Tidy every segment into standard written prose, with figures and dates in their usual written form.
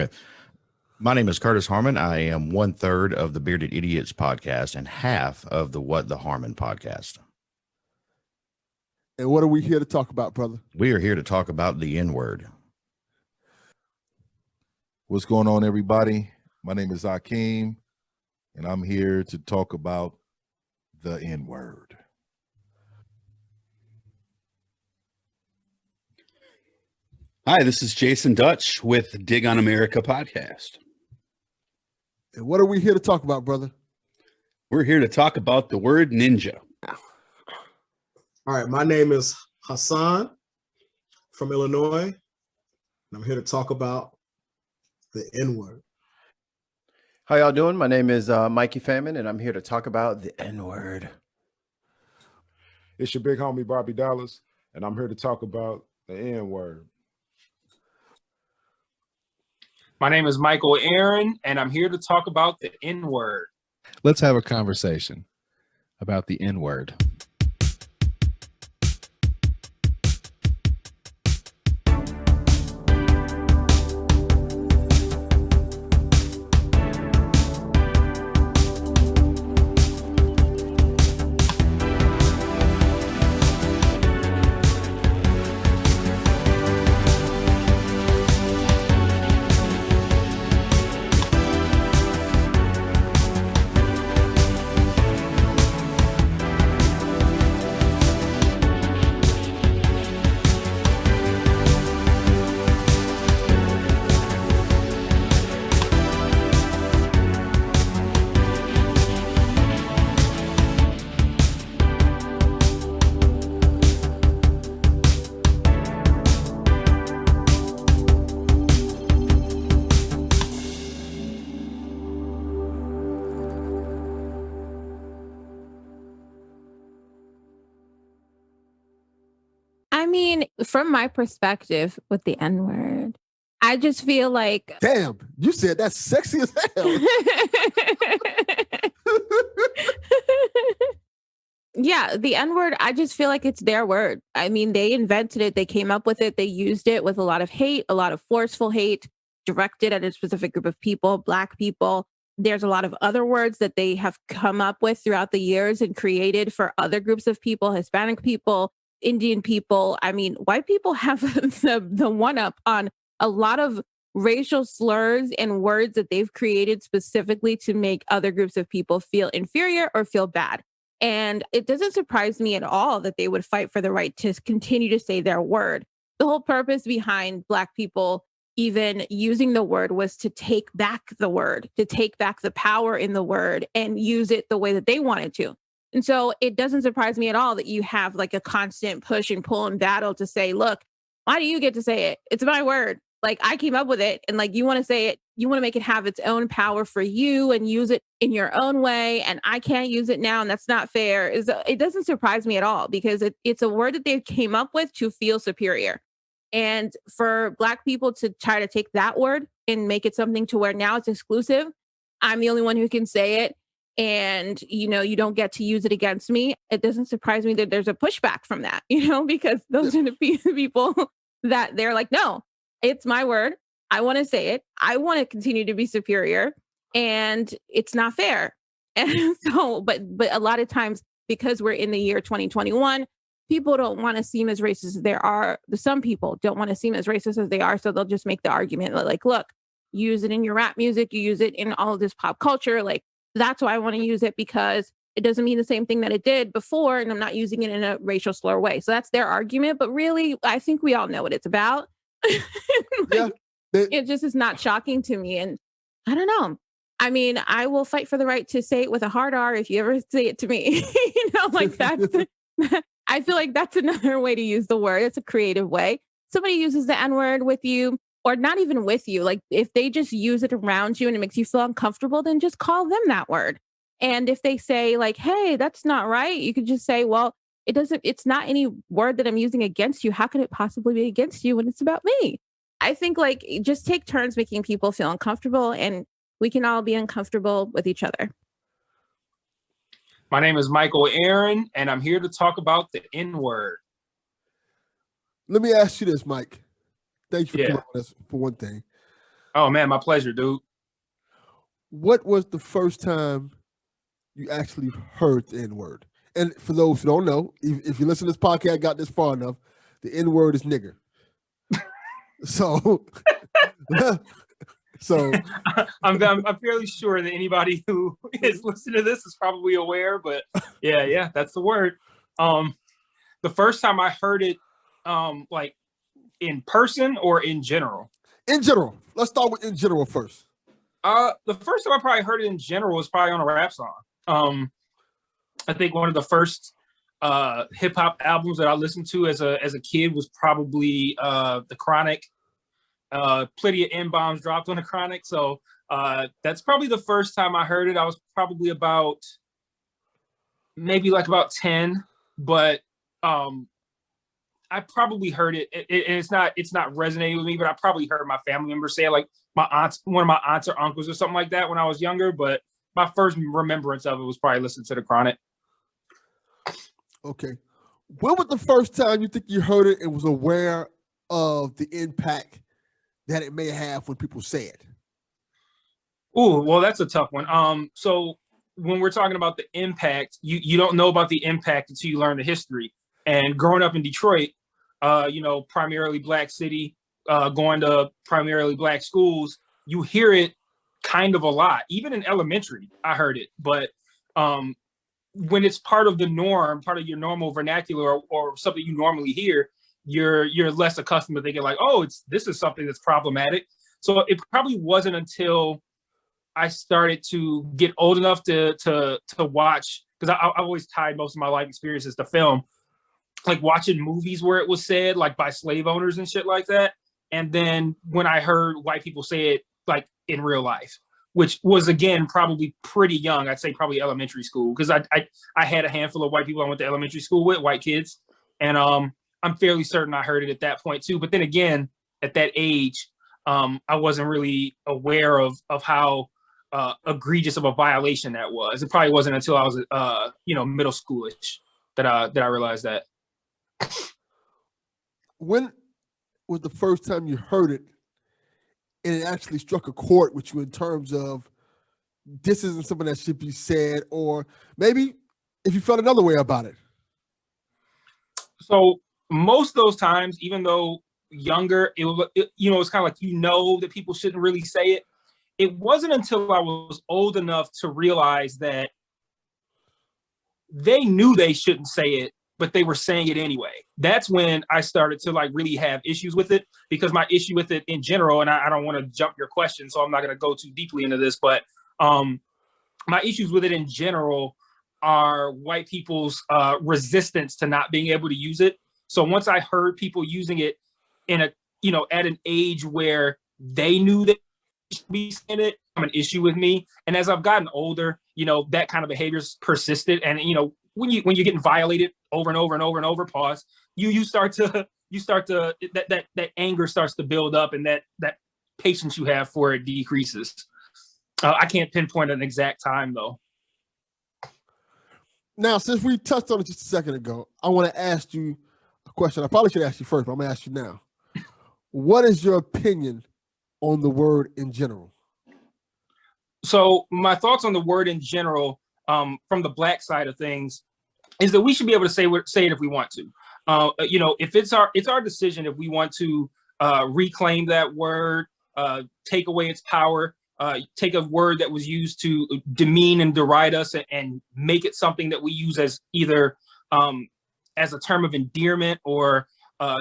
Okay. My name is Curtis Harmon. I am 1/3 of the Bearded Idiots podcast and half of the What the Harmon podcast. And what are we here to talk about, brother? We are here to talk about the N-word. What's going on, everybody? My name is Akeem, and I'm here to talk about the N-word. Hi, this is Jason Dutch with Dig on America podcast. And what are we here to talk about, brother? We're here to talk about the word ninja. All right, my name is Hassan from Illinois, and I'm here to talk about the N-word. How y'all doing? My name is Mikey Famine, and I'm here to talk about the N-word. It's your big homie, Bobby Dallas, and I'm here to talk about the N-word. My name is Michael Aaron, and I'm here to talk about the N-word. Let's have a conversation about the N-word. From my perspective with the N-word, I just feel like... Damn, you said that's sexy as hell. Yeah, the N-word, I just feel like it's their word. I mean, they invented it. They came up with it. They used it with a lot of hate, a lot of forceful hate directed at a specific group of people, Black people. There's a lot of other words that they have come up with throughout the years and created for other groups of people, Hispanic people, Indian people. I mean, white people have the one up on a lot of racial slurs and words that they've created specifically to make other groups of people feel inferior or feel bad. And it doesn't surprise me at all that they would fight for the right to continue to say their word. The whole purpose behind Black people even using the word was to take back the word, to take back the power in the word and use it the way that they wanted to. And so it doesn't surprise me at all that you have like a constant push and pull and battle to say, look, why do you get to say it? It's my word. Like, I came up with it, and like, you want to say it, you want to make it have its own power for you and use it in your own way. And I can't use it now. And that's not fair. It doesn't surprise me at all, because it's a word that they came up with to feel superior. And for Black people to try to take that word and make it something to where now it's exclusive. I'm the only one who can say it. And, you don't get to use it against me. It doesn't surprise me that there's a pushback from that, because those are the people that they're like, no, it's my word. I want to say it. I want to continue to be superior, and it's not fair. And so, but a lot of times, because we're in the year 2021, people don't want to seem as racist as they are. Some people don't want to seem as racist as they are. So they'll just make the argument like, look, use it in your rap music. You use it in all of this pop culture. Like, that's why I want to use it, because it doesn't mean the same thing that it did before, and I'm not using it in a racial slur way. So that's their argument. But really, I think we all know what it's about. It just is not shocking to me. And I don't know. I mean, I will fight for the right to say it with a hard R if you ever say it to me. I feel like that's another way to use the word. It's a creative way. Somebody uses the N-word with you, or not even with you. Like, if they just use it around you and it makes you feel uncomfortable, then just call them that word. And if they say like, hey, that's not right, you could just say, well, it's not any word that I'm using against you. How could it possibly be against you when it's about me? I think like, just take turns making people feel uncomfortable, and we can all be uncomfortable with each other. My name is Michael Aaron, and I'm here to talk about the N-word. Let me ask you this, Mike. Thank you for coming on this, for one thing. Oh man, my pleasure, dude. What was the first time you actually heard the N-word? And for those who don't know, if you listen to this podcast, got this far enough, the N-word is nigger. So, so I'm fairly sure that anybody who is listening to this is probably aware, but yeah, that's the word. The first time I heard it, like in person or in general? In general, let's start with in general first. The first time I probably heard it in general was probably on a rap song. I think one of the first hip hop albums that I listened to as a kid was probably The Chronic. Plenty of N-bombs dropped on The Chronic, so that's probably the first time I heard it. I was probably maybe about 10, but I probably heard it, and it's not resonating with me, but I probably heard my family members say it, like one of my aunts or uncles or something like that when I was younger. But my first remembrance of it was probably listening to The Chronic. Okay. When was the first time you think you heard it and was aware of the impact that it may have when people say it? Oh, well, that's a tough one. So when we're talking about the impact, you don't know about the impact until you learn the history. And growing up in Detroit, primarily Black city, going to primarily Black schools, you hear it kind of a lot. Even in elementary, I heard it. But when it's part of the norm, part of your normal vernacular, or something you normally hear, you're less accustomed to thinking like, oh, this is something that's problematic. So it probably wasn't until I started to get old enough to watch, because I've always tied most of my life experiences to film, like watching movies where it was said like by slave owners and shit like that. And then when I heard white people say it like in real life, which was again probably pretty young, I'd say probably elementary school, because I had a handful of white people I went to elementary school with, white kids, and I'm fairly certain I heard it at that point too. But then again, at that age, I wasn't really aware of how egregious of a violation that was. It probably wasn't until I was middle schoolish that I realized that. When was the first time you heard it and it actually struck a chord with you in terms of this isn't something that should be said, or maybe if you felt another way about it? So most of those times, even though younger, it's kind of like, that people shouldn't really say it. It wasn't until I was old enough to realize that they knew they shouldn't say it, but they were saying it anyway. That's when I started to like really have issues with it, because my issue with it in general, and I don't want to jump your question, so I'm not going to go too deeply into this, but my issues with it in general are white people's resistance to not being able to use it. So once I heard people using it at an age where they knew that they should be saying it, an issue with me. And as I've gotten older, that kind of behavior's persisted. And when you're getting violated over and over and over and over, you start to that anger starts to build up, and that patience you have for it decreases. I can't pinpoint an exact time though. Now, since we touched on it just a second ago, I want to ask you a question. I probably should ask you first, but I'm going to ask you now. What is your opinion on the word in general? So my thoughts on the word in general, from the Black side of things, is that we should be able to say it if we want to. If it's our decision if we want to reclaim that word, take away its power, take a word that was used to demean and deride us and make it something that we use as either as a term of endearment or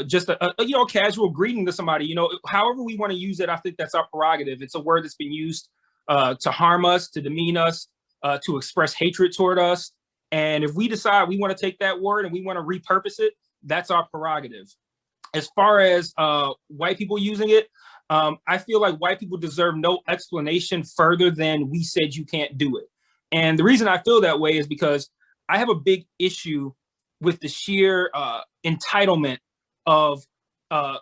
just a casual greeting to somebody. However we want to use it, I think that's our prerogative. It's a word that's been used to harm us, to demean us, to express hatred toward us. And if we decide we want to take that word and we want to repurpose it, that's our prerogative. As far as white people using it, I feel like white people deserve no explanation further than we said you can't do it. And the reason I feel that way is because I have a big issue with the sheer entitlement of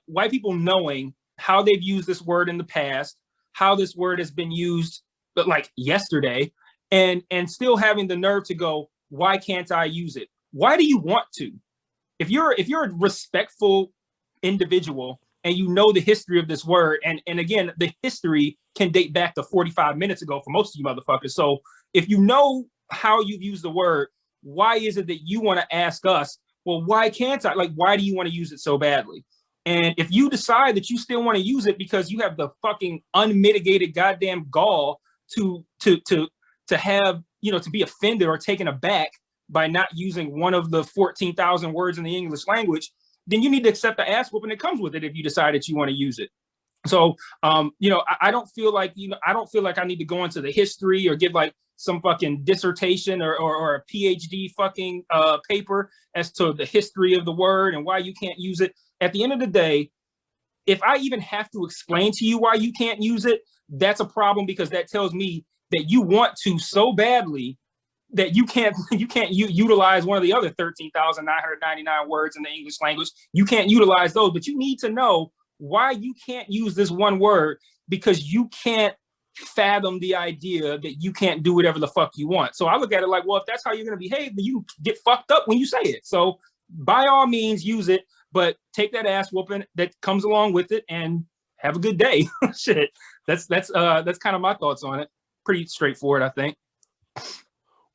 white people knowing how they've used this word in the past, how this word has been used, but like yesterday, and still having the nerve to go, why can't I use it? Why do you want to? If you're a respectful individual and you know the history of this word, and again, the history can date back to 45 minutes ago for most of you motherfuckers. So if you know how you've used the word, why is it that you want to ask us, well, why can't I? Like, why do you want to use it so badly? And if you decide that you still want to use it because you have the fucking unmitigated goddamn gall to have, you know, to be offended or taken aback by not using one of the 14,000 words in the English language, then you need to accept the ass whooping that comes with it if you decide that you want to use it. So, you know, I don't feel like, you know, I don't feel like I need to go into the history or give like some fucking dissertation or a PhD fucking paper as to the history of the word and why you can't use it. At the end of the day, if I even have to explain to you why you can't use it, that's a problem, because that tells me that you want to so badly that you can't utilize one of the other 13,999 words in the English language. You can't utilize those, but you need to know why you can't use this one word, because you can't fathom the idea that you can't do whatever the fuck you want. So I look at it like, well, if that's how you're going to behave, then you get fucked up when you say it. So by all means, use it, but take that ass whooping that comes along with it and have a good day. Shit. That's kind of my thoughts on it. Pretty straightforward, I think.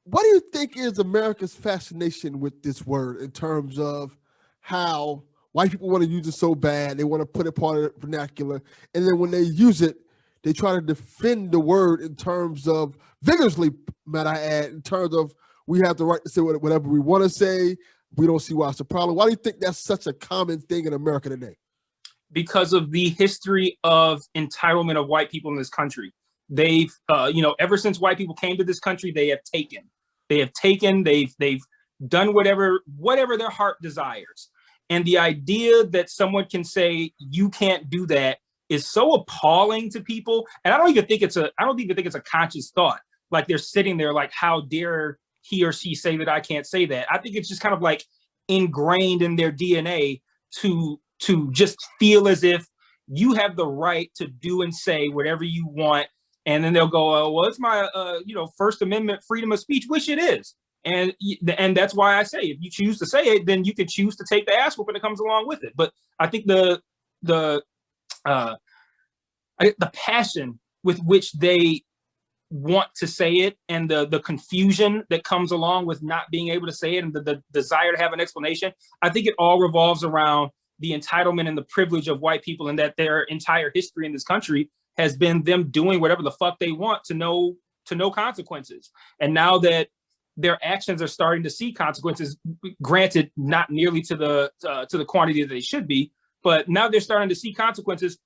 What do you think is America's fascination with this word in terms of how white people want to use it so bad, they want to put it part of the vernacular, and then when they use it, they try to defend the word in terms of, vigorously, might I add, in terms of we have the right to say whatever we want to say. We don't see why it's a problem. Why do you think that's such a common thing in America today? Because of the history of entitlement of white people in this country. They've, you know, ever since white people came to this country, they have taken, they've done whatever their heart desires. And the idea that someone can say you can't do that is so appalling to people. And I don't even think it's a conscious thought. Like they're sitting there like, how dare he or she say that I can't say that? I think it's just kind of like ingrained in their DNA to just feel as if you have the right to do and say whatever you want. And then they'll go, oh, well, it's my, you know, First Amendment freedom of speech, which it is. And that's why I say, if you choose to say it, then you can choose to take the ass whooping that comes along with it. But I think the passion with which they want to say it, and the confusion that comes along with not being able to say it, and the desire to have an explanation, I think it all revolves around the entitlement and the privilege of white people, and that their entire history in this country has been them doing whatever the fuck they want to no consequences. And now that their actions are starting to see consequences, granted, not nearly to the quantity that they should be, but now they're starting to see consequences.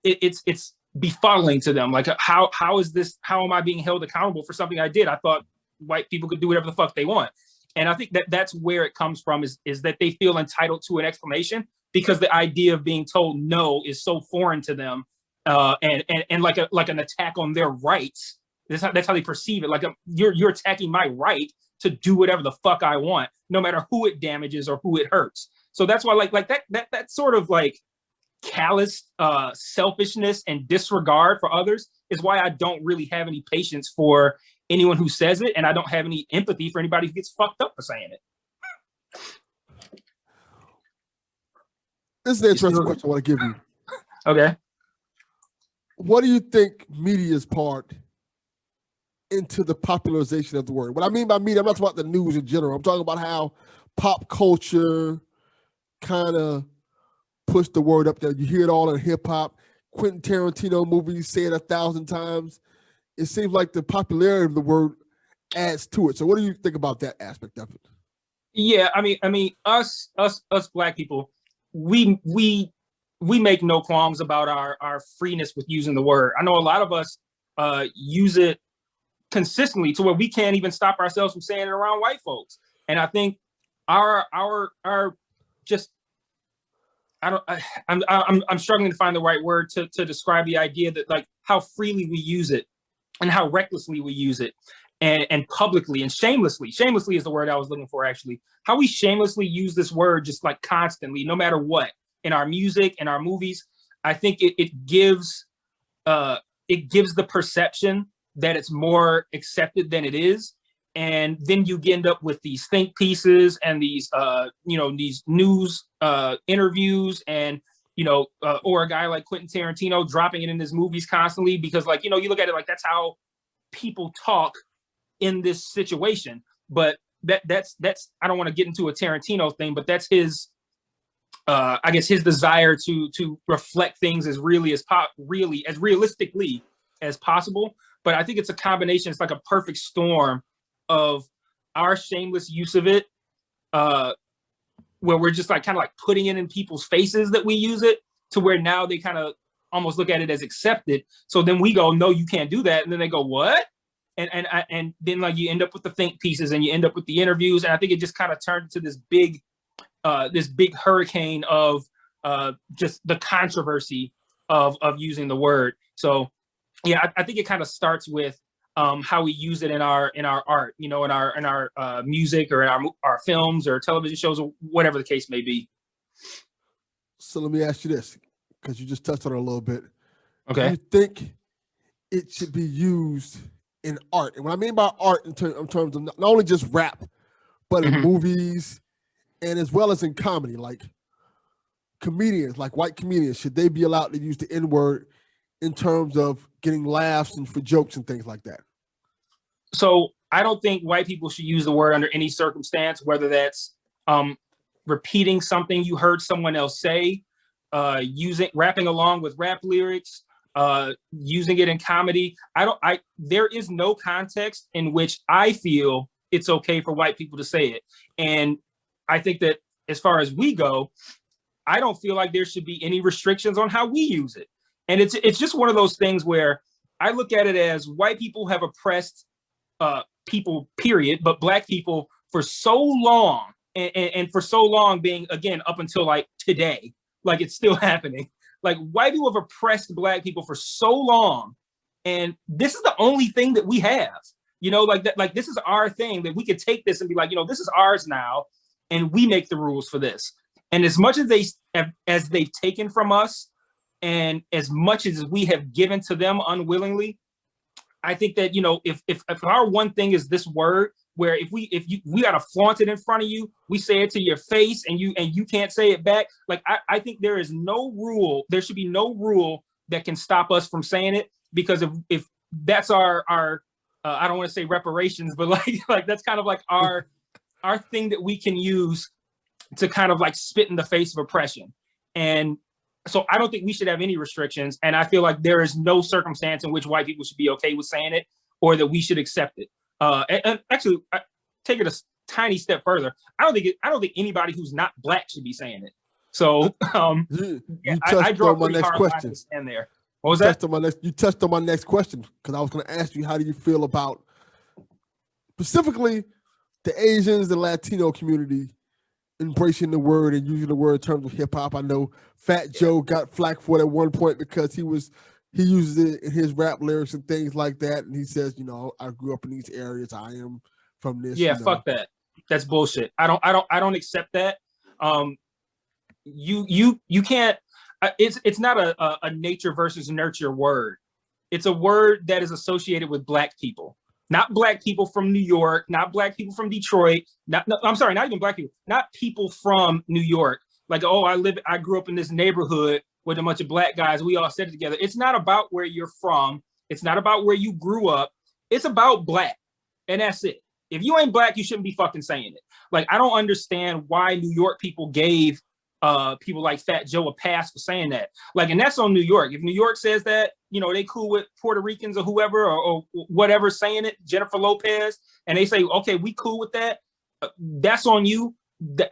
It's befuddling to them. Like, how am I being held accountable for something I did? I thought white people could do whatever the fuck they want. And I think that's where it comes from, is that they feel entitled to an explanation, because the idea of being told no is so foreign to them, and like an attack on their rights. That's how they perceive it. Like, you're attacking my right to do whatever the fuck I want, no matter who it damages or who it hurts. So that's why like that sort of like callous selfishness and disregard for others is why I don't really have any patience for anyone who says it, and I don't have any empathy for anybody who gets fucked up for saying it. This is an interesting question I want to give you. Okay. What do you think media's part into the popularization of the word? What I mean by media, I'm not talking about the news in general. I'm talking about how pop culture kind of pushed the word up there. You hear it all in hip hop. Quentin Tarantino movies say it 1,000 times. It seems like the popularity of the word adds to it. So what do you think about that aspect of it? Yeah, I mean, us Black people, we make no qualms about our freeness with using the word. I know a lot of us use it consistently to where we can't even stop ourselves from saying it around white folks. And I think our just, I'm struggling to find the right word to describe the idea that, like, how freely we use it and how recklessly we use it, and publicly and shamelessly. Shamelessly is the word I was looking for, actually. How we shamelessly use this word just like constantly, no matter what, in our music and our movies. I think it gives the perception that it's more accepted than it is. And then you end up with these think pieces and these these news interviews and or a guy like Quentin Tarantino dropping it in his movies constantly because, like, you look at it like that's how people talk in this situation. But that's I don't want to get into a Tarantino thing, but that's his I guess his desire to reflect things as realistically as possible. But I think it's a combination. It's like a perfect storm of our shameless use of it, where we're just like kind of like putting it in people's faces that we use it, to where now they kind of almost look at it as accepted. So then we go, no, you can't do that, and then they go, what? And then like you end up with the think pieces, and you end up with the interviews, and I think it just kind of turned into this big hurricane of just the controversy of using the word. So yeah, I think it kind of starts with how we use it in our art, in our music, or in our films or television shows, or whatever the case may be. So let me ask you this, because you just touched on it a little bit. Okay. Do you think it should be used in art? And what I mean by art in terms of not only just rap, but in movies, and as well as in comedy, like comedians, like white comedians, should they be allowed to use the N-word in terms of getting laughs and for jokes and things like that? So I don't think white people should use the word under any circumstance, whether that's repeating something you heard someone else say, rapping along with rap lyrics, using it in comedy. There is no context in which I feel it's okay for white people to say it. And I think that as far as we go, I don't feel like there should be any restrictions on how we use it. And it's just one of those things where I look at it as white people have oppressed people, period, but black people for so long, and for so long being, again, up until like today, like it's still happening. Like white people have oppressed black people for so long, and this is the only thing that we have, like that, like this is our thing, that we could take this and be like, this is ours now, and we make the rules for this. And as much as they've taken from us, and as much as we have given to them unwillingly, I think that, if our one thing is this word, where if we gotta flaunt it in front of you, we say it to your face, and you can't say it back. Like I think there is no rule. There should be no rule that can stop us from saying it, because if that's our I don't want to say reparations, but like that's kind of like our thing that we can use to kind of like spit in the face of oppression. And so I don't think we should have any restrictions. And I feel like there is no circumstance in which white people should be okay with saying it, or that we should accept it. And actually, take it a tiny step further. I don't think anybody who's not black should be saying it. So I draw a pretty hard line to stand there. What was that? You touched on my next question, because I was going to ask you, how do you feel about specifically the Asians, the Latino community embracing the word and using the word in terms of hip hop? I know Fat Joe got flack for it at one point because he uses it in his rap lyrics and things like that, and he says, I grew up in these areas, I am from this. Yeah, fuck that. That's bullshit. I don't accept that. You can't. It's not a nature versus nurture word. It's a word that is associated with black people. Not black people from New York, not black people from Detroit. I'm sorry, not even black people, not people from New York. Like, I grew up in this neighborhood with a bunch of black guys. We all said it together. It's not about where you're from. It's not about where you grew up. It's about black. And that's it. If you ain't black, you shouldn't be fucking saying it. Like, I don't understand why New York people gave people like Fat Joe a pass for saying that. Like, and that's on New York. If New York says that, they cool with Puerto Ricans or whoever or whatever saying it, Jennifer Lopez, and they say, okay, we cool with that. That's on you.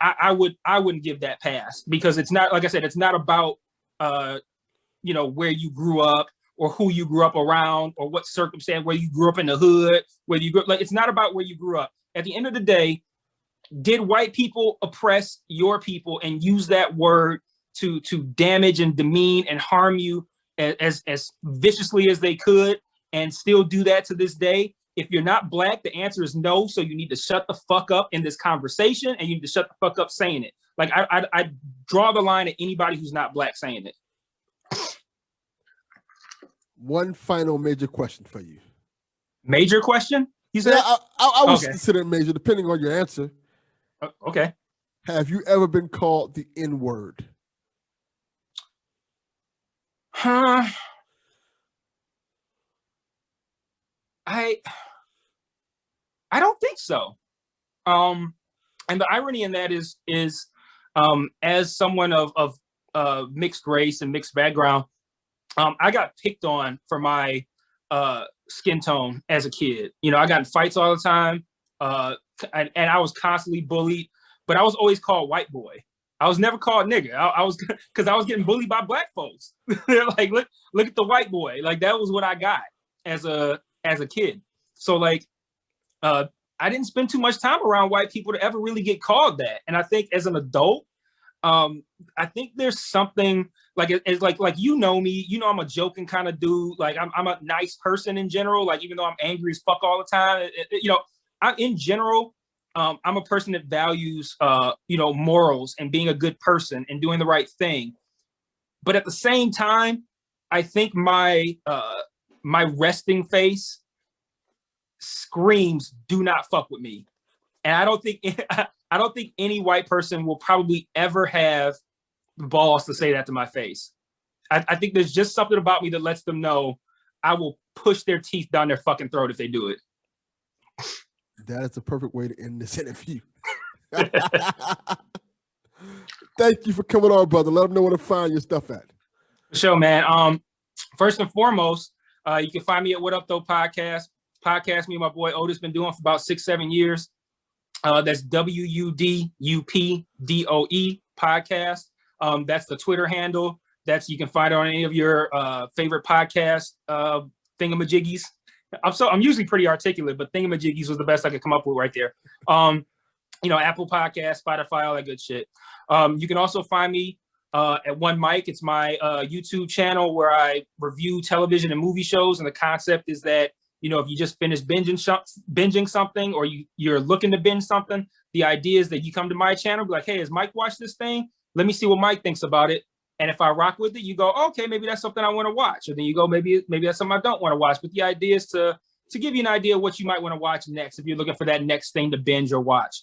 I wouldn't give that pass, because it's not, like I said, it's not about where you grew up or who you grew up around or what circumstance, where you grew up in the hood, whether you grew up, like, it's not about where you grew up. At the end of the day, did white people oppress your people and use that word to damage and demean and harm you as viciously as they could, and still do that to this day? If you're not black, the answer is no. So you need to shut the fuck up in this conversation, and you need to shut the fuck up saying it. Like, I draw the line at anybody who's not black saying it. One final major question for you. Major question? You said? Yeah, I would consider it major, depending on your answer. Okay. Have you ever been called the N-word? Huh? I don't think so. And the irony in that is as someone of mixed race and mixed background, I got picked on for my skin tone as a kid. You know, I got in fights all the time, and I was constantly bullied. But I was always called white boy. I was never called nigga. I was because I was getting bullied by black folks. They're like, look at the white boy. Like that was what I got as a kid. So like, I didn't spend too much time around white people to ever really get called that. And I think as an adult, I think there's something like it's like you know me, you know I'm a joking kind of dude. Like I'm a nice person in general. Like even though I'm angry as fuck all the time, you know, in general, I'm a person that values you know, morals and being a good person and doing the right thing. But at the same time, I think my resting face screams, "Do not fuck with me." And I don't think any white person will probably ever have the balls to say that to my face. I think there's just something about me that lets them know I will push their teeth down their fucking throat if they do it. That is the perfect way to end this interview. Thank you for coming on, brother. Let them know where to find your stuff at. For sure, man. First and foremost, you can find me at What Up Though Podcast. Podcast me and my boy Otis been doing for about 6-7 years. That's WUDUPDOE podcast. That's the Twitter handle. You can find it on any of your favorite podcast thingamajiggies. I'm usually pretty articulate, but thingamajiggies was the best I could come up with right there. You know, Apple Podcast, Spotify, all that good shit. You can also find me at One Mic. It's my YouTube channel where I review television and movie shows. And the concept is that, you know, if you just finish binging something or you're looking to binge something, the idea is that you come to my channel, be like, hey, has Mike watched this thing? Let me see what Mike thinks about it. And if I rock with it, you go, okay, maybe that's something I want to watch. Or then you go, maybe that's something I don't want to watch. But the idea is to give you an idea of what you might want to watch next if you're looking for that next thing to binge or watch.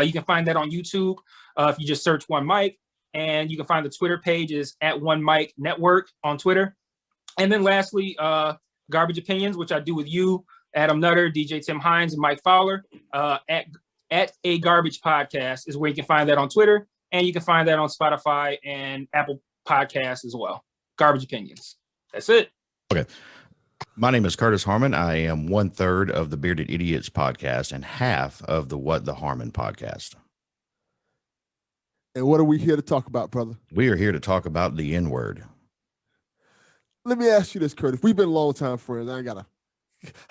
You can find that on YouTube if you just search One Mic. And you can find the Twitter page is at One Mic Network on Twitter. And then lastly, Garbage Opinions, which I do with you, Adam Nutter, DJ Tim Hines, and Mike Fowler. At A Garbage Podcast is where you can find that on Twitter. And you can find that on Spotify and Apple Podcasts as well. Garbage Opinions. That's it. Okay. My name is Curtis Harmon. I am 1/3 of the Bearded Idiots podcast and half of the What the Harmon podcast. And what are we here to talk about, brother? We are here to talk about the N-word. Let me ask you this, Curtis. We've been long-time friends. I ain't got to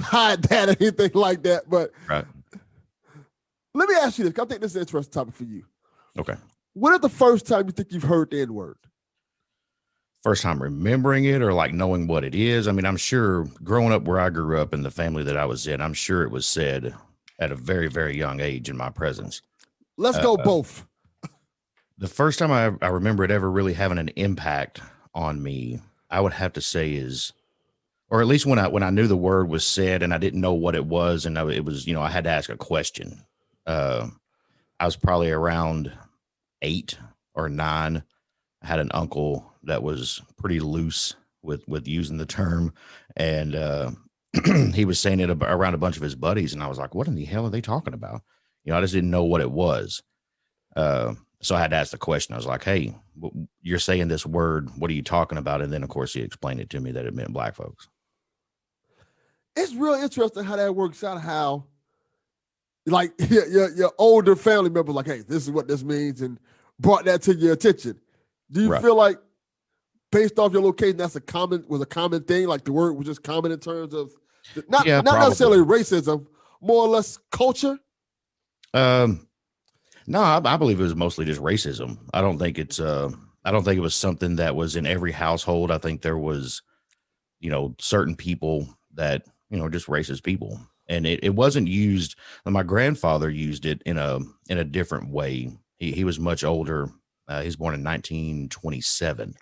hide that or anything like that. But right. Let me ask you this. I think this is an interesting topic for you. Okay. When is the first time you think you've heard the N-word? First time remembering it or like knowing what it is? I mean, I'm sure growing up where I grew up and the family that I was in, I'm sure it was said at a very, very young age in my presence. Let's go both. The first time I remember it ever really having an impact on me, I would have to say is, or at least when I knew the word was said and I didn't know what it was, and it was, you know, I had to ask a question. I was probably around 8 or 9. I had an uncle that was pretty loose with using the term, and he was saying it around a bunch of his buddies, and I was like, what in the hell are they talking about? You know, I just didn't know what it was. So I had to ask the question. I was like, hey, you're saying this word, what are you talking about? And then of course he explained it to me that it meant black folks. It's real interesting how that works out, how like your older family members like, hey, this is what this means, and brought that to your attention. Do you feel like based off your location, was a common thing? Like the word was just common in terms of not necessarily racism, more or less culture? No, I believe it was mostly just racism. I don't think it was something that was in every household. I think there was, you know, certain people that, you know, just racist people. And it wasn't used. My grandfather used it in a different way. He was much older. He was born in 1927.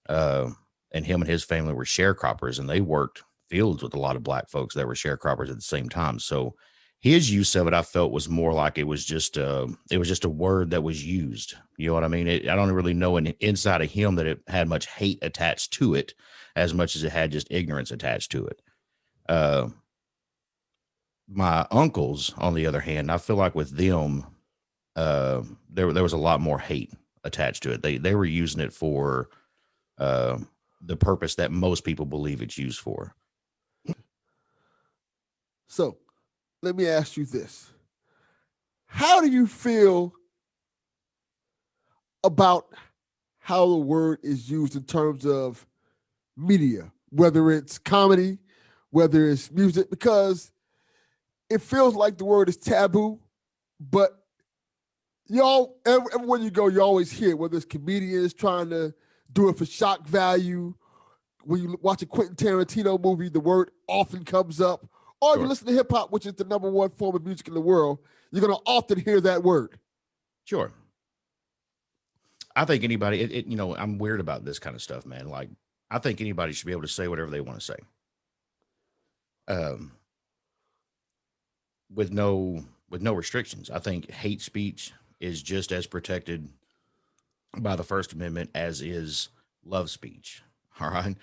And him and his family were sharecroppers, and they worked fields with a lot of black folks that were sharecroppers at the same time. So his use of it, I felt was more like it was just a word that was used. You know what I mean? I don't really know inside of him that it had much hate attached to it as much as it had just ignorance attached to it. My uncles, on the other hand, I feel like with them, there was a lot more hate attached to it. They were using it for the purpose that most people believe it's used for. So let me ask you this. How do you feel about how the word is used in terms of media, whether it's comedy, whether it's music? Because it feels like the word is taboo, but y'all, everywhere you go, you always hear it, whether it's comedians trying to do it for shock value. When you watch a Quentin Tarantino movie, the word often comes up. Or if you listen to hip hop, which is the #1 form of music in the world, you're going to often hear that word. Sure. I think anybody, I'm weird about this kind of stuff, man. Like, I think anybody should be able to say whatever they want to say. With no restrictions. I think hate speech is just as protected by the First Amendment as is love speech. All right.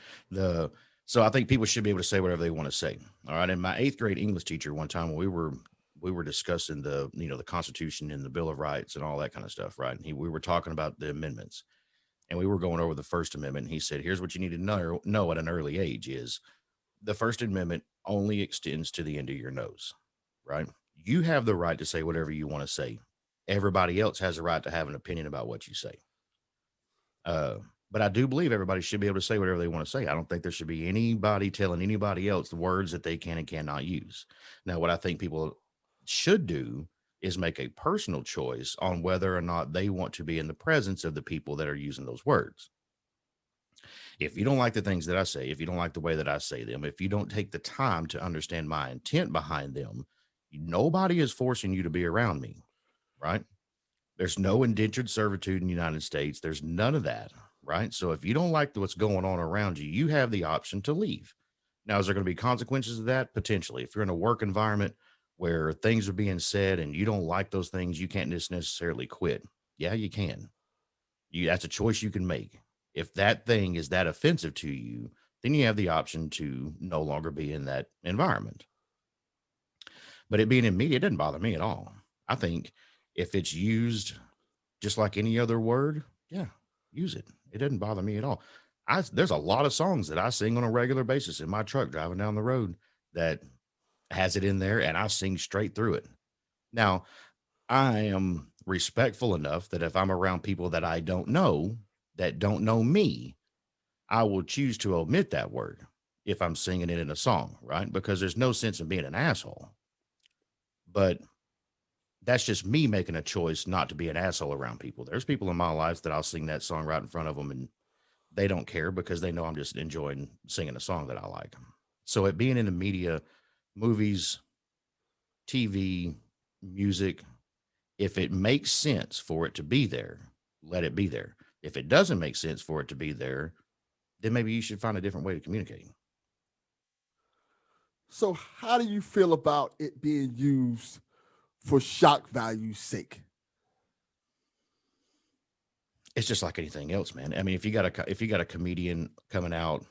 So I think people should be able to say whatever they want to say. All right. And my 8th grade English teacher, one time when we were discussing the Constitution and the Bill of Rights and all that kind of stuff, right? And we were talking about the amendments, and we were going over the First Amendment. And he said, here's what you need to know at an early age is the First Amendment only extends to the end of your nose, right? You have the right to say whatever you want to say. Everybody else has a right to have an opinion about what you say. But I do believe everybody should be able to say whatever they want to say. I don't think there should be anybody telling anybody else the words that they can and cannot use. Now, what I think people should do is make a personal choice on whether or not they want to be in the presence of the people that are using those words. If you don't like the things that I say, if you don't like the way that I say them, if you don't take the time to understand my intent behind them, nobody is forcing you to be around me, right? There's no indentured servitude in the United States. There's none of that, right? So if you don't like what's going on around you, you have the option to leave. Now, is there going to be consequences of that? Potentially. If you're in a work environment where things are being said and you don't like those things, you can't just necessarily quit. Yeah, you can. That's a choice you can make. If that thing is that offensive to you, then you have the option to no longer be in that environment. But it being in media, it doesn't bother me at all. I think if it's used just like any other word, yeah, use it. It doesn't bother me at all. There's a lot of songs that I sing on a regular basis in my truck driving down the road that has it in there, and I sing straight through it. Now, I am respectful enough that if I'm around people that I don't know, that don't know me, I will choose to omit that word if I'm singing it in a song, right? Because there's no sense in being an asshole. But that's just me making a choice not to be an asshole around people. There's people in my life that I'll sing that song right in front of them, and they don't care because they know I'm just enjoying singing a song that I like. So it being in the media, movies, TV, music, if it makes sense for it to be there, let it be there. If it doesn't make sense for it to be there, then maybe you should find a different way to communicate. So how do you feel about it being used for shock value's sake? It's just like anything else, man. I mean, if you got a comedian coming out,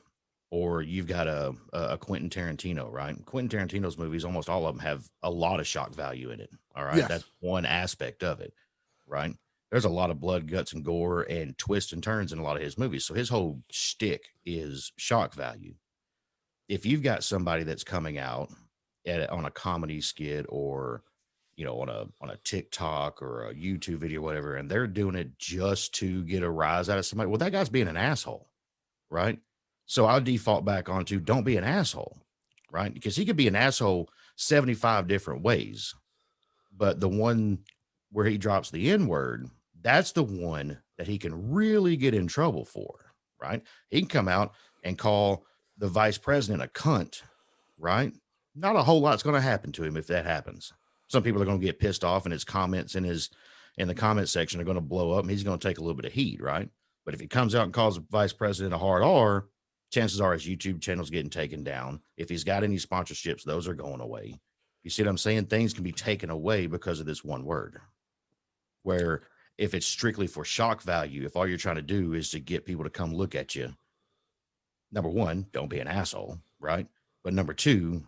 or you've got a Quentin Tarantino, right? Quentin Tarantino's movies, almost all of them have a lot of shock value in it. All right. Yes. That's one aspect of it, right? There's a lot of blood, guts, and gore and twists and turns in a lot of his movies. So his whole shtick is shock value. If you've got somebody that's coming out on a comedy skit, or on a TikTok or a YouTube video, whatever, and they're doing it just to get a rise out of somebody, well, that guy's being an asshole, right? So I'll default back onto don't be an asshole, right? Because he could be an asshole 75 different ways, but the one where he drops the N-word, that's the one that he can really get in trouble for, right? He can come out and call the vice president a cunt, right? Not a whole lot's going to happen to him if that happens. Some people are going to get pissed off, and his comments in the comment section are going to blow up, and he's going to take a little bit of heat, right? But if he comes out and calls the vice president a hard R, chances are his YouTube channel's getting taken down. If he's got any sponsorships, those are going away. You see what I'm saying? Things can be taken away because of this one word. Where if it's strictly for shock value, if all you're trying to do is to get people to come look at you, number one, don't be an asshole, right? But number two,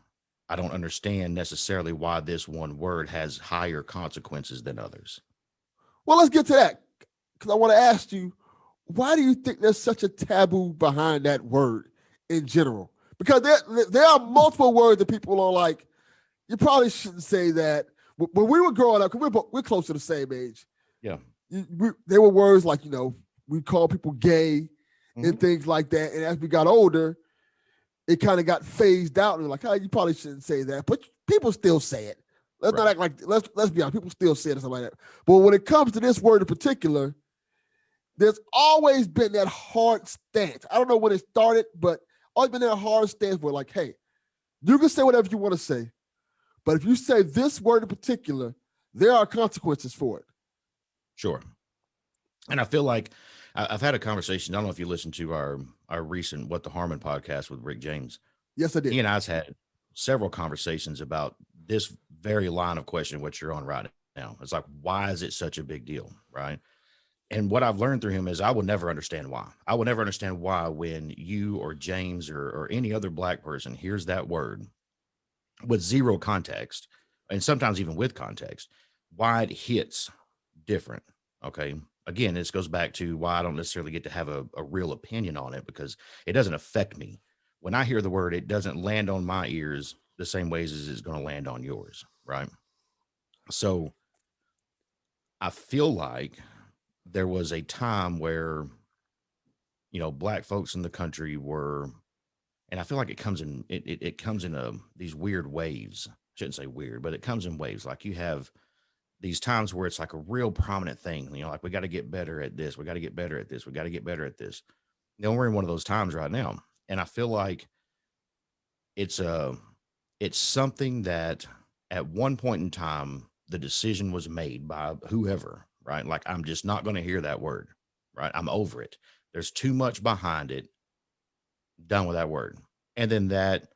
I don't understand necessarily why this one word has higher consequences than others. Well, let's get to that, because I want to ask you, why do you think there's such a taboo behind that word in general? Because there are multiple words that people are like, you probably shouldn't say that. When we were growing up, because we're close to the same age. Yeah. There were words like, we call people gay and things like that. And as we got older, it kind of got phased out. And we're like, you probably shouldn't say that. But people still say it. Let's not act like, let's be honest, people still say it or something like that. But when it comes to this word in particular, there's always been that hard stance. I don't know when it started, but always been that hard stance where like, hey, you can say whatever you want to say. But if you say this word in particular, there are consequences for it. Sure. And I feel like I've had a conversation. I don't know if you listened to our recent What the Harmon podcast with Rick James. Yes, I did. He and I's had several conversations about this very line of question, what you're on right now. It's like, why is it such a big deal? Right. And what I've learned through him is I will never understand why. I will never understand why when you or James or any other black person hears that word with zero context, and sometimes even with context, why it hits different. Okay. Again, this goes back to why I don't necessarily get to have a real opinion on it, because it doesn't affect me. When I hear the word, it doesn't land on my ears the same ways as it's going to land on yours. Right. So I feel like there was a time where, black folks in the country were, and I feel like it comes in, it comes in these weird waves. Shouldn't say weird, but it comes in waves. Like you have these times where it's like a real prominent thing, like we got to get better at this. We got to get better at this. We got to get better at this. We're in one of those times right now. And I feel like it's something that at one point in time, the decision was made by whoever, right? Like, I'm just not going to hear that word, right? I'm over it. There's too much behind it. Done with that word. And then that,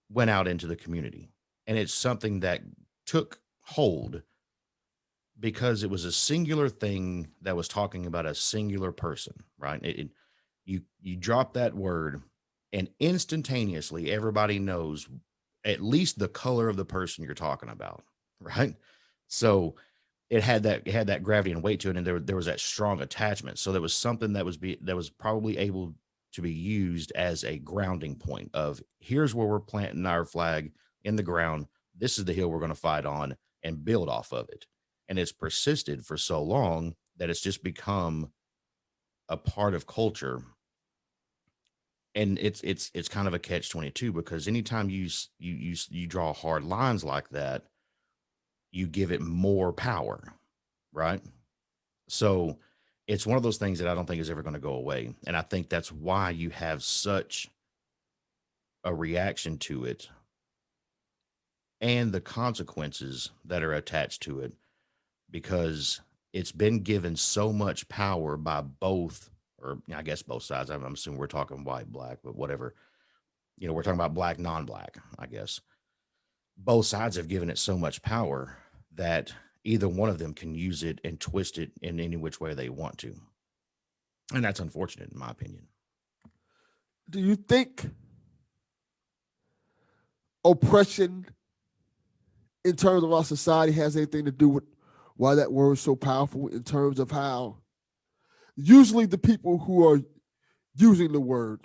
went out into the community. And it's something that took hold because it was a singular thing that was talking about a singular person, right? You drop that word and instantaneously everybody knows at least the color of the person you're talking about, right? So it had that gravity and weight to it, and there was that strong attachment. So there was something that was probably able to be used as a grounding point of, here's where we're planting our flag in the ground. This is the hill we're going to fight on and build off of it. And it's persisted for so long that it's just become a part of culture. And it's kind of a catch-22, because anytime you draw hard lines like that, you give it more power, right? So it's one of those things that I don't think is ever going to go away. And I think that's why you have such a reaction to it and the consequences that are attached to it, because it's been given so much power by both, or I guess both sides. I'm assuming we're talking white, black, but whatever. We're talking about black, non-black, I guess. Both sides have given it so much power that either one of them can use it and twist it in any which way they want to. And that's unfortunate, in my opinion. Do you think oppression in terms of our society has anything to do with why that word is so powerful, in terms of how usually the people who are using the word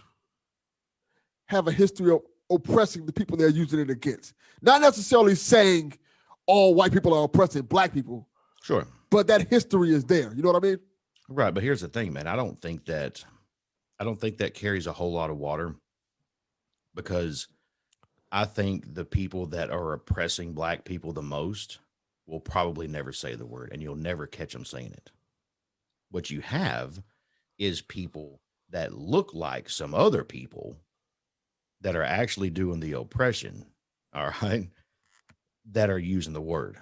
have a history of oppressing the people they're using it against? Not necessarily saying all white people are oppressing black people. Sure. But that history is there. You know what I mean? Right. But here's the thing, man. I don't think that carries a whole lot of water, because I think the people that are oppressing black people the most will probably never say the word, and you'll never catch them saying it. What you have is people that look like some other people that are actually doing the oppression, all right, that are using the word.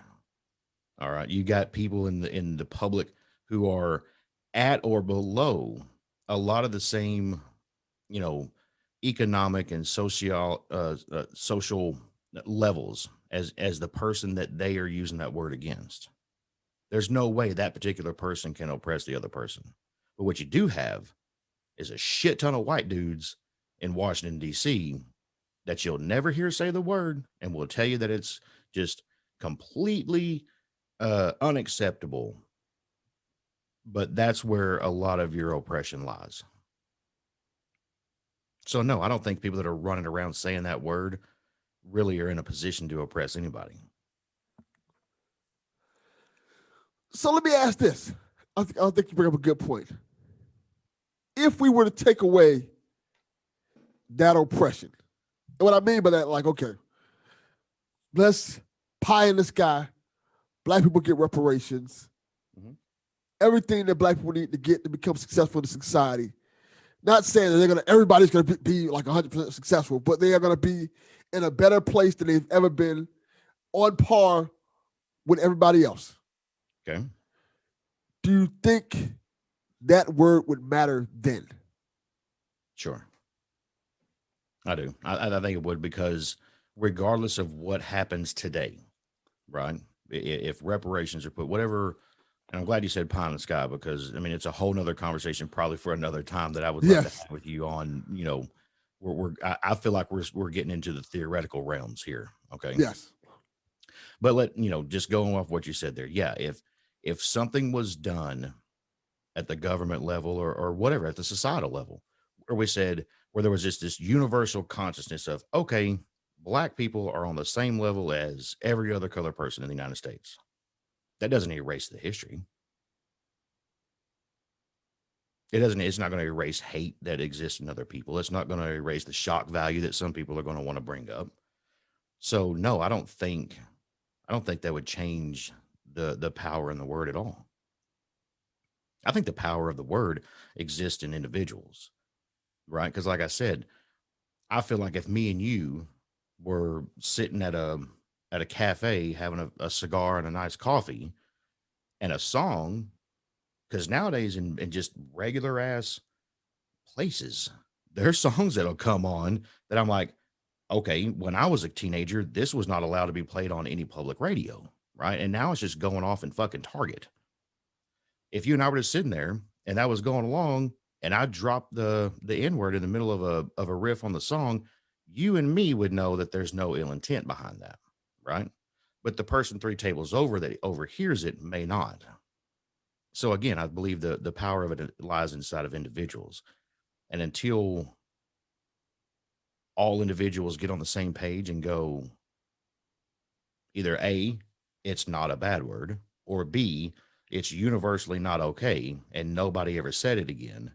All right. You got people in the public who are at or below a lot of the same, economic and social levels as the person that they are using that word against. There's no way that particular person can oppress the other person. But what you do have is a shit ton of white dudes in Washington, D.C. that you'll never hear say the word and will tell you that it's just completely unacceptable. But that's where a lot of your oppression lies. So, no, I don't think people that are running around saying that word really are in a position to oppress anybody. So let me ask this. I think you bring up a good point. If we were to take away that oppression, and what I mean by that, like, okay, let's pie in the sky, black people get reparations, everything that black people need to get to become successful in society. Not saying that everybody's gonna be like 100% successful, but they are gonna be in a better place than they've ever been, on par with everybody else. Okay. Do you think that word would matter then? Sure. I do. I think it would, because regardless of what happens today, right? If reparations are put, whatever, and I'm glad you said pie in the sky, because I mean, it's a whole nother conversation probably for another time that I would love to have with you on, you know, I feel like we're getting into the theoretical realms here. Okay. Yes. But just going off what you said there. Yeah. If something was done at the government level or whatever, at the societal level, where there was just this universal consciousness of, okay, black people are on the same level as every other color person in the United States. That doesn't erase the history. It's not going to erase hate that exists in other people. It's not going to erase the shock value that some people are going to want to bring up. So no, I don't think that would change the power in the word at all. I think the power of the word exists in individuals, right? Because like I said, I feel like if me and you were sitting at a cafe having a cigar and a nice coffee and a song, because nowadays in just regular ass places, there's songs that'll come on that I'm like, okay, when I was a teenager, this was not allowed to be played on any public radio, right? And now it's just going off in fucking Target. If you and I were just sitting there and that was going along and I dropped the N-word in the middle of a riff on the song, you and me would know that there's no ill intent behind that, right? But the person 3 tables over that overhears it may not. So again, I believe the power of it lies inside of individuals. And until all individuals get on the same page and go, either A, it's not a bad word, or B, it's universally not okay, and nobody ever said it again.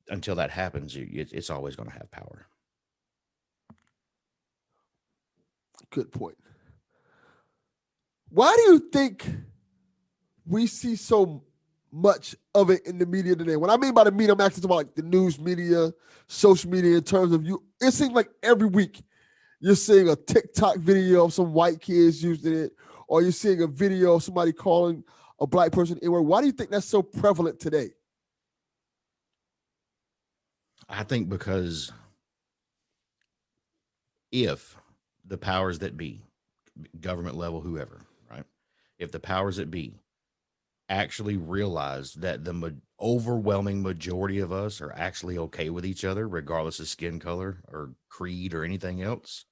Until that happens, it's always going to have power. Good point. Why do you think we see so much of it in the media today? When I mean by the media, I'm actually talking about like the news media, social media, in terms of you. It seems like every week you're seeing a TikTok video of some white kids using it, or you're seeing a video of somebody calling a black person N-word. Why do you think that's so prevalent today? I think because if the powers that be, government level, whoever, right? If the powers that be actually realize that the overwhelming majority of us are actually okay with each other, regardless of skin color or creed or anything else,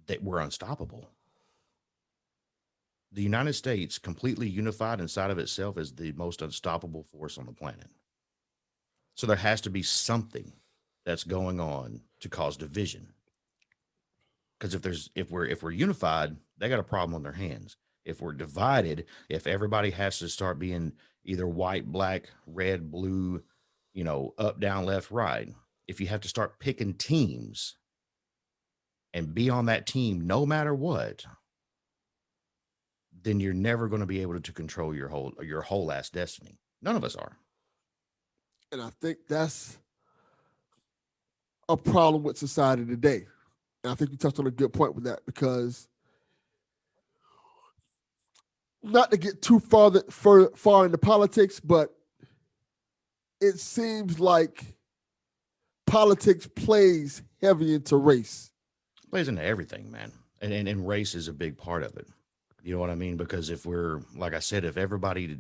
that we're unstoppable. The United States, completely unified inside of itself, is the most unstoppable force on the planet. So there has to be something that's going on to cause division. Because if we're unified, they got a problem on their hands. If we're divided, if everybody has to start being either white, black, red, blue, up, down, left, right, if you have to start picking teams and be on that team no matter what, then you're never going to be able to control your whole ass destiny. None of us are. And I think that's a problem with society today. And I think you touched on a good point with that, because not to get too far into politics, but it seems like politics plays heavy into race. plays into everything, man. And race is a big part of it. You know what I mean? Because if we're, like I said, if everybody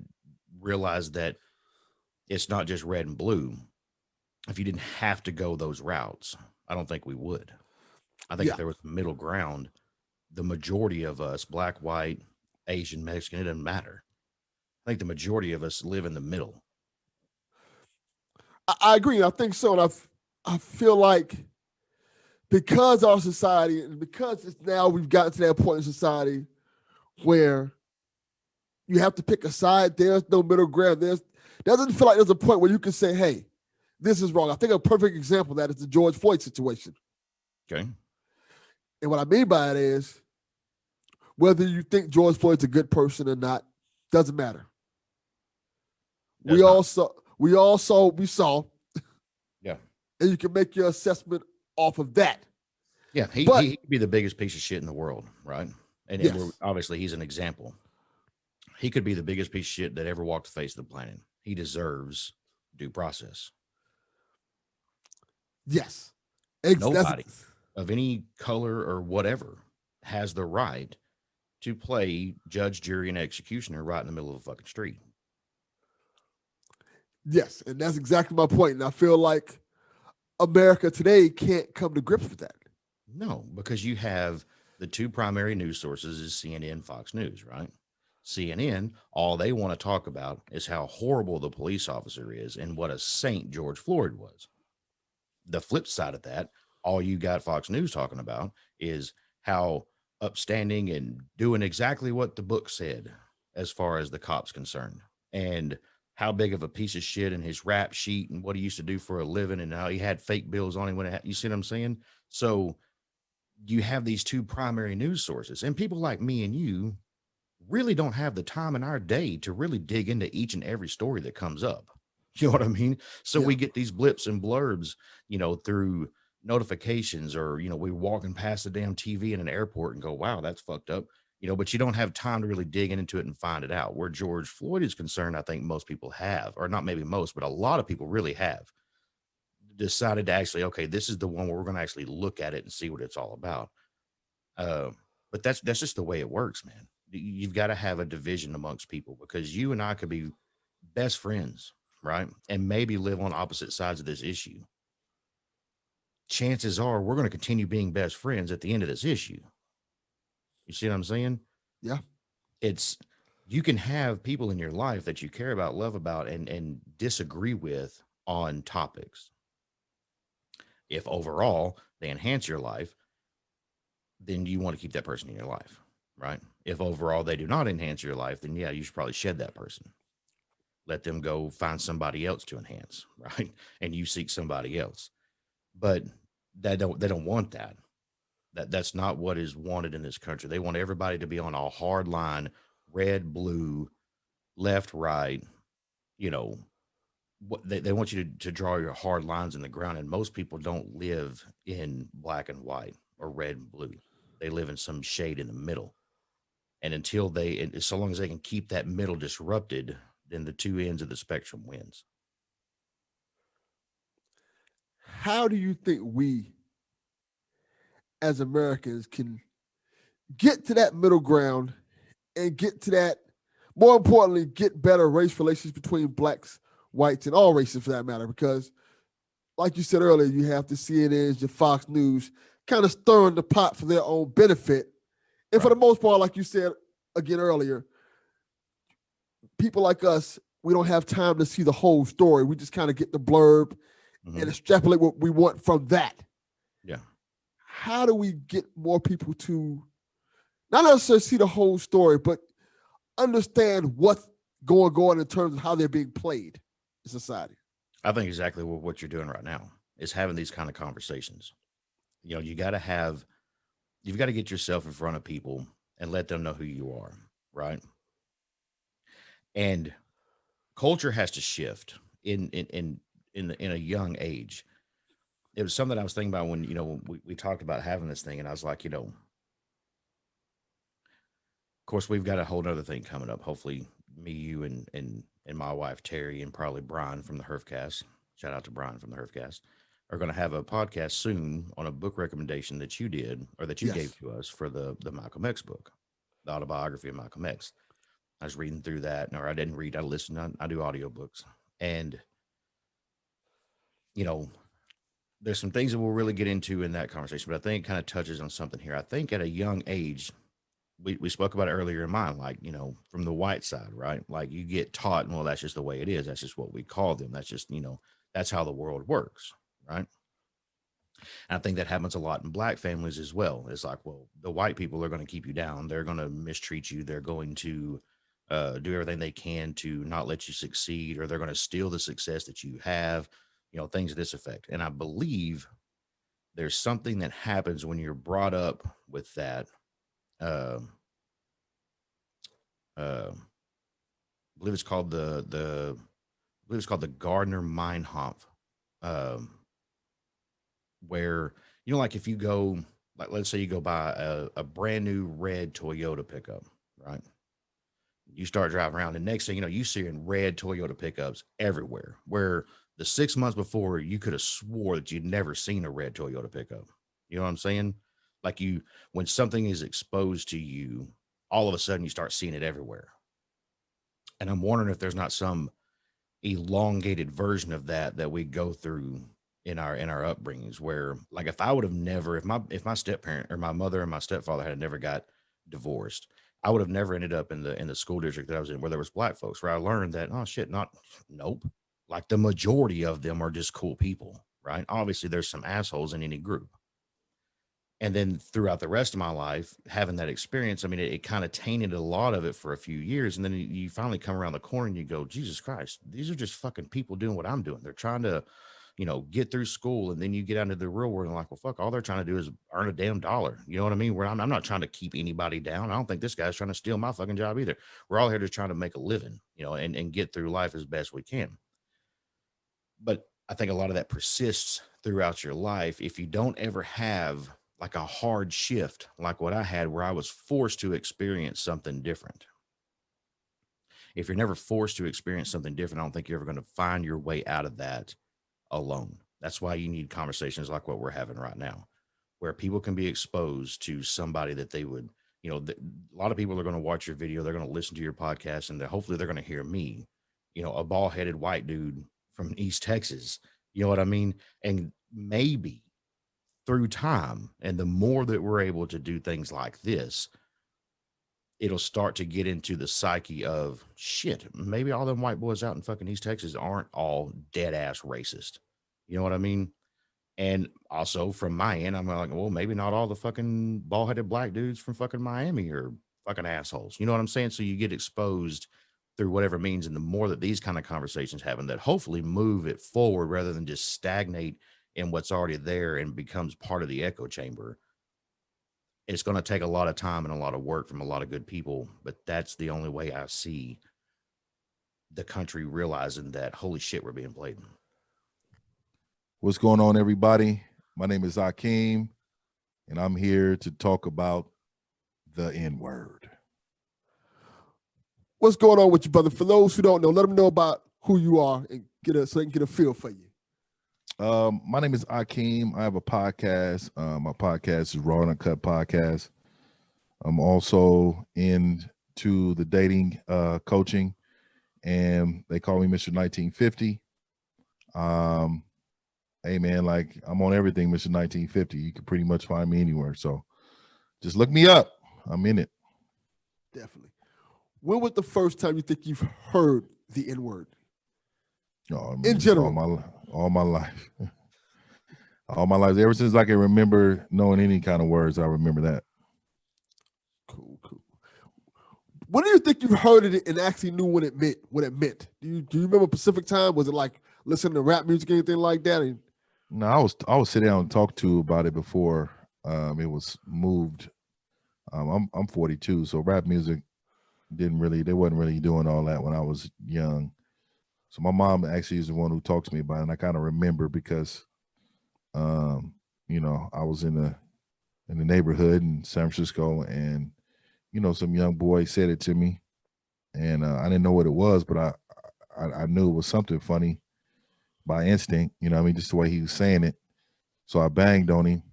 realized that it's not just red and blue, if you didn't have to go those routes, I don't think we would. I think Yeah. if there was a middle ground, the majority of us, black, white, Asian, Mexican, it doesn't matter. I think the majority of us live in the middle. I agree. I think so. And I feel like because our society, and because it's now we've gotten to that point in society where you have to pick a side, there's no middle ground. Doesn't feel like there's a point where you can say, hey, this is wrong. I think a perfect example of that is the George Floyd situation. Okay. And what I mean by it is whether you think George Floyd's a good person or not, doesn't matter. We all saw what we saw. Yeah. And you can make your assessment off of that. Yeah. He could be the biggest piece of shit in the world, right? And Yes. obviously he's an example. He could be the biggest piece of shit that ever walked the face of the planet. He deserves due process. Yes. Nobody of any color or whatever has the right to play judge, jury, and executioner right in the middle of the fucking street. Yes, and that's exactly my point. And I feel like America today can't come to grips with that. No, because you have the two primary news sources is CNN and Fox News, right? CNN, all they want to talk about is how horrible the police officer is and what a saint George Floyd was. The flip side of that, all you got Fox News talking about is how upstanding and doing exactly what the book said as far as the cop's concerned, and how big of a piece of shit in his rap sheet and what he used to do for a living and how he had fake bills on him when you see what I'm saying? So you have these two primary news sources, and people like me and you really don't have the time in our day to really dig into each and every story that comes up. You know what I mean? So we get these blips and blurbs, through notifications, or, we're walking past the damn TV in an airport and go, wow, that's fucked up. But you don't have time to really dig into it and find it out. Where George Floyd is concerned, I think most people have, or not maybe most, but a lot of people really have decided to actually, okay, this is the one where we're going to actually look at it and see what it's all about. But that's just the way it works, man. You've got to have a division amongst people, because you and I could be best friends, right? And maybe live on opposite sides of this issue. Chances are we're going to continue being best friends at the end of this issue. You see what I'm saying? Yeah. You can have people in your life that you care about, love about, and disagree with on topics. If overall they enhance your life, then you want to keep that person in your life, right? If overall they do not enhance your life, then yeah, you should probably shed that person. Let them go find somebody else to enhance, right? And you seek somebody else. But they don't want that. That's not what is wanted in this country. They want everybody to be on a hard line, red, blue, left, right. What they want you to draw your hard lines in the ground. And most people don't live in black and white or red and blue. They live in some shade in the middle. And so long as they can keep that middle disrupted, then the two ends of the spectrum wins. How do you think we as Americans can get to that middle ground and get to that, more importantly, get better race relations between blacks, whites, and all races for that matter? Because like you said earlier, you have the CNNs, your Fox News kind of stirring the pot for their own benefit. And for the most part, like you said again earlier, people like us, we don't have time to see the whole story. We just kind of get the blurb and extrapolate what we want from that. Yeah. How do we get more people to not necessarily see the whole story, but understand what's going on in terms of how they're being played in society? I think exactly what you're doing right now is having these kind of conversations. You've got to get yourself in front of people and let them know who you are, right? And culture has to shift in a young age. It was something I was thinking about when we talked about having this thing, and I was like, of course, we've got a whole other thing coming up. Hopefully, me, you, and my wife Terry, and probably Brian from the Herfcast. Shout out to Brian from the Herfcast. are going to have a podcast soon on a book recommendation that you did or that you Yes. gave to us for the Malcolm X book, the autobiography of Malcolm X. I was reading through that, or I didn't read, I listened, I do audiobooks. And, you know, there's some things that we'll really get into in that conversation, but I think it kind of touches on something here. I think at a young age, we spoke about it earlier in mine, like, you know, from the white side, right? Like you get taught, well, that's just the way it is. That's just what we call them. That's just, you know, that's how the world works, right? And I think that happens a lot in black families as well. It's like, well, the white people are going to keep you down. They're going to mistreat you. They're going to do everything they can to not let you succeed, or they're going to steal the success that you have, you know, things of this effect. And I believe there's something that happens when you're brought up with that. Uh, I believe it's called I believe it's called the Gardner Meinhof, um, where, you know, like if you go, like let's say you go buy a brand new red Toyota pickup, right? You start driving around, and next thing you know, you see in red Toyota pickups everywhere. Where the 6 months before, you could have swore that you'd never seen a red Toyota pickup. You know what I'm saying? Like when something is exposed to you, all of a sudden you start seeing it everywhere. And I'm wondering if there's not some elongated version of that we go through in our upbringings, where like if I would have never, if my step parent or my mother and my stepfather had never got divorced, I would have never ended up in the school district that I was in, where there was black folks, where I learned that, oh shit, nope, like the majority of them are just cool people, right? Obviously there's some assholes in any group. And then throughout the rest of my life, having that experience, I mean, it kind of tainted a lot of it for a few years. And then you finally come around the corner and you go, Jesus Christ, these are just fucking people doing what I'm doing. They're trying to, you know, get through school. And then you get out into the real world and like, well, fuck, all they're trying to do is earn a damn dollar. You know what I mean? Where I'm not trying to keep anybody down. I don't think this guy's trying to steal my fucking job either. We're all here just trying to make a living, you know, and get through life as best we can. But I think a lot of that persists throughout your life if you don't ever have like a hard shift like what I had, where I was forced to experience something different. If you're never forced to experience something different, I don't think you're ever going to find your way out of that alone. That's why you need conversations like what we're having right now, where people can be exposed to somebody that they would, you know, a lot of people are going to watch your video, they're going to listen to your podcast, and hopefully they're going to hear me, you know, a bald headed white dude from East Texas. You know what I mean? And maybe through time, and the more that we're able to do things like this, it'll start to get into the psyche of shit. Maybe all them white boys out in fucking East Texas aren't all dead ass racist. You know what I mean? And also from my end, I'm like, well, maybe not all the fucking bald headed black dudes from fucking Miami are fucking assholes. You know what I'm saying? So you get exposed through whatever means. And the more that these kind of conversations happen, that hopefully move it forward rather than just stagnate in what's already there and becomes part of the echo chamber. It's going to take a lot of time and a lot of work from a lot of good people, but that's the only way I see the country realizing that, holy shit, we're being played. What's going on, everybody? My name is Akeem, and I'm here to talk about the N-word. What's going on with you, brother? For those who don't know, let them know about who you are and so they can get a feel for you. My name is Akeem. I have a podcast. My podcast is Raw and Uncut Podcast. I'm also into the dating coaching, and they call me Mr. 1950. Hey man, like I'm on everything, Mr. 1950. You can pretty much find me anywhere. So just look me up. I'm in it. Definitely. When was the first time you think you've heard the N-word? Oh, I mean, in general, all my life, all my life. Ever since I can remember knowing any kind of words, I remember that. Cool. When do you think you heard it and actually knew what it meant? Do you remember a specific time? Was it like listening to rap music, anything like that? And no, I was sit down and talk to about it before it was moved. I'm 42, so rap music they wasn't really doing all that when I was young. So my mom actually is the one who talks to me about it, and I kind of remember because you know, I was in the neighborhood in San Francisco, and you know, some young boy said it to me, and I didn't know what it was, but I knew it was something funny. by instinct, you know what I mean, just the way he was saying it. So I banged on him.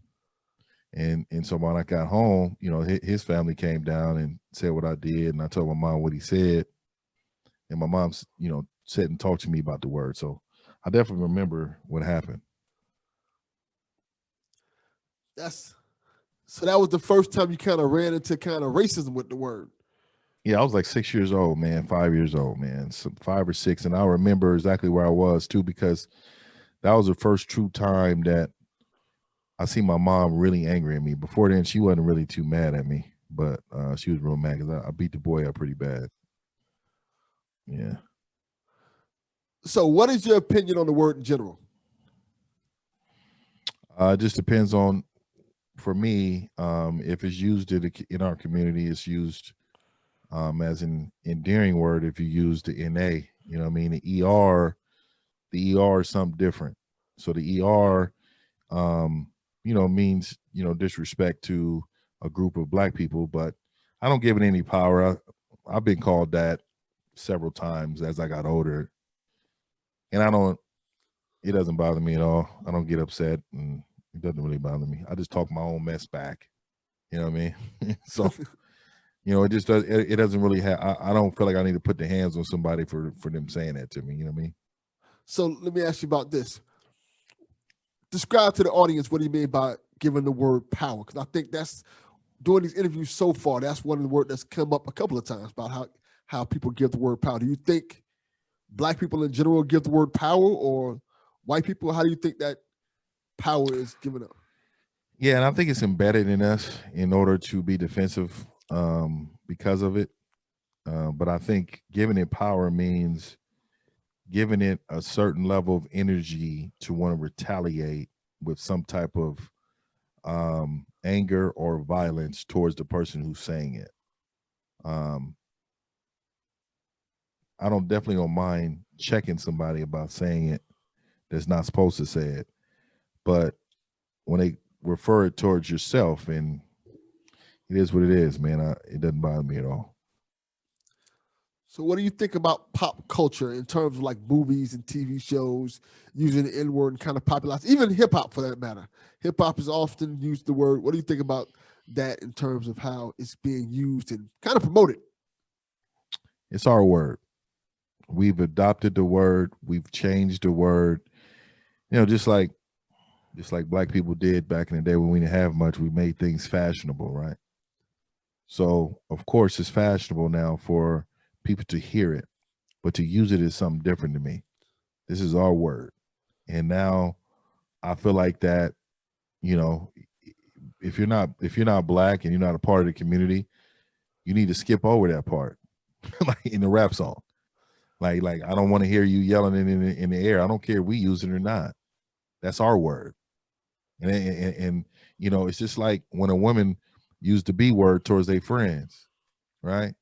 And so when I got home, you know, his family came down and said what I did, and I told my mom what he said. And my mom, you know, sat and talked to me about the word. So I definitely remember what happened. So that was the first time you kind of ran into kind of racism with the word. Yeah, I was like 6 years old, man, 5 years old, man, so 5 or 6. And I remember exactly where I was too, because that was the first true time that I see my mom really angry at me. Before then, she wasn't really too mad at me, but she was real mad because I beat the boy up pretty bad. Yeah. So what is your opinion on the word in general? It just depends on, for me, if it's used in our community, it's used as an endearing word. If you use the NA, you know what I mean? The ER is something different. So the ER, you know, means, you know, disrespect to a group of black people, but I don't give it any power. I've been called that several times as I got older, and it doesn't bother me at all. I don't get upset, and it doesn't really bother me. I just talk my own mess back. You know what I mean? So, you know, it just does. It doesn't really have. I don't feel like I need to put the hands on somebody for them saying that to me. You know what I mean? So let me ask you about this. Describe to the audience what do you mean by giving the word power? Because I think that's, during these interviews so far, that's one of the words that's come up a couple of times about how people give the word power. Do you think black people in general give the word power, or white people? How do you think that power is given up? Yeah, and I think it's embedded in us in order to be defensive because of it. But I think giving it power means giving it a certain level of energy to want to retaliate with some type of anger or violence towards the person who's saying it. I definitely don't mind checking somebody about saying it that's not supposed to say it, but when they refer it towards yourself, and it is what it is, man, it doesn't bother me at all. So what do you think about pop culture in terms of like movies and TV shows using the N-word and kind of popularized, even hip hop for that matter? Hip hop is often used the word. What do you think about that in terms of how it's being used and kind of promoted? It's our word. We've adopted the word. We've changed the word. You know, just like black people did back in the day when we didn't have much, we made things fashionable, right? So of course it's fashionable now for people to hear it, but to use it is something different to me. This is our word. And now I feel like that, you know, if you're not black and you're not a part of the community, you need to skip over that part. Like in the rap song. Like I don't want to hear you yelling it in the air. I don't care if we use it or not. That's our word. And you know, it's just like when a woman used the B word towards their friends, right?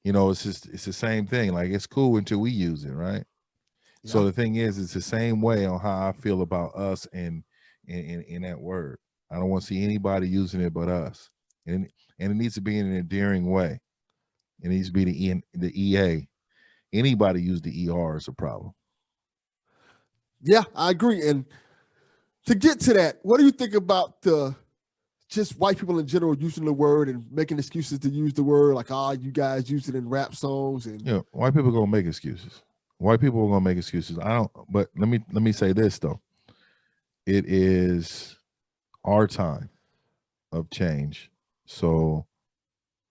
You know, it's the same thing. Like it's cool until we use it, right? Yeah. So the thing is, it's the same way on how I feel about us and in that word. I don't want to see anybody using it but us, and it needs to be in an endearing way. It needs to be the EA. Anybody use the ER is a problem. Yeah, I agree. And to get to that, what do you think about just white people in general using the word and making excuses to use the word, like, you guys use it in rap songs? And yeah, white people are gonna make excuses. White people are gonna make excuses. But let me say this though. It is our time of change. So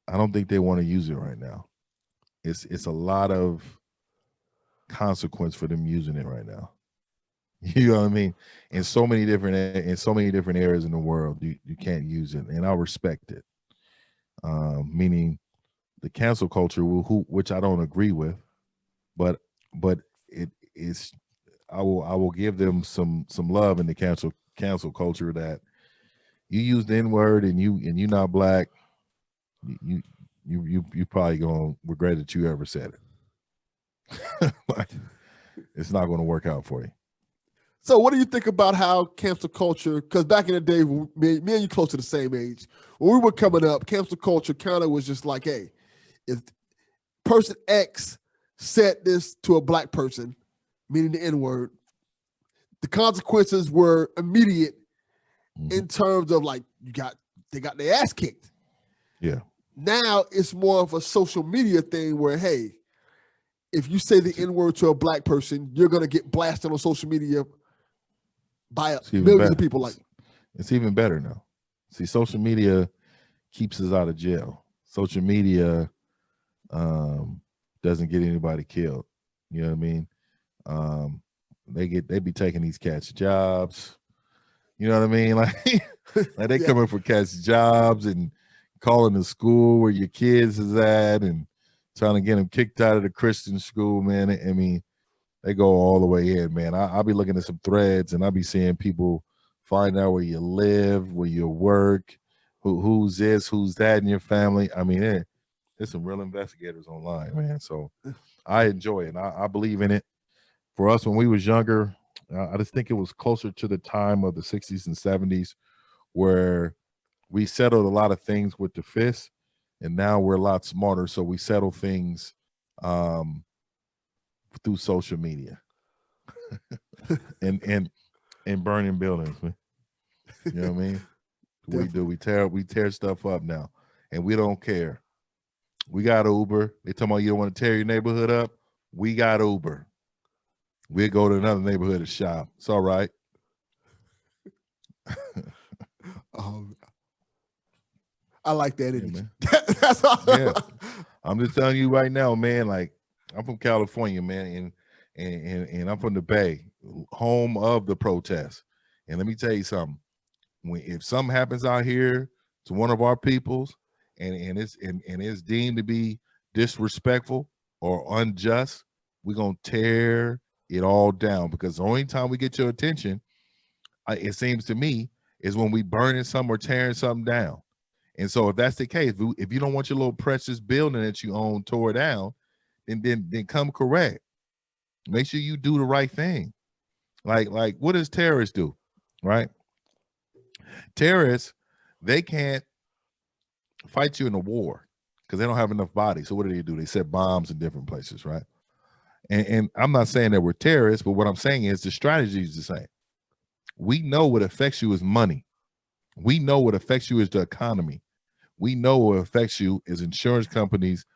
I don't think they want to use it right now. It's a lot of consequence for them using it right now. You know what I mean? In so many different areas in the world, you can't use it, and I respect it. Meaning the cancel culture, which I don't agree with, but it is. I will give them some love in the cancel culture that you use the N-word and you're not black, you probably gonna regret that you ever said it. Like, it's not going to work out for you. So what do you think about how cancel culture, because back in the day, me and you close to the same age, when we were coming up, cancel culture kind of was just like, hey, if person X said this to a black person, meaning the N-word, the consequences were immediate Mhm. in terms of like they got their ass kicked. Yeah. Now it's more of a social media thing where, hey, if you say the N-word to a black person, you're gonna get blasted on social media by It's even millions better. of people. Like, It's even better now. See, social media keeps us out of jail. Social media doesn't get anybody killed. You know what I mean? They be taking these cats' jobs. You know what I mean? Like they Yeah. coming for cats' jobs and calling the school where your kids is at and trying to get them kicked out of the Christian school, man. I mean, they go all the way in, man. I'll be looking at some threads and I'll be seeing people find out where you live, where you work, who's this, who's that in your family. I mean, there's some real investigators online, man. So I enjoy it. And I believe in it. For us, when we was younger, I just think it was closer to the time of the 60s and 70s where we settled a lot of things with the fist, and now we're a lot smarter. So we settle things through social media and burning buildings, man. You know what I mean? We do. We tear stuff up now, and we don't care. We got Uber. They talking about you don't want to tear your neighborhood up. We got Uber. We'll go to another neighborhood to shop. It's all right. I like that Yeah, image. man. That's all. Yeah. I'm just telling you right now, man. Like, I'm from California, man, and I'm from the Bay, home of the protests. And let me tell you something. If something happens out here to one of our peoples, and it's deemed to be disrespectful or unjust, we're gonna tear it all down, because the only time we get your attention, it seems to me, is when we burning something or tearing something down. And so if that's the case, if you don't want your little precious building that you own tore down, then come correct. Make sure you do the right thing. Like what does terrorists do, right? Terrorists, they can't fight you in a war because they don't have enough bodies. So what do? They set bombs in different places, right? And I'm not saying that we're terrorists, but what I'm saying is the strategy is the same. We know what affects you is money. We know what affects you is the economy. We know what affects you is insurance companies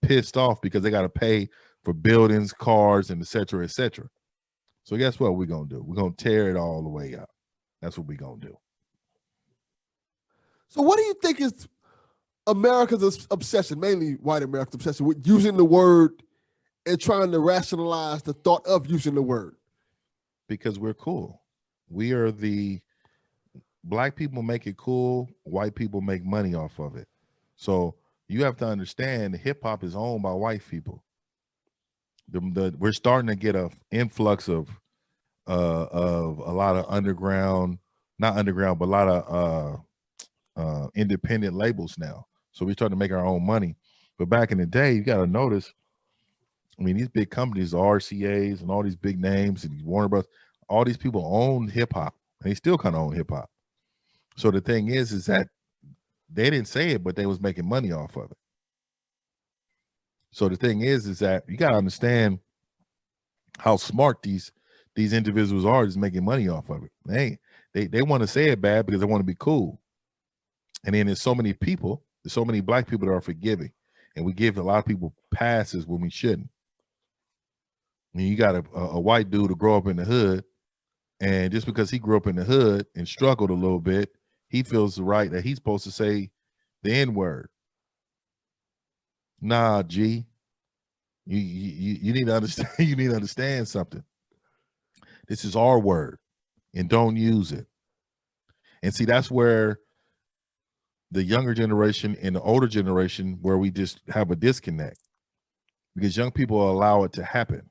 pissed off because they got to pay for buildings, cars, and et cetera, et cetera. So guess what we're going to do? We're going to tear it all the way up. That's what we're going to do. So what do you think is America's obsession, mainly white America's obsession, with using the word and trying to rationalize the thought of using the word? Because we're cool. We are the black people make it cool. White people make money off of it. So you have to understand hip hop is owned by white people. We're starting to get an influx of a lot of underground, not underground, but a lot of independent labels now. So we're starting to make our own money. But back in the day, you got to notice, I mean, these big companies, the RCAs and all these big names and these Warner Bros., all these people own hip hop, and they still kind of own hip hop. So the thing is that they didn't say it, but they was making money off of it. So the thing is that you got to understand how smart these individuals are just making money off of it. They want to say it bad because they want to be cool. And then there's so many people, there's so many black people that are forgiving, and we give a lot of people passes when we shouldn't. I mean, you got a white dude to grow up in the hood, and just because he grew up in the hood and struggled a little bit, he feels the right that he's supposed to say the N-word. Nah, G. You need to understand. You need to understand something. This is our word, and don't use it. And see, that's where the younger generation and the older generation, where we just have a disconnect, because young people allow it to happen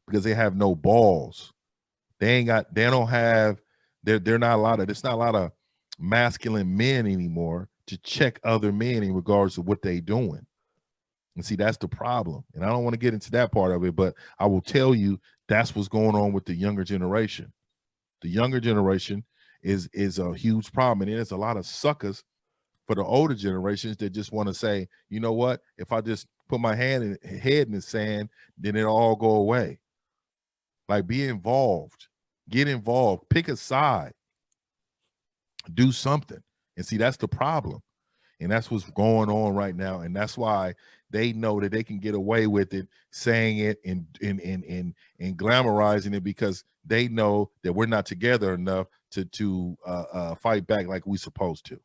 because they have no balls. They're not a lot of, it's not a lot of masculine men anymore to check other men in regards to what they doing. And see, that's the problem. And I don't want to get into that part of it, but I will tell you that's what's going on with the younger generation. The younger generation is a huge problem. And there's a lot of suckers for the older generations that just want to say, you know what, if I just put my head in the sand, then it'll all go away. Like, be involved. Get involved. Pick a side. Do something. And see, that's the problem. And that's what's going on right now. And that's why they know that they can get away with it, saying it and glamorizing it, because they know that we're not together enough to fight back like we're supposed to.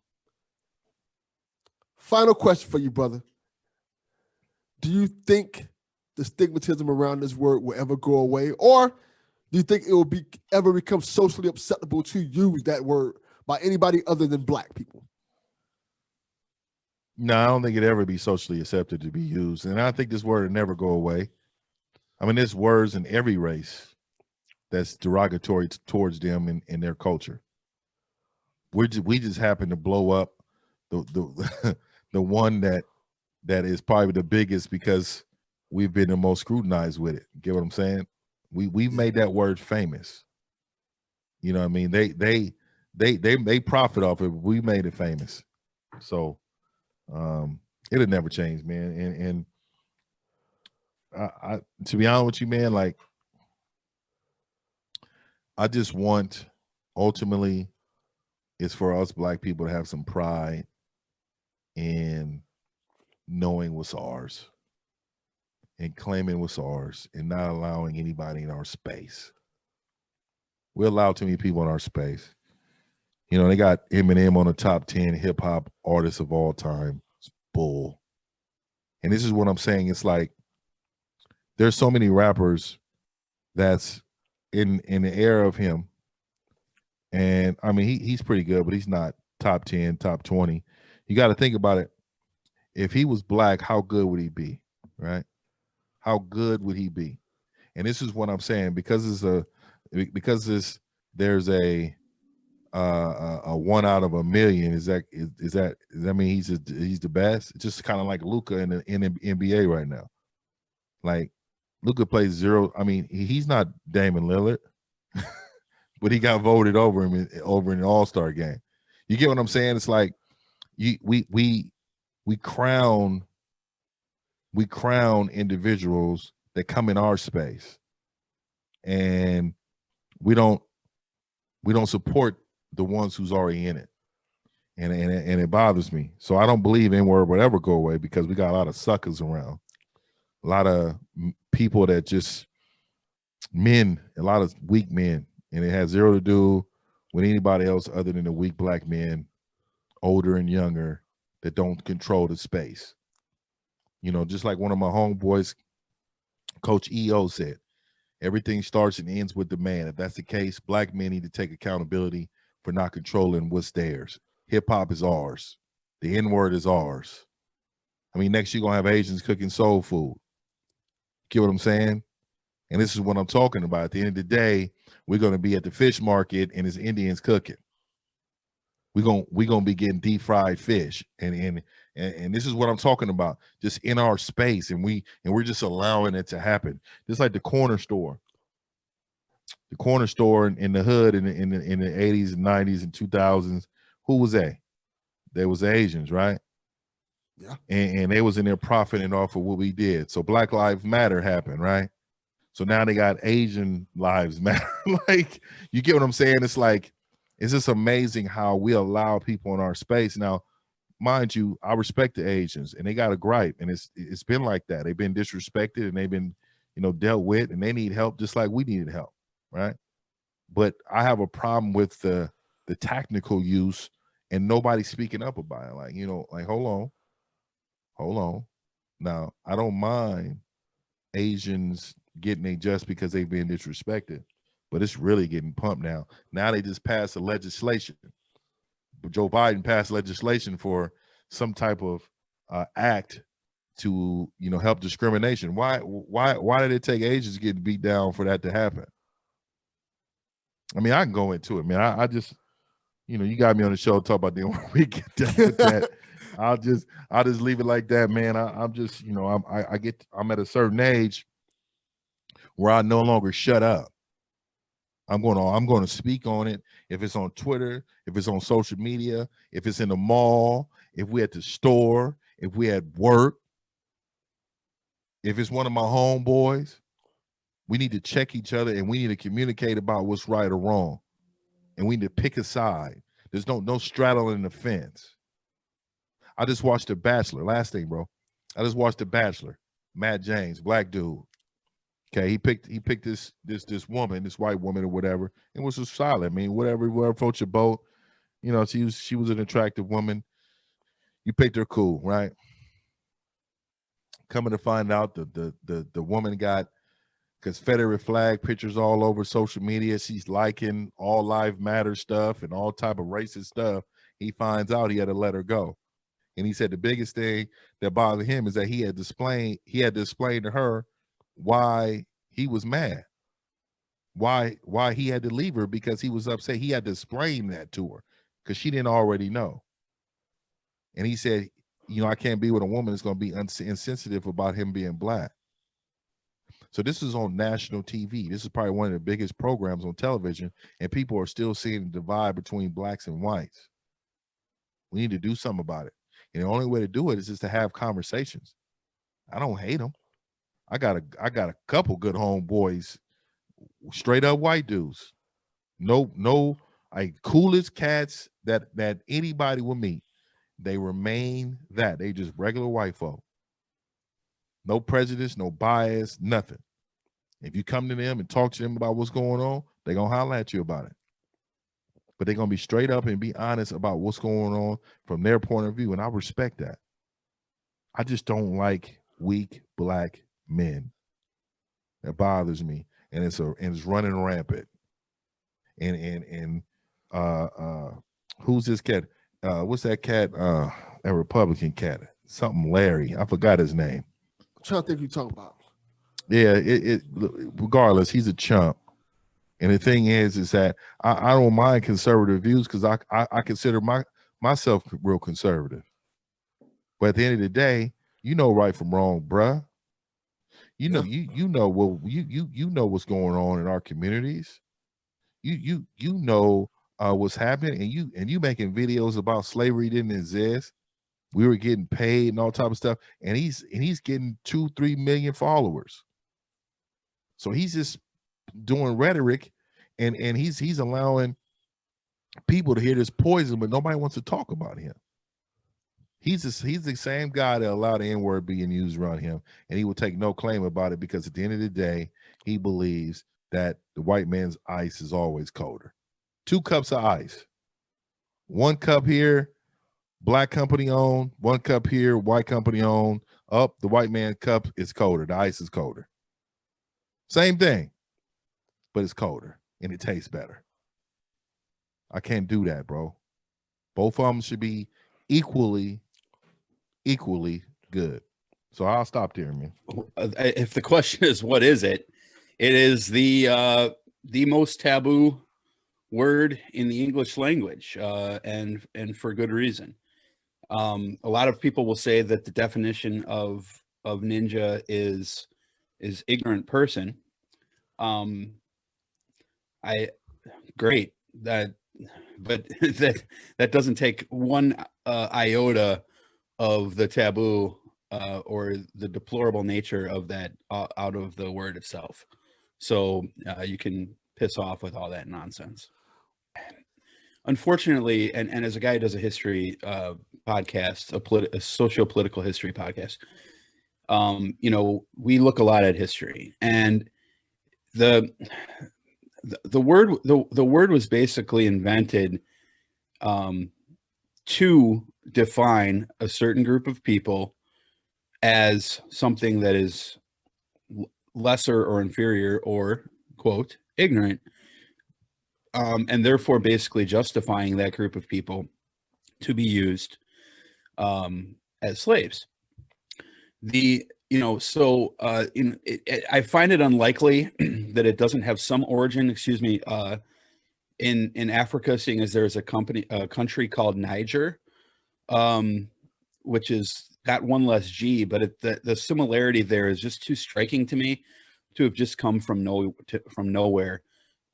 Final question for you, brother. Do you think the stigmatism around this word will ever go away? Or do you think it will ever become socially acceptable to use that word by anybody other than Black people? No, I don't think it'd ever be socially accepted to be used. And I think this word will never go away. I mean, there's words in every race that's derogatory towards them in their culture. We just happen to blow up the the one that is probably the biggest because we've been the most scrutinized with it. Get what I'm saying? We've made that word famous. You know what I mean? They profit off it. But we made it famous. So it'll never change, man. And I to be honest with you, man, like I just want ultimately is for us Black people to have some pride in knowing what's ours and claiming what's ours and not allowing anybody in our space. We allow too many people in our space. You know, they got Eminem on the top 10 hip hop artists of all time. It's bull. And this is what I'm saying. It's like there's so many rappers that's in the era of him. And I mean, he's pretty good, but he's not top 10, top 20. You got to think about it. If he was Black, how good would he be? Right? How good would he be? And this is what I'm saying, because there's a 1 out of a million. Does that mean he's the best? It's just kind of like Luka in the NBA right now. Like Luka plays zero. I mean, he's not Damian Lillard, but he got voted over in an All-Star game. You get what I'm saying? It's like we crown individuals that come in our space, and we don't support the ones who's already in it, and it bothers me. So I don't believe N-word will ever go away, because we got a lot of suckers around, a lot of people that just a lot of weak men, and it has zero to do with anybody else other than the weak Black men, older and younger, that don't control the space. You know, just like one of my homeboys, Coach EO, said, everything starts and ends with the man. If that's the case, Black men need to take accountability for not controlling what's theirs. Hip hop is ours. The N-word is ours. I mean, next you're going to have Asians cooking soul food. Get what I'm saying? And this is what I'm talking about. At the end of the day, we're going to be at the fish market and it's Indians cooking. We're gonna be getting deep fried fish, and this is what I'm talking about. Just in our space, and we're just allowing it to happen. Just like the corner store in the hood in the 80s and 90s and 2000s. Who was they? They was Asians, right? Yeah. And they was in there profiting off of what we did. So Black Lives Matter happened, right? So now they got Asian Lives Matter. Like, you get what I'm saying? It's like, it's just amazing how we allow people in our space. Now, mind you, I respect the Asians, and they got a gripe, and it's been like that. They've been disrespected, and they've been, dealt with, and they need help just like we needed help, right? But I have a problem with the technical use and nobody speaking up about it. Like, hold on. Now, I don't mind Asians getting a just because they've been disrespected, but it's really getting pumped now. Now they just passed a legislation. Joe Biden passed legislation for some type of act to, help discrimination. Why did it take Asians getting beat down for that to happen? I mean, I can go into it, man. I just, you got me on the show to talk about the we get done with that. I'll just leave it like that, man. I'm just, I'm at a certain age where I no longer shut up. I'm going to speak on it. If it's on Twitter, if it's on social media, if it's in the mall, if we're at the store, if we're at work, if it's one of my homeboys, We need to check each other, and we need to communicate about what's right or wrong. And we need to pick a side. There's no straddling the fence. I just watched The Bachelor. Last thing, bro. I just watched The Bachelor. Matt James, black dude. Okay, he picked this woman, this white woman or whatever, and was just solid. I mean, whatever floats your boat. You know, she was an attractive woman. You picked her cool, right? Coming to find out the woman got Confederate flag pictures all over social media. She's liking all life matter stuff and all type of racist stuff. He finds out he had to let her go. And he said the biggest thing that bothered him is that he had to explain to her why he was mad. Why he had to leave her, because he was upset. He had to explain that to her because she didn't already know. And he said, you know, I can't be with a woman that's going to be insensitive about him being black. So this is on national TV. This is probably one of the biggest programs on television, and people are still seeing the divide between blacks and whites. We need to do something about it. And the only way to do it is just to have conversations. I don't hate them. I got a couple good homeboys, straight up white dudes. No, like coolest cats that anybody will meet. They remain that. They just regular white folk. No prejudice, no bias, nothing. If you come to them and talk to them about what's going on, they're going to holler at you about it. But they're going to be straight up and be honest about what's going on from their point of view. And I respect that. I just don't like weak black men. That bothers me. And it's running rampant. And who's this cat? What's that cat? That Republican cat. Something Larry. I forgot his name. I'm trying to think who you're talking about. Yeah, regardless, he's a chump. And the thing is that I don't mind conservative views because I consider myself real conservative. But at the end of the day, you know right from wrong, bruh. You know, you know what's going on in our communities. You know what's happening, and you making videos about slavery didn't exist. We were getting paid and all type of stuff, and he's getting 2-3 million followers. So he's just doing rhetoric, and he's allowing people to hear this poison, but nobody wants to talk about him. He's the same guy that allowed the N-word being used around him, and he will take no claim about it because at the end of the day, he believes that the white man's ice is always colder. 2 cups of ice. 1 cup here, black company owned. 1 cup here, white company owned. Up, the white man cup is colder. The ice is colder. Same thing, but it's colder and it tastes better. I can't do that, bro. Both of them should be equally good. So I'll stop there, man. If the question is what is it, it is the most taboo word in the English language, and for good reason. A lot of people will say that the definition of ninja is ignorant person. Great that, but that doesn't take one iota of the taboo or the deplorable nature of that out of the word itself. So you can piss off with all that nonsense. Unfortunately, and as a guy who does a history podcast, a socio-political history podcast, you know, we look a lot at history, and the word was basically invented to define a certain group of people as something that is lesser or inferior or, quote, ignorant, and therefore basically justifying that group of people to be used as slaves. I find it unlikely that it doesn't have some origin, in Africa, seeing as there's a country called Niger, which is got one less G, but the similarity there is just too striking to me to have just come from nowhere.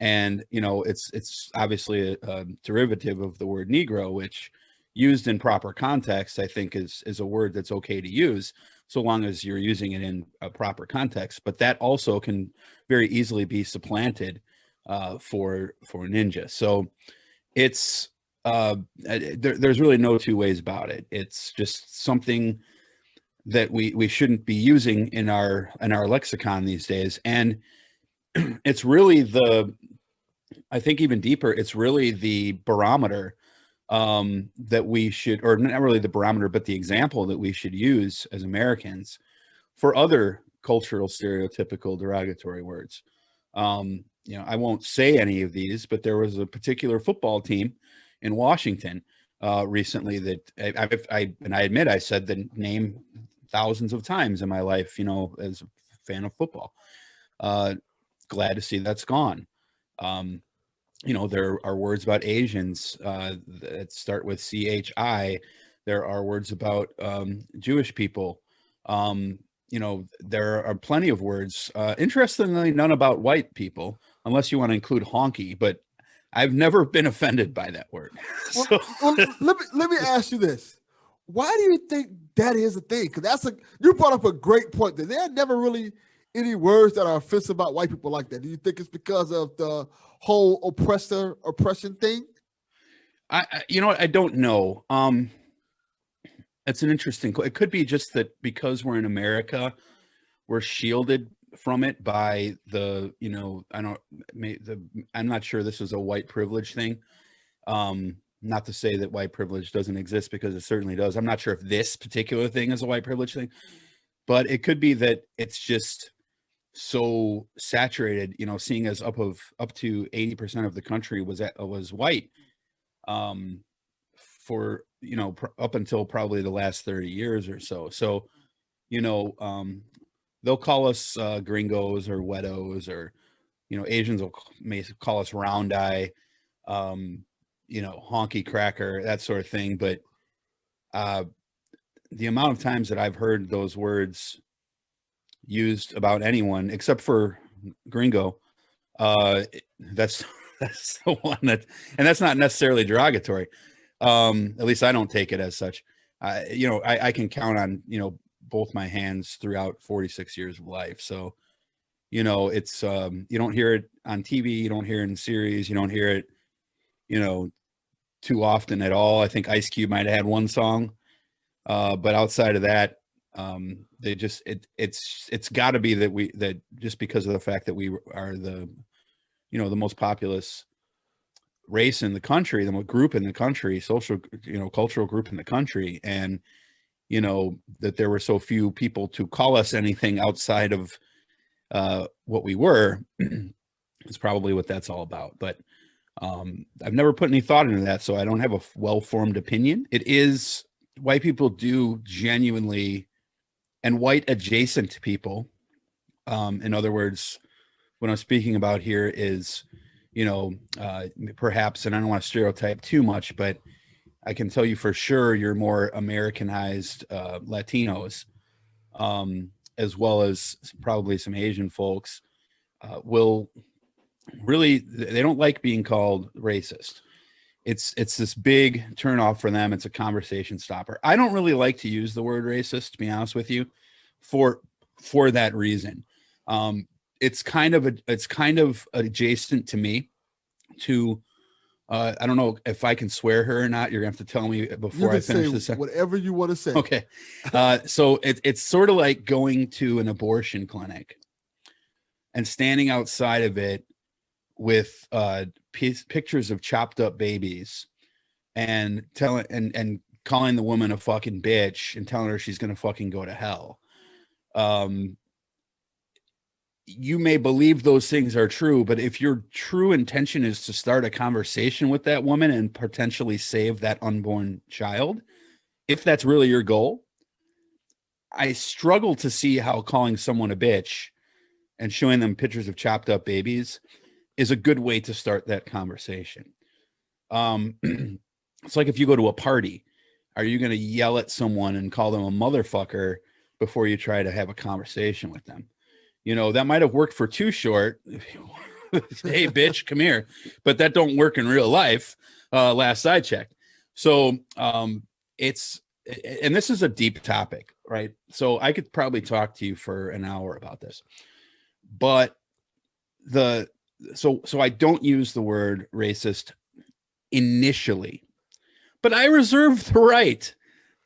And, you know, it's obviously a derivative of the word Negro, which used in proper context, I think is a word that's okay to use. so long as you're using it in a proper context. But that also can very easily be supplanted for ninja. So it's there's really no two ways about it. It's just something that we shouldn't be using in our lexicon these days. And it's really I think even deeper, it's really the barometer that we should, or not really the barometer, but the example that we should use as Americans for other cultural stereotypical derogatory words. I won't say any of these, but there was a particular football team in Washington recently that I admit I said the name thousands of times in my life, as a fan of football. Glad to see that's gone. There are words about Asians that start with CHI. There are words about Jewish people. There are plenty of words. Interestingly, none about white people, unless you want to include honky, but I've never been offended by that word. Well, let me ask you this. Why do you think that is a thing? Because you brought up a great point. That there are never really any words that are offensive about white people like that. Do you think it's because of the whole oppression thing? I don't know. It's an interesting. It could be just that because we're in America, we're shielded from it by I'm not sure this is a white privilege thing. Not to say that white privilege doesn't exist, because it certainly does. I'm not sure if this particular thing is a white privilege thing, but it could be that it's just so saturated, seeing as up to 80% of the country was white, for, up until probably the last 30 years or so. So, they'll call us gringos or wetos, or, Asians may call us round eye, honky cracker, that sort of thing. But the amount of times that I've heard those words used about anyone except for gringo, that's the one and that's not necessarily derogatory. At least I don't take it as such. I can count on, both my hands throughout 46 years of life. So, it's, you don't hear it on TV, you don't hear it in series, you don't hear it, too often at all. I think Ice Cube might've had one song, but outside of that, it's got to be that just because of the fact that we are the most populous race in the country, the group in the country, social, cultural group in the country, and that there were so few people to call us anything outside of what we were, is probably what that's all about. But I've never put any thought into that, so I don't have a well-formed opinion. White people do genuinely, and white adjacent people, in other words, what I'm speaking about here is, perhaps, and I don't want to stereotype too much, but I can tell you for sure you're more Americanized Latinos, as well as probably some Asian folks, will really, they don't like being called racist. It's this big turnoff for them. It's a conversation stopper. I don't really like to use the word racist, to be honest with you, for that reason. It's kind of adjacent to me to, I don't know if I can swear her or not. You're gonna have to tell me before I finish this. Whatever you want to say. Okay. So it's sort of like going to an abortion clinic and standing outside of it with pictures of chopped up babies and calling the woman a fucking bitch and telling her she's gonna fucking go to hell. You may believe those things are true, but if your true intention is to start a conversation with that woman and potentially save that unborn child, if that's really your goal, I struggle to see how calling someone a bitch and showing them pictures of chopped up babies is a good way to start that conversation. It's like if you go to a party, are you going to yell at someone and call them a motherfucker before you try to have a conversation with them? That might have worked for Too Short. Hey, bitch, come here. But that don't work in real life, last I checked. So and this is a deep topic. right? So I could probably talk to you for an hour about this, but so I don't use the word racist initially, but I reserve the right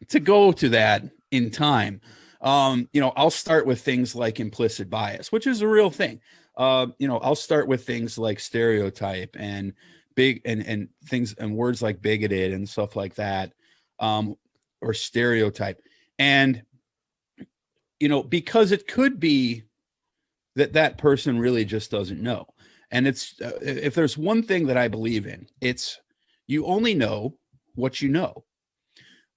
to go to that in time. I'll start with things like implicit bias, which is a real thing. I'll start with things like stereotype and big and things and words like bigoted and stuff like that, or stereotype. And, because it could be that person really just doesn't know. And it's, if there's one thing that I believe in, it's you only know what you know.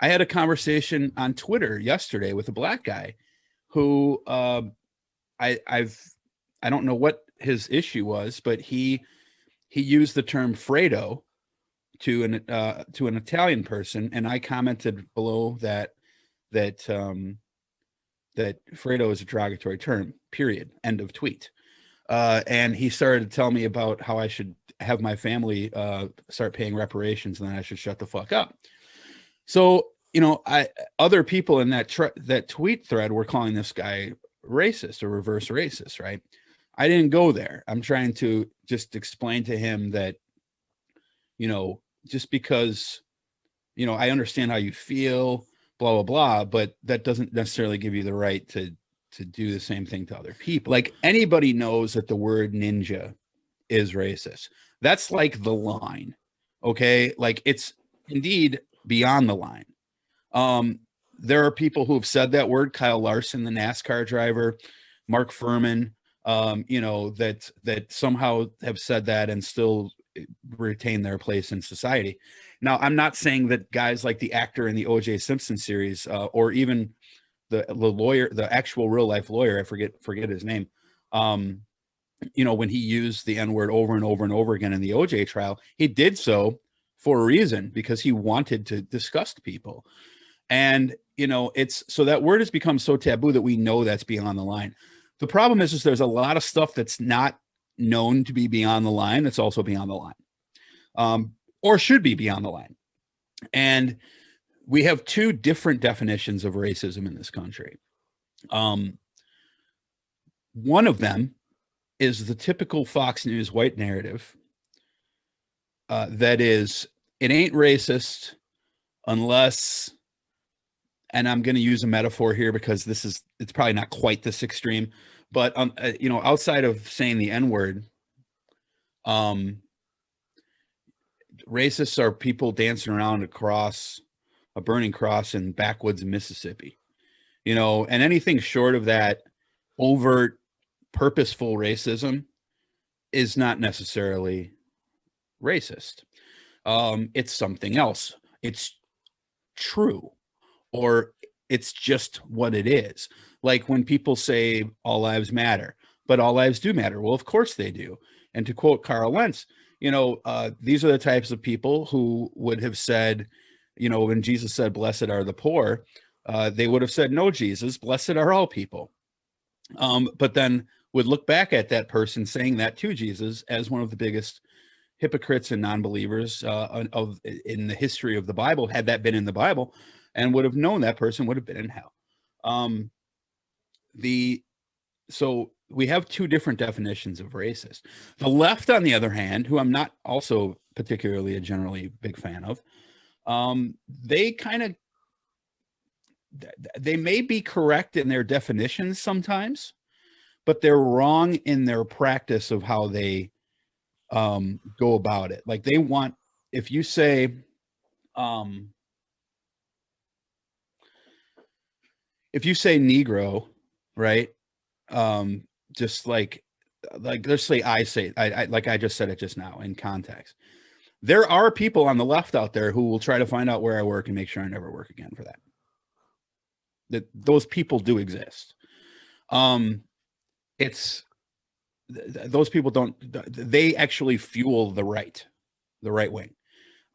I had a conversation on Twitter yesterday with a black guy who I don't know what his issue was, but he used the term Fredo to an Italian person, and I commented below that Fredo is a derogatory term. Period. End of tweet. And he started to tell me about how I should have my family start paying reparations, and then I should shut the fuck up. So, other people in that tweet thread were calling this guy racist or reverse racist, right? I didn't go there. I'm trying to just explain to him that, just because, I understand how you feel, blah, blah, blah, but that doesn't necessarily give you the right to do the same thing to other people. Like, anybody knows that the word ninja is racist. That's like the line. Okay. Like, it's indeed beyond the line. There are people who have said that word. Kyle Larson, the NASCAR driver, Mark Furman, that somehow have said that and still retain their place in society. Now, I'm not saying that guys like the actor in the O.J. Simpson series, or even the lawyer, the actual real life lawyer, I forget his name, when he used the N-word over and over and over again in the O.J. trial, he did so for a reason, because he wanted to disgust people. And, it's so that word has become so taboo that we know that's beyond the line. The problem is there's a lot of stuff that's not known to be beyond the line. That's also beyond the line, or should be beyond the line. And we have two different definitions of racism in this country. One of them is the typical Fox News white narrative. That is, it ain't racist unless, and I'm going to use a metaphor here because it's probably not quite this extreme, but outside of saying the N-word, racists are people dancing around across a burning cross in backwoods Mississippi, and anything short of that overt, purposeful racism is not necessarily racist. It's something else. It's true, or it's just what it is. Like when people say all lives matter, but all lives do matter. Well, of course they do. And to quote Carl Lentz, these are the types of people who would have said, when Jesus said, blessed are the poor, they would have said, no, Jesus, blessed are all people. But then would look back at that person saying that to Jesus as one of the biggest hypocrites and non-believers in the history of the Bible, had that been in the Bible, and would have known that person would have been in hell. So we have two different definitions of racist. The left, on the other hand, who I'm not also particularly a generally big fan of, they may be correct in their definitions sometimes, but they're wrong in their practice of how they go about it. Like, they want, if you say, Negro, right? Just like let's say I like I just said it just now in context. There are people on the left out there who will try to find out where I work and make sure I never work again for that. That those people do exist. Those people they actually fuel the right wing.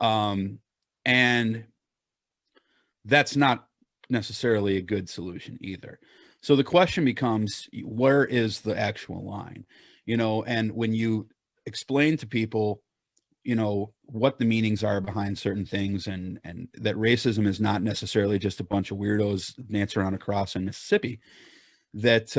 And that's not necessarily a good solution either. So the question becomes, where is the actual line? And when you explain to people you know, what the meanings are behind certain things, and that racism is not necessarily just a bunch of weirdos dancing around a cross in Mississippi, that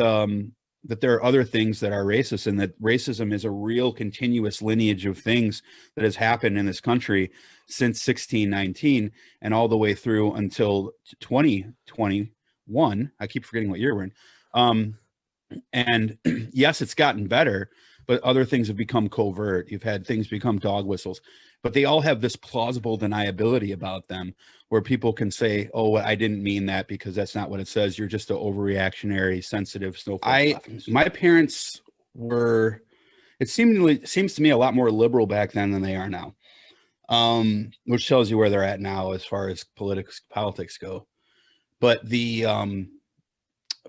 that there are other things that are racist, and that racism is a real continuous lineage of things that has happened in this country since 1619 and all the way through until 2021. I keep forgetting what year we're in. And yes, it's gotten better, but other things have become covert. You've had things become dog whistles, but they all have this plausible deniability about them where people can say, oh, I didn't mean that because that's not what it says. You're just an overreactionary, sensitive snowflake. My parents were, it seems to me a lot more liberal back then than they are now, which tells you where they're at now as far as politics go. But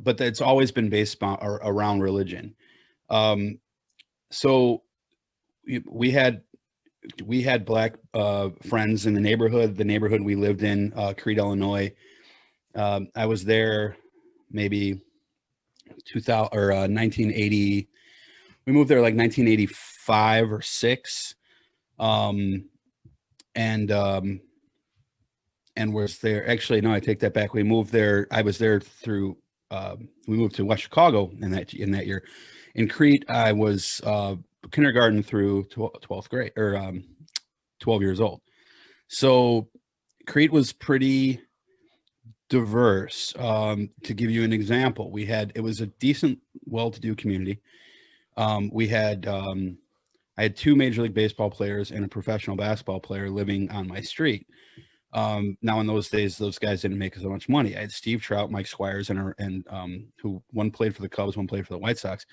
but it's always been based around religion. So we had black friends in the neighborhood we lived in, Crete, Illinois. I was there maybe 2000 or 1980. We moved there like 1985 or 6. And was there, actually, no, I take that back. We moved there. I was there through, we moved to West Chicago in that year. In Crete, I was kindergarten through 12th grade, or 12 years old. So Crete was pretty diverse. To give you an example, it was a decent, well-to-do community. I had 2 Major League Baseball players and a professional basketball player living on my street. Now in those days, those guys didn't make as much money. I had Steve Trout, Mike Squires, and who one played for the Cubs, one played for the White Sox.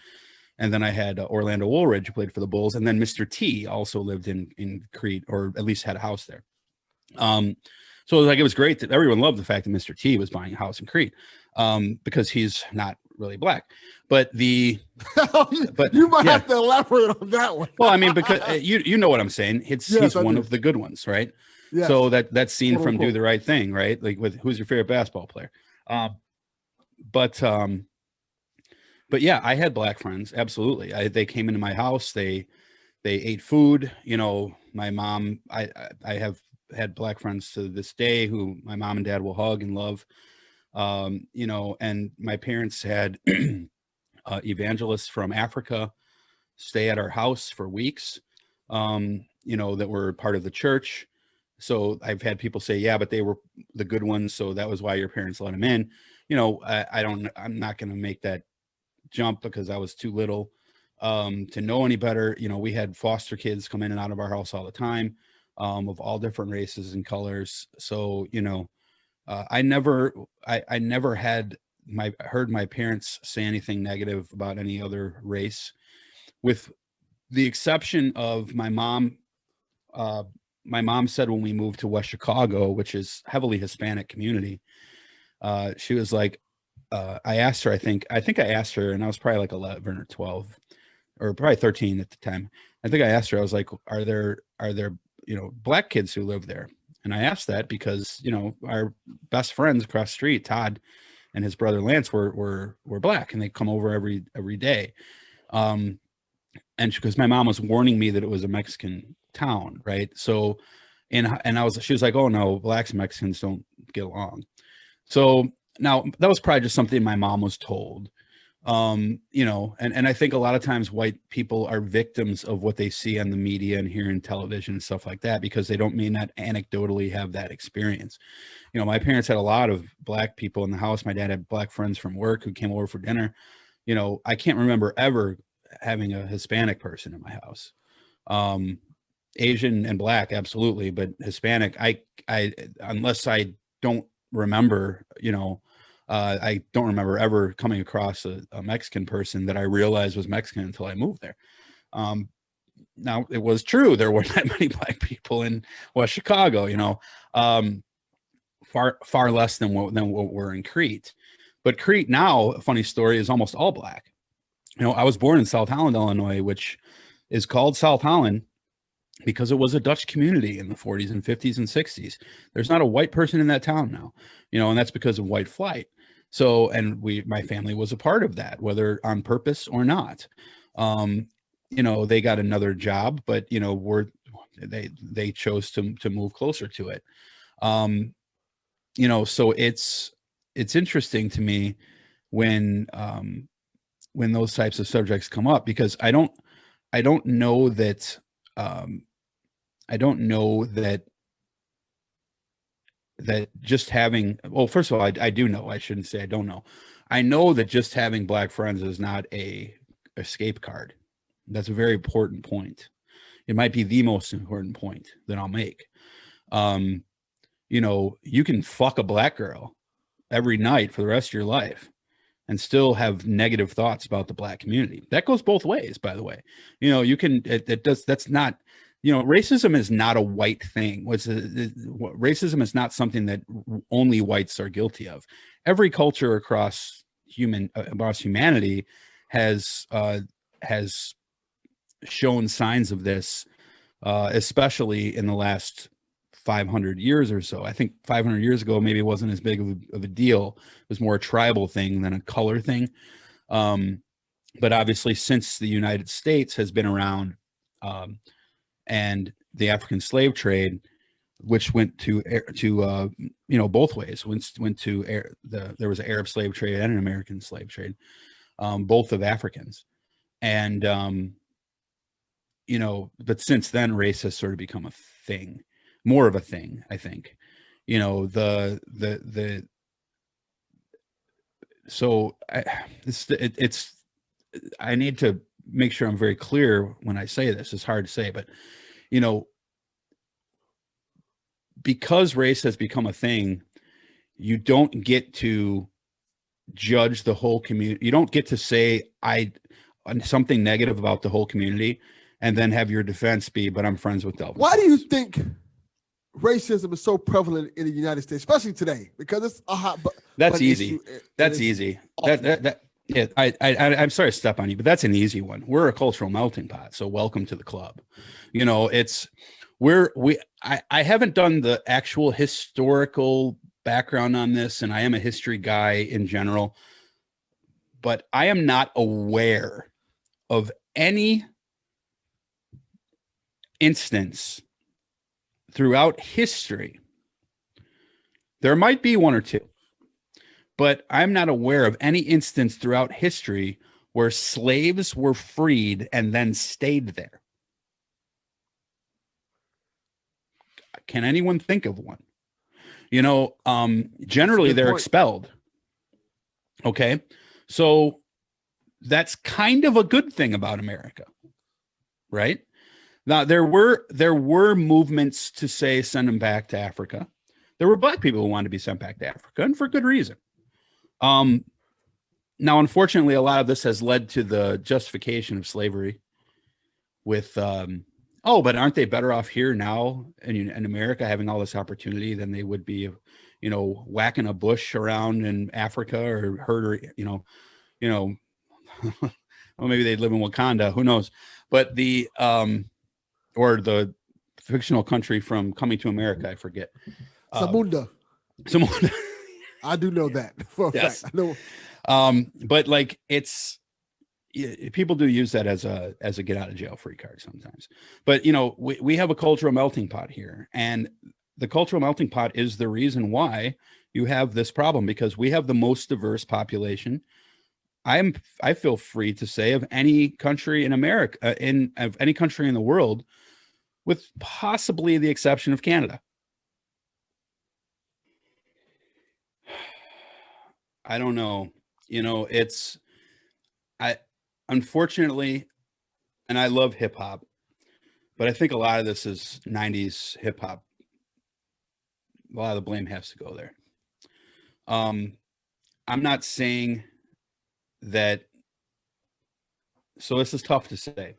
And then I had Orlando Woolridge, who played for the Bulls. And then Mr. T also lived in Crete, or at least had a house there. So it was great that everyone loved the fact that Mr. T was buying a house in Crete, because he's not really black. But you might have to elaborate on that one. Well, I mean, because you know what I'm saying. He's one of the good ones, right? Yes. So that scene from Do the Right Thing, right? Like, with who's your favorite basketball player? But yeah, I had black friends. Absolutely. They came into my house. They ate food. You know, my mom, I have had black friends to this day who my mom and dad will hug and love. You know, and my parents had evangelists from Africa stay at our house for weeks, you know, that were part of the church. So I've had people say, yeah, but they were the good ones, so that was why your parents let them in. You know, I'm not going to make that jump because I was too little to know any better. You know, we had foster kids come in and out of our house all the time, of all different races and colors. So, you know, I never heard my parents say anything negative about any other race, with the exception of my mom. My mom said when we moved to West Chicago, which is heavily Hispanic community, she was like, I asked her, I think I asked her, and I was probably like 11 or 12 or probably 13 at the time. I think I asked her, I was like, are there, you know, black kids who live there? And I asked that because, you know, our best friends across the street, Todd and his brother Lance, were black, and they come over every day. And because my mom was warning me that it was a Mexican town, right? So, and she was like, oh no, blacks and Mexicans don't get along. So now that was probably just something my mom was told. You know, and I think a lot of times white people are victims of what they see on the media and hear in television and stuff like that, because they don't mean that anecdotally have that experience. You know, my parents had a lot of black people in the house. My dad had black friends from work who came over for dinner. You know, I can't remember ever having a Hispanic person in my house. Asian and black, absolutely, but Hispanic, I unless I don't remember, you know, I don't remember ever coming across a Mexican person that I realized was Mexican until I moved there. Now, it was true, there weren't that many black people in West Chicago, you know, far less than what were in Crete. But Crete now, a funny story, is almost all black. You know, I was born in South Holland, Illinois, which is called South Holland because it was a Dutch community in the 40s and 50s and 60s. There's not a white person in that town now, you know, and that's because of white flight. So, and my family was a part of that, whether on purpose or not. You know, they got another job, but, you know, they chose to move closer to it. So it's interesting to me when those types of subjects come up, because I don't know that that just having, well, first of all, I do know, I shouldn't say I don't know. I know that just having Black friends is not a escape card. That's a very important point. It might be the most important point that I'll make. You can fuck a Black girl every night for the rest of your life and still have negative thoughts about the Black community. That goes both ways, by the way. You can, that's not, racism is not a white thing. Racism is not something that only whites are guilty of. Every culture across humanity has shown signs of this, especially in the last 500 years or so. I think 500 years ago, maybe it wasn't as big of a deal. It was more a tribal thing than a color thing. But obviously, since the United States has been around, and the African slave trade, which went to both ways, there was an Arab slave trade and an American slave trade, both of Africans. And, but since then, race has sort of become a thing, more of a thing, I think. I need to make sure I'm very clear when I say this. It's hard to say, but, because race has become a thing, you don't get to judge the whole community. You don't get to say something negative about the whole community and then have your defense be, but I'm friends with Delvin. Why do you think racism is so prevalent in the United States, especially today? Because it's a hot button. That's easy. That's easy. Yeah, I'm sorry to step on you, but that's an easy one. We're a cultural melting pot, so welcome to the club. I haven't done the actual historical background on this, and I am a history guy in general, but I am not aware of any instance throughout history. There might be one or two, but I'm not aware of any instance throughout history where slaves were freed and then stayed there. Can anyone think of one? Generally they're expelled. Okay. So that's kind of a good thing about America, right? Now, there were movements to say, send them back to Africa. There were Black people who wanted to be sent back to Africa, and for good reason. Now, unfortunately, a lot of this has led to the justification of slavery with, but aren't they better off here now in America having all this opportunity than they would be, whacking a bush around in Africa or well, maybe they'd live in Wakanda, who knows? But or the fictional country from Coming to America, I forget. Zamunda. I do know that for a fact. I know. But like people do use that as a get out of jail free card sometimes. But we have a cultural melting pot here, and the cultural melting pot is the reason why you have this problem, because we have the most diverse population. I feel free to say of any country in America, of any country in the world, with possibly the exception of Canada. I don't know. Unfortunately, and I love hip hop, but I think a lot of this is 90s hip hop. A lot of the blame has to go there. I'm not saying that. So this is tough to say,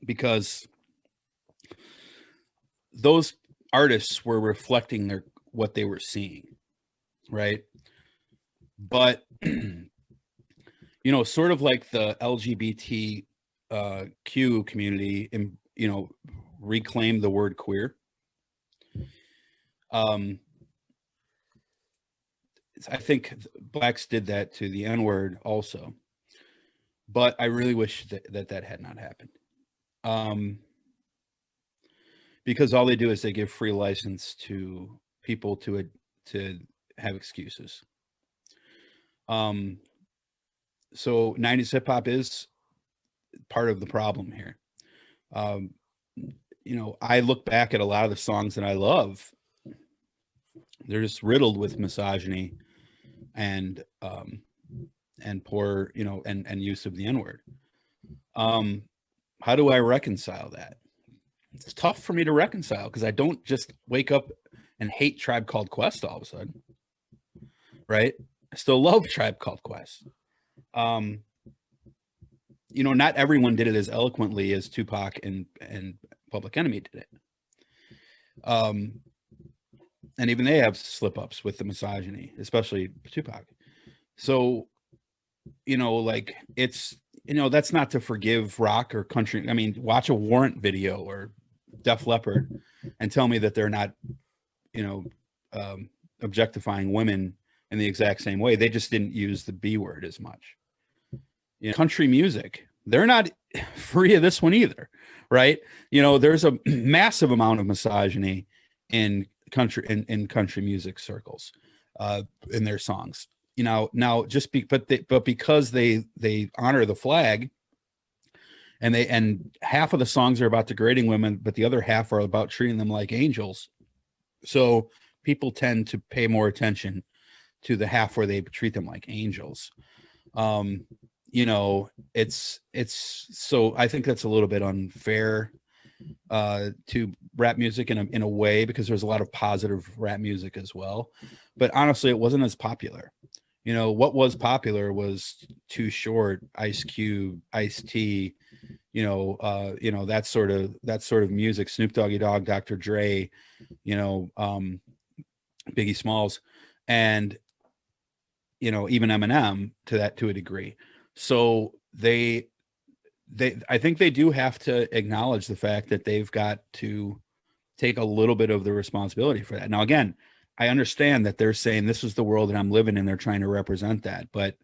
because those artists were reflecting what they were seeing, right? But sort of like the LGBTQ community, reclaim the word queer. I think Blacks did that to the N-word also, but I really wish that had not happened. because all they do is they give free license to people to have excuses. So 90s hip hop is part of the problem here. You know, I look back at a lot of the songs that I love. They're just riddled with misogyny and poor, you know, and use of the N-word. How do I reconcile that? It's tough for me to reconcile because I don't just wake up and hate Tribe Called Quest all of a sudden, right? I still love Tribe Called Quest. You know, not everyone did it as eloquently as Tupac and Public Enemy did it. And even they have slip-ups with the misogyny, especially Tupac. So, you know, like it's, you know, that's not to forgive rock or country. I mean, watch a Warrant video or Def Leppard and tell me that they're not, you know, objectifying women in the exact same way. They just didn't use the B word as much. You know, country music, they're not free of this one either, right? You know, there's a massive amount of misogyny in country music circles, in their songs. You know, now but because they honor the flag, and half of the songs are about degrading women, but the other half are about treating them like angels. So people tend to pay more attention to the half where they treat them like angels. You know, it's so I think that's a little bit unfair to rap music in a way, because there's a lot of positive rap music as well. But honestly, it wasn't as popular. You know, what was popular was Too Short, Ice Cube, Ice-T, you know, that sort of music, Snoop Doggy Dogg, Dr. Dre, you know, Biggie Smalls, and, you know, even Eminem to a degree. So I think they do have to acknowledge the fact that they've got to take a little bit of the responsibility for that. Now, again, I understand that they're saying this is the world that I'm living in. They're trying to represent that, but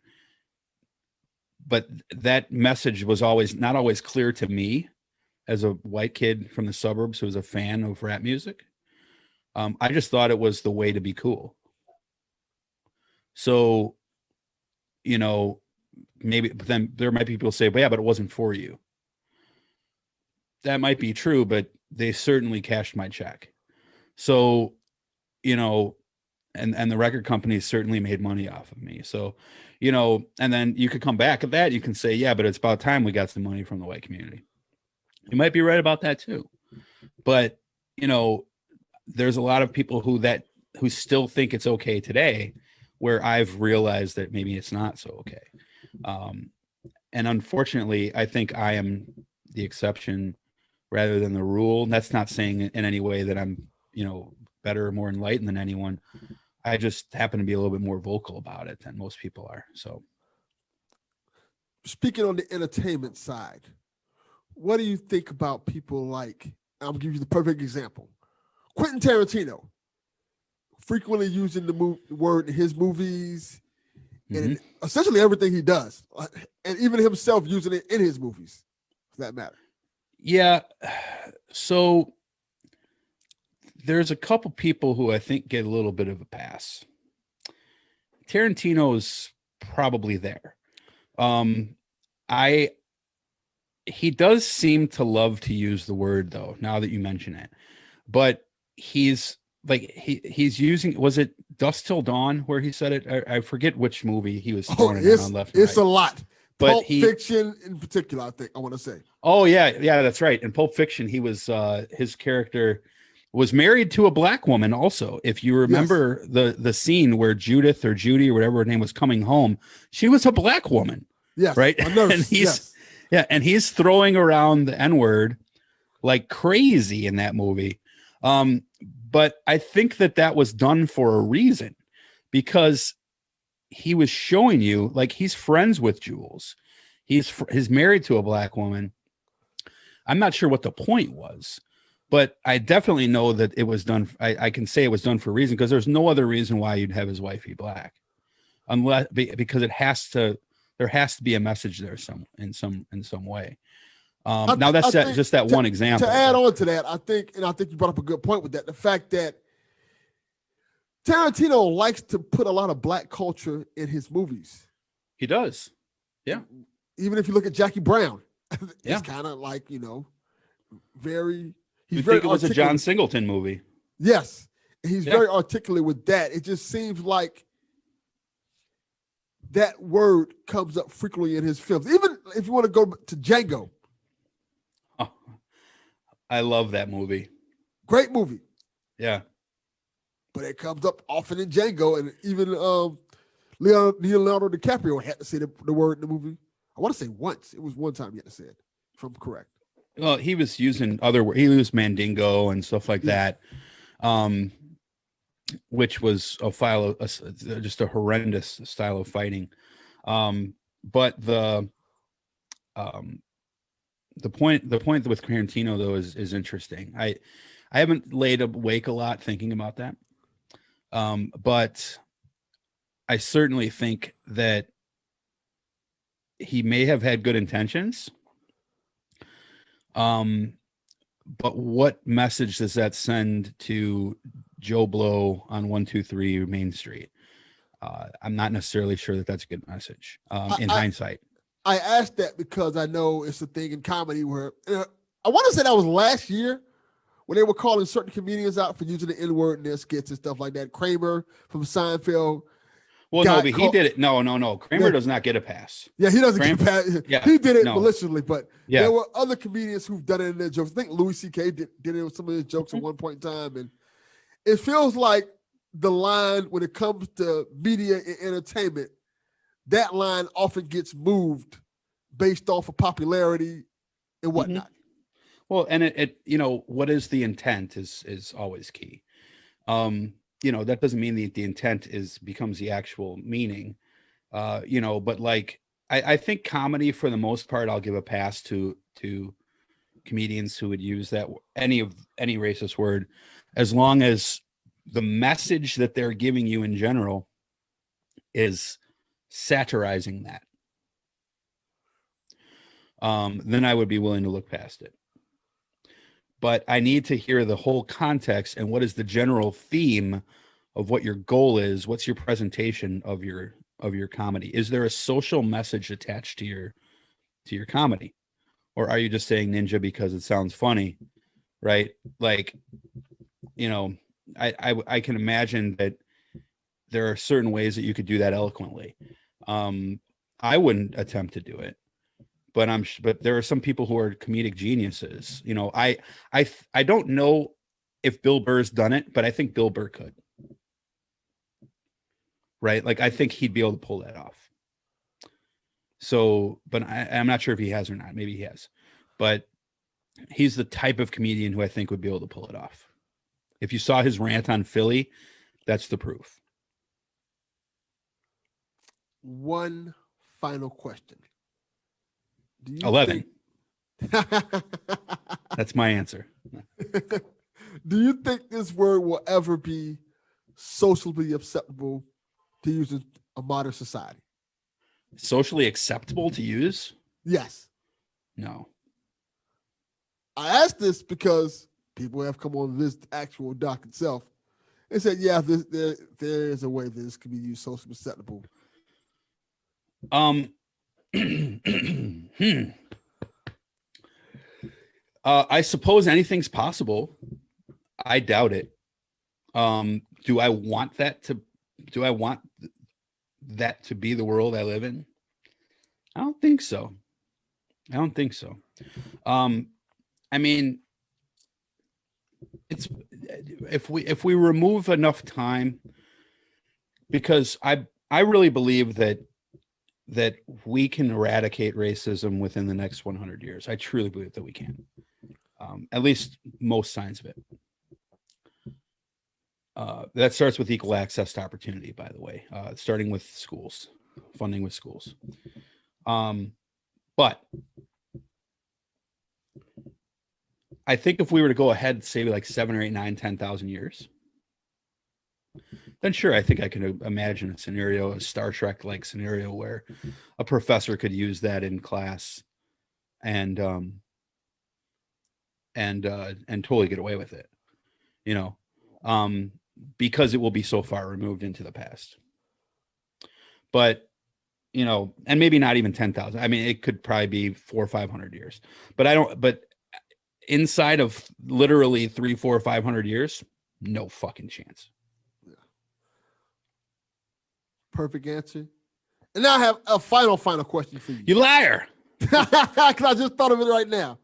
that message was not always clear to me as a white kid from the suburbs who was a fan of rap music. I just thought it was the way to be cool. So, you know, maybe, but then there might be people say, but yeah, but it wasn't for you. That might be true, but they certainly cashed my check. So, you know, and the record companies certainly made money off of me. So, you know, and then you could come back at that. You can say, yeah, but it's about time we got some money from the white community. You might be right about that too. But, you know, there's a lot of people who still think it's okay today, where I've realized that maybe it's not so okay. And unfortunately, I think I am the exception rather than the rule. And that's not saying in any way that I'm, you know, better or more enlightened than anyone. I just happen to be a little bit more vocal about it than most people are. So, speaking on the entertainment side, what do you think about people like, I'll give you the perfect example, Quentin Tarantino, frequently using the word in his movies, and essentially everything he does, and even himself using it in his movies, for that matter. Yeah. So there's a couple people who I think get a little bit of a pass. Tarantino's probably there. He does seem to love to use the word, though, now that you mention it. But he's using, was it Dusk Till Dawn where he said it? I forget which movie he was throwing it on left and right. It's a lot. But Pulp Fiction in particular, I want to say. Oh, yeah, that's right. In Pulp Fiction, he was his character was married to a black woman also. If you remember the scene where Judith or Judy or whatever her name was coming home, she was a black woman. Yes. Right. And he's throwing around the N-word like crazy in that movie. But I think that was done for a reason, because he was showing you, like, he's friends with Jules. He's married to a black woman. I'm not sure what the point was, but I definitely know that it was done. I can say it was done for a reason, because there's no other reason why you'd have his wife be black, because there has to be a message there in some way. Now that's think just that one example. To add on to that, I think you brought up a good point with that. The fact that Tarantino likes to put a lot of black culture in his movies. He does. Yeah. Even if you look at Jackie Brown, it's Yeah. kind of like, very. He's You'd very think it was a articulate. John Singleton movie. Yes, he's Yeah. very articulate with that. It just seems like that word comes up frequently in his films. Even if you want to go to Django, Oh, I love that movie. great movie, Yeah. but it comes up often in Django, and even Leonardo DiCaprio had to say the word in the movie. I want to say once. It was one time he had to say it, if I'm correct. Well, he was using other words. He used Mandingo and stuff like that, which was just a horrendous style of fighting. But the point with Tarantino though is interesting. I haven't laid awake a lot thinking about that, but I certainly think that he may have had good intentions. But what message does that send to Joe Blow on 123 Main Street? I'm not necessarily sure that that's a good message in hindsight. I asked that because I know it's a thing in comedy where I want to say that was last year when they were calling certain comedians out for using the N-word in their skits and stuff like that. Kramer from Seinfeld. Well, no, but he did it. No. Kramer does not get a pass. Yeah, he doesn't get a pass. Yeah, he did it maliciously, but yeah. There were other comedians who've done it in their jokes. I think Louis C.K. did it with some of his jokes at one point in time. And it feels like the line when it comes to media and entertainment, that line often gets moved based off of popularity and whatnot. Well, and it what is the intent is always key. That doesn't mean the intent becomes the actual meaning. But like I think comedy for the most part, I'll give a pass to comedians who would use any racist word, as long as the message that they're giving you in general is satirizing that. Then I would be willing to look past it. But I need to hear the whole context and what is the general theme of what your goal is. What's your presentation of your comedy? Is there a social message attached to your comedy? Or are you just saying ninja because it sounds funny? Right? Like, I can imagine that there are certain ways that you could do that eloquently. I wouldn't attempt to do it. But there are some people who are comedic geniuses. I don't know if Bill Burr's done it, but I think Bill Burr could. Right? Like I think he'd be able to pull that off. So, but I'm not sure if he has or not. Maybe he has. But he's the type of comedian who I think would be able to pull it off. If you saw his rant on Philly, that's the proof. One final question. 11. That's my answer. Do you think this word will ever be socially acceptable to use in a modern society? Socially acceptable to use? Yes. No. I asked this because people have come on this actual doc itself and said, yeah, there is a way that this can be used socially acceptable. I suppose anything's possible. I doubt it. Do I want that to be the world I live in? I don't think so. I mean, it's if we remove enough time, because I really believe that we can eradicate racism within the next 100 years. I truly believe that we can. At least most signs of it. That starts with equal access to opportunity, by the way, starting with schools, funding with schools. But I think if we were to go ahead, say like 7 or 8, 9, 10,000 years, then sure, I think I can imagine a scenario, a Star Trek-like scenario where a professor could use that in class and and totally get away with it, you know, because it will be so far removed into the past. But, you know, and maybe not even 10,000. I mean, it could probably be 400 or 500 years, but inside of literally 300, 400, 500 years, no fucking chance. Yeah. Perfect answer. And now I have a final question for you. You liar. Because I just thought of it right now.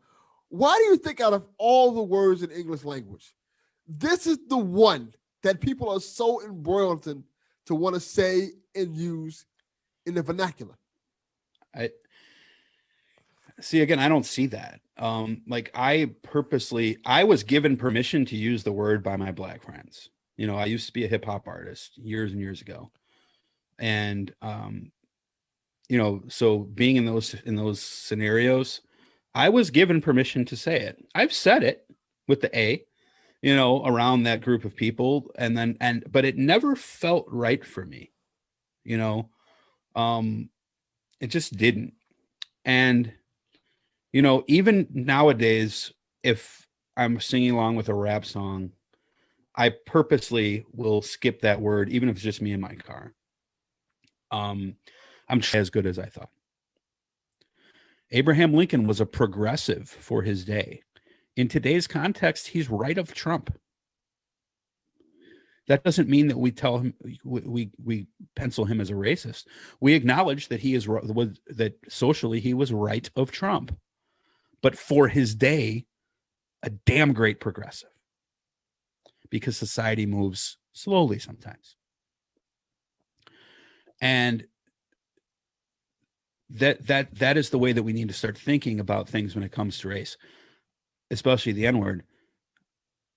Why do you think out of all the words in English language, this is the one that people are so embroiled in to want to say and use in the vernacular? I see, again, I don't see that. Like I was given permission to use the word by my Black friends. You know, I used to be a hip hop artist years and years ago. And, you know, so being in those scenarios, I was given permission to say it. I've said it with the A, you know, around that group of people. But it never felt right for me, you know, it just didn't. And, you know, even nowadays, if I'm singing along with a rap song, I purposely will skip that word, even if it's just me in my car. I'm as good as I thought. Abraham Lincoln was a progressive for his day. In today's context, he's right of Trump. That doesn't mean that we tell him we pencil him as a racist. We acknowledge that that socially he was right of Trump, but for his day, a damn great progressive. Because society moves slowly sometimes, and that is the way that we need to start thinking about things when it comes to race, especially the N-word.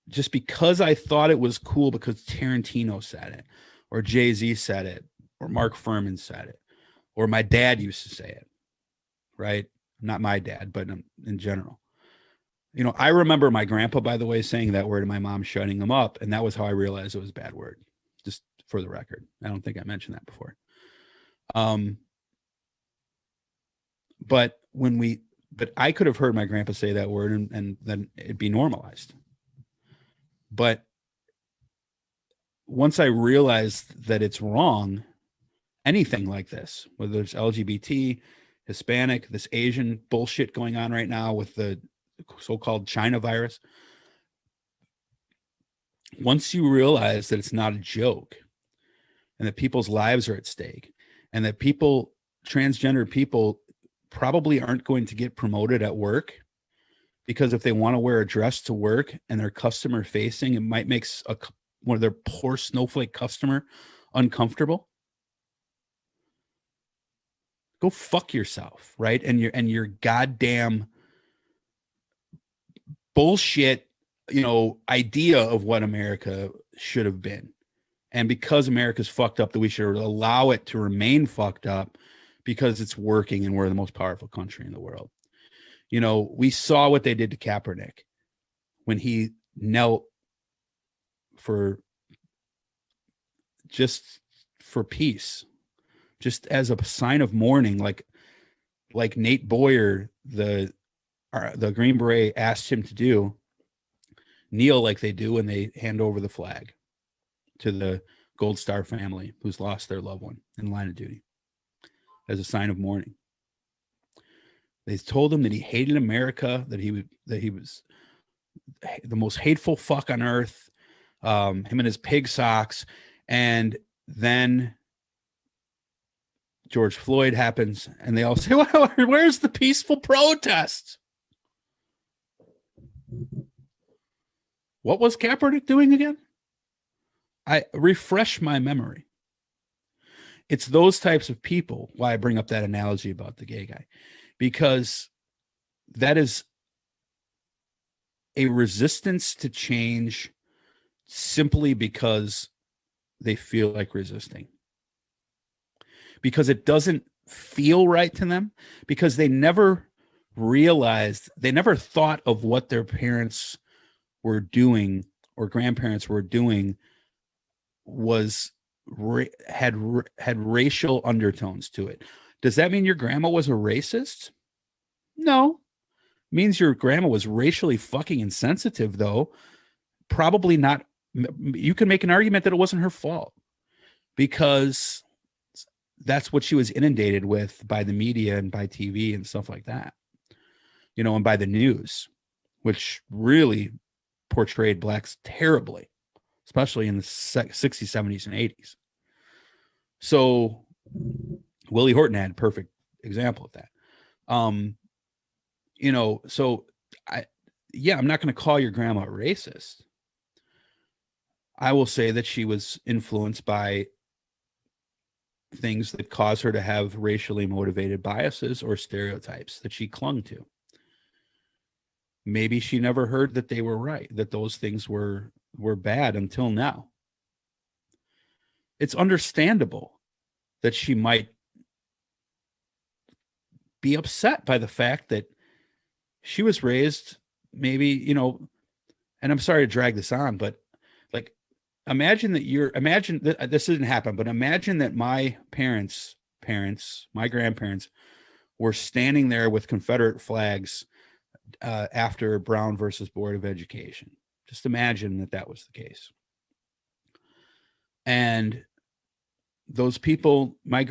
Just because I thought it was cool because Tarantino said it, or Jay-Z said it, or Mark Furman said it, or my dad used to say it, right? Not my dad, but in general. You know, I remember my grandpa, by the way, saying that word and my mom shutting him up. And that was how I realized it was a bad word, just for the record. I don't think I mentioned that before. But I could have heard my grandpa say that word and then it'd be normalized. But once I realized that it's wrong, anything like this, whether it's LGBT, Hispanic, this Asian bullshit going on right now with the so-called China virus, once you realize that it's not a joke and that people's lives are at stake and that transgender people probably aren't going to get promoted at work because if they want to wear a dress to work and they're customer facing, it might make one of their poor snowflake customer uncomfortable. Go fuck yourself, right? And your goddamn bullshit, you know, idea of what America should have been. And because America's fucked up, that we should allow it to remain fucked up because it's working and we're the most powerful country in the world. You know, we saw what they did to Kaepernick when he knelt for peace, just as a sign of mourning, like Nate Boyer, the Green Beret, asked him to do, kneel like they do when they hand over the flag to the Gold Star family who's lost their loved one in line of duty as a sign of mourning. They told him that he hated America, that he was the most hateful fuck on earth, him and his pig socks. And then George Floyd happens and they all say, well, where's the peaceful protest? What was Kaepernick doing again? I refresh my memory. It's those types of people, why I bring up that analogy about the gay guy, because that is a resistance to change simply because they feel like resisting. Because it doesn't feel right to them, because they never realized, they never thought of what their parents were doing or grandparents were doing had racial undertones to it. Does that mean your grandma was a racist? No. Means your grandma was racially fucking insensitive, though. Probably not. You can make an argument that it wasn't her fault because that's what she was inundated with by the media and by TV and stuff like that, you know, and by the news, which really portrayed blacks terribly, especially in the 60s, 70s, and 80s. So Willie Horton had a perfect example of that. You know, so I'm not going to call your grandma racist. I will say that she was influenced by things that cause her to have racially motivated biases or stereotypes that she clung to. Maybe she never heard that they were right, that those things were bad until now. It's understandable that she might be upset by the fact that she was raised maybe, you know, and I'm sorry to drag this on, but like, imagine that this didn't happen, but imagine that my parents, my grandparents were standing there with Confederate flags after Brown versus Board of Education. Just imagine that was the case. And those people, my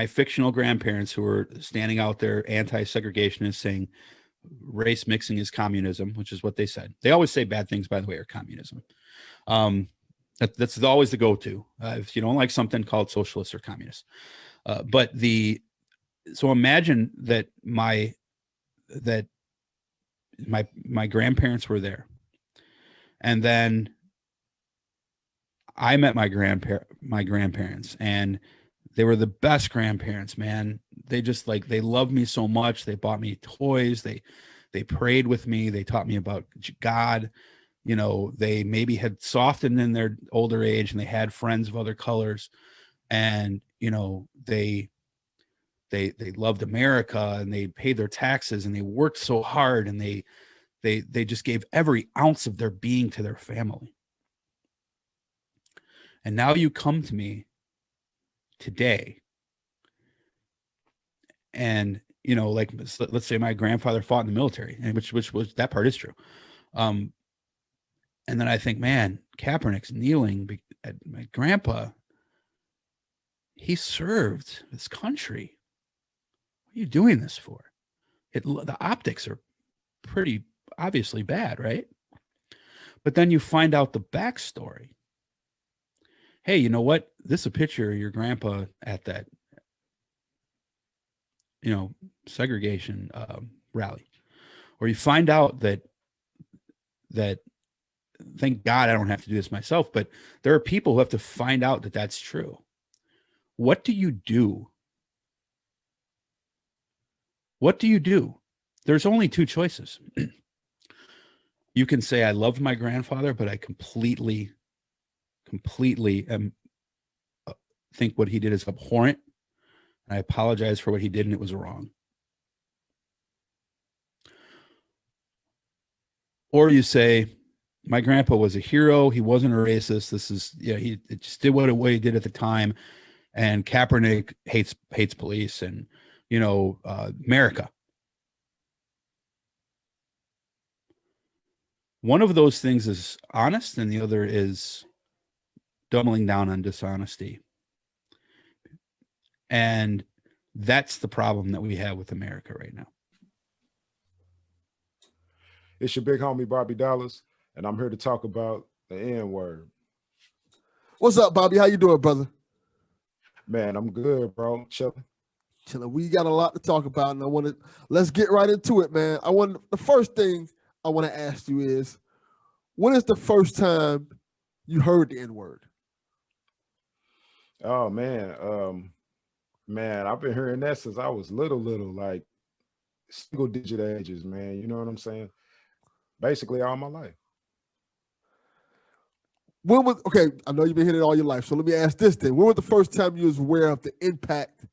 fictional grandparents who were standing out there anti-segregationists saying race mixing is communism, which is what they said. They always say bad things, by the way, are communism. That's always the go-to. If you don't like something, call it socialist or communist. So imagine that my grandparents were there, and then I met my grandparents, and they were the best grandparents, man. They just they loved me so much. They bought me toys. They prayed with me. They taught me about God. You know, they maybe had softened in their older age and they had friends of other colors, and, you know, they loved America and they paid their taxes and they worked so hard, and they just gave every ounce of their being to their family. And now you come to me today and, you know, like, let's say my grandfather fought in the military, and which was, that part is true. And then I think, man, Kaepernick's kneeling at my grandpa. He served this country. What are you doing this for? The optics are pretty obviously bad, right? But then you find out the backstory. Hey, you know what? This is a picture of your grandpa at that, you know, segregation rally. Or you find out that thank God I don't have to do this myself, but there are people who have to find out that that's true. What do you do? What do you do? There's only two choices. You can say, I loved my grandfather, but I completely think what he did is abhorrent. I apologize for what he did, and it was wrong. Or you say, my grandpa was a hero. He wasn't a racist. He just did what he did at the time. And Kaepernick hates police and, you know, America. One of those things is honest, and the other is doubling down on dishonesty. And that's the problem that we have with America right now. It's your big homie, Bobby Dallas, and I'm here to talk about the N-word. What's up, Bobby? How you doing, brother? Man, I'm good, bro. Chilling. We got a lot to talk about, and let's get right into it, man. The first thing I want to ask you is, when is the first time you heard the N-word? Oh, man. Man, I've been hearing that since I was little, like single digit ages, man. You know what I'm saying? Basically all my life. Okay, I know you've been hearing it all your life, so let me ask this then. When was the first time you was aware of the impact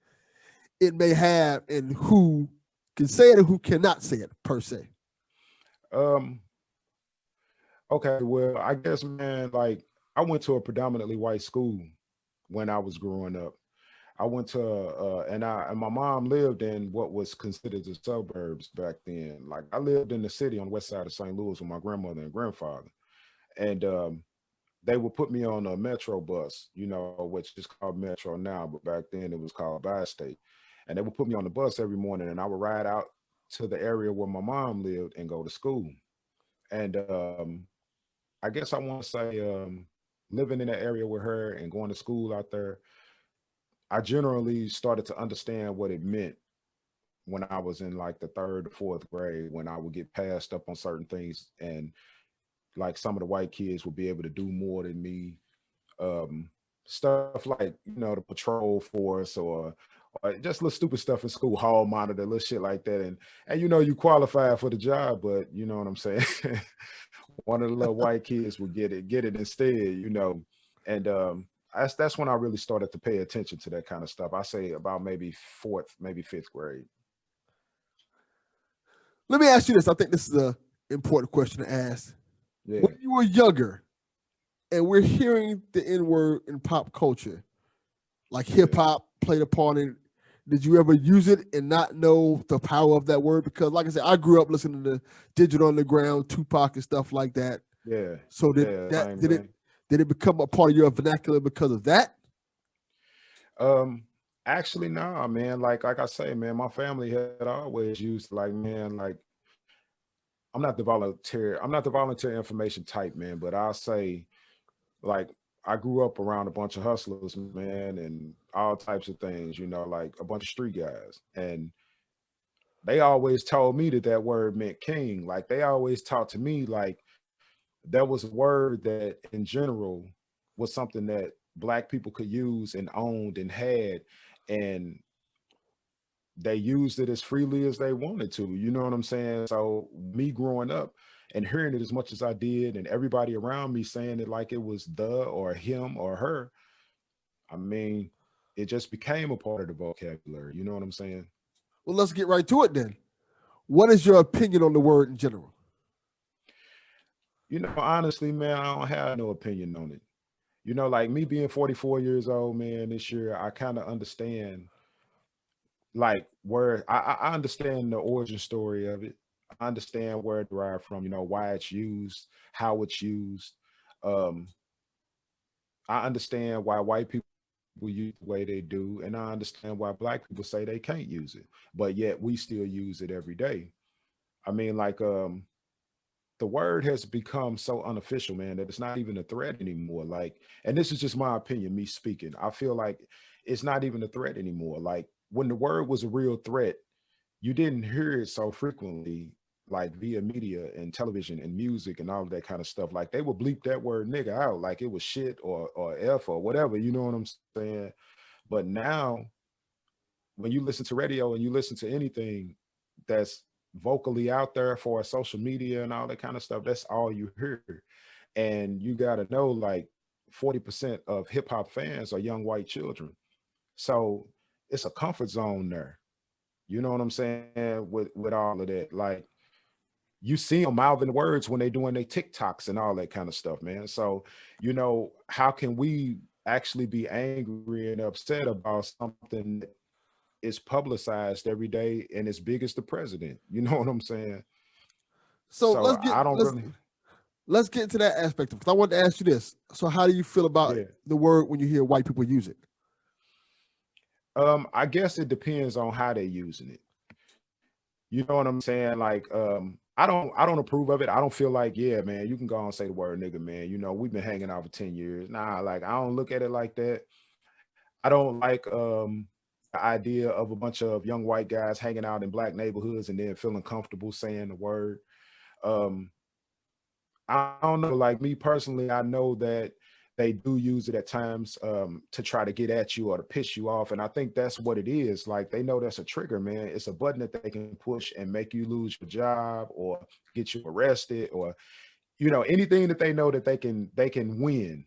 it may have and who can say it and who cannot say it, per se? Okay, well, I guess, man, like, I went to a predominantly white school when I was growing up. I went to and my mom lived in what was considered the suburbs back then. Like I lived in the city on the west side of St. Louis with my grandmother and grandfather, and they would put me on a metro bus, you know, which is called Metro now, but back then it was called Bi-State. And they would put me on the bus every morning, and I would ride out to the area where my mom lived and go to school. And I guess I want to say, living in that area with her and going to school out there, I generally started to understand what it meant when I was in like the third or fourth grade, when I would get passed up on certain things, and like some of the white kids would be able to do more than me. Stuff like, you know, the patrol force, or just little stupid stuff in school, hall monitor, little shit like that. And you know, you qualify for the job, but you know what I'm saying? One of the little white kids would get it instead, you know. And that's when I really started to pay attention to that kind of stuff. I say about maybe fourth, maybe fifth grade. Let me ask you this. I think this is an important question to ask. Yeah. When you were younger, and we're hearing the N-word in pop culture, like hip hop played a part in it, did you ever use it and not know the power of that word? Because, like I said, I grew up listening to Digital Underground, Tupac, and stuff like that. Yeah. So did it become a part of your vernacular because of that? Actually, nah, man. Like I say, man, my family had always used like, man, like I'm not the volunteer information type, man, but I'll say, like, I grew up around a bunch of hustlers, man, and all types of things, you know, like a bunch of street guys. And they always told me that word meant king. Like they always taught to me like there was a word that in general was something that black people could use and owned and had, and they used it as freely as they wanted to. You know what I'm saying? So me growing up and hearing it as much as I did, and everybody around me saying it like it was the or him or her, I mean, it just became a part of the vocabulary. You know what I'm saying? Well, let's get right to it then. What is your opinion on the word in general? You know, honestly, man, I don't have no opinion on it. You know, like me being 44 years old, man, this year, I kind of understand like where I understand the origin story of it. I understand where it derived from, you know, why it's used, how it's used. Um, I understand why white people use the way they do, and I understand why black people say they can't use it, but yet we still use it every day. I mean, like the word has become so unofficial, man, that it's not even a threat anymore. Like, and this is just my opinion, me speaking. I feel like it's not even a threat anymore. Like when the word was a real threat, you didn't hear it so frequently, like via media and television and music and all of that kind of stuff. Like they would bleep that word nigga out like it was shit or F or whatever, you know what I'm saying? But now when you listen to radio and you listen to anything that's vocally out there for social media and all that kind of stuff, that's all you hear. And you got to know like 40% of hip hop fans are young white children. So it's a comfort zone there. You know what I'm saying? With all of that. Like you see them mouthing words when they doing their TikToks and all that kind of stuff, man. So, you know, how can we actually be angry and upset about something that is publicized every day and as big as the president? You know what I'm saying? So So I don't really. let's get into that aspect of it. I want to ask you this. So how do you feel about the word when you hear white people use it? I guess it depends on how they're using it. You know what I'm saying? Like, I don't approve of it. I don't feel like, yeah, man, you can go and say the word nigga, man. You know, we've been hanging out for 10 years. Nah, like I don't look at it like that. I don't like the idea of a bunch of young white guys hanging out in black neighborhoods and then feeling comfortable saying the word. Um, I don't know, like me personally, I know that they do use it at times to try to get at you or to piss you off. And I think that's what it is. Like they know that's a trigger, man. It's a button that they can push and make you lose your job or get you arrested or, you know, anything that they know that they can win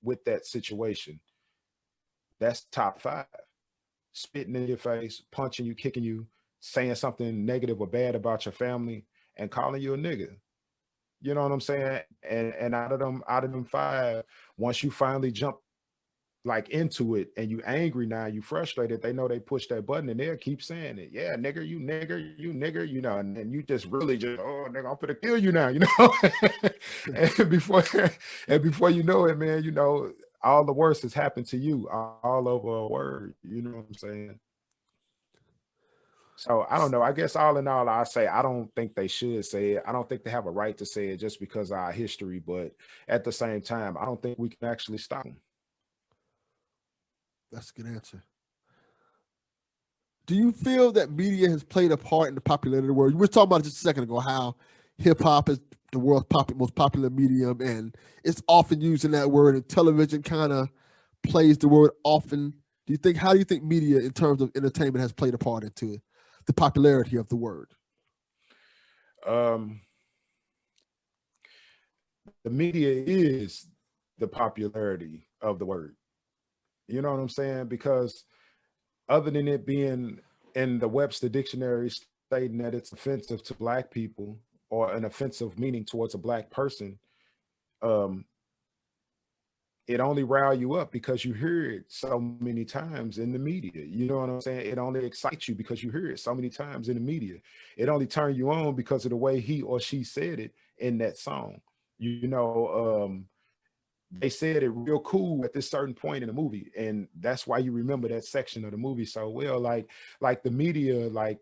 with that situation. That's top five. Spitting in your face, punching you, kicking you, saying something negative or bad about your family, and calling you a nigga. You know what I'm saying? And out of them five, once you finally jump like into it and you angry now, you frustrated, they know they push that button and they'll keep saying it. Yeah, nigger, you nigger, you nigger, you know, and then you just really just, oh nigga, I'm gonna kill you now, you know. and before and before you know it, man, you know, all the worst has happened to you all over a word. You know what I'm saying? So I don't know. I guess all in all, I say I don't think they should say it. I don't think they have a right to say it just because of our history. But at the same time, I don't think we can actually stop them. That's a good answer. Do you feel that media has played a part in the popularity of the word? You were talking about it just a second ago how hip hop is the world's most popular medium, and it's often using that word, and television kind of plays the word often. How do you think media in terms of entertainment has played a part into the popularity of the word? The media is the popularity of the word. You know what I'm saying? Because other than it being in the Webster dictionary stating that it's offensive to black people or an offensive meaning towards a black person, um, it only rile you up because you hear it so many times in the media. You know what I'm saying? It only excites you because you hear it so many times in the media. It only turns you on because of the way he or she said it in that song. You know, they said it real cool at this certain point in the movie, and that's why you remember that section of the movie so well. Like the media, like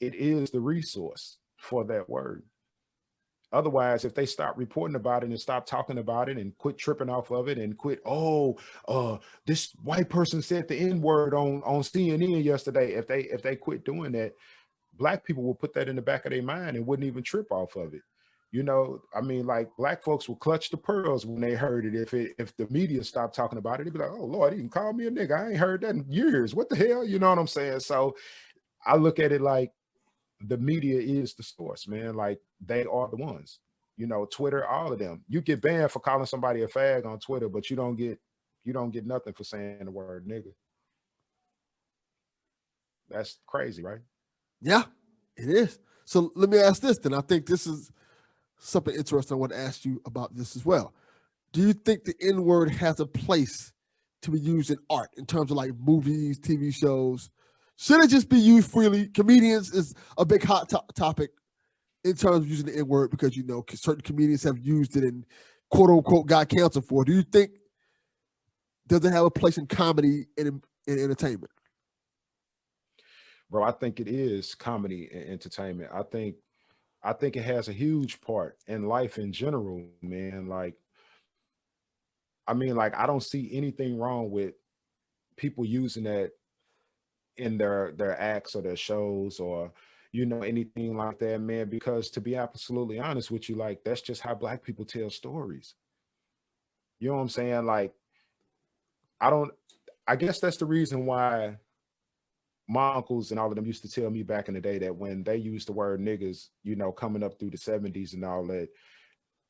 it is the resource for that word. Otherwise, if they stop reporting about it and stop talking about it and quit tripping off of it and quit, this white person said the N-word on CNN yesterday. If they quit doing that, black people will put that in the back of their mind and wouldn't even trip off of it. You know, I mean, like black folks will clutch the pearls when they heard it. If the media stopped talking about it, they'd be like, "Oh Lord, he can call me a nigga. I ain't heard that in years. What the hell?" You know what I'm saying? So I look at it like the media is the source, man. Like they are the ones. You know, Twitter, all of them. You get banned for calling somebody a fag on Twitter, but you don't get nothing for saying the word nigga. That's crazy, right? Yeah, it is. So let me ask this then. I think this is something interesting. I want to ask you about this as well. Do you think the N word has a place to be used in art in terms of like movies, TV shows? Should it just be used freely? Comedians is a big hot topic in terms of using the N word because you know certain comedians have used it and quote unquote got canceled for. Do you think does it have a place in comedy and in entertainment? Bro, I think it is comedy and entertainment. I think it has a huge part in life in general, man. Like, I mean, like I don't see anything wrong with people using that in their acts or their shows or you know anything like that, man. Because to be absolutely honest with you, like that's just how black people tell stories. You know what I'm saying? Like, I don't. I guess that's the reason why my uncles and all of them used to tell me back in the day that when they used the word niggas, you know, coming up through the 70s and all that,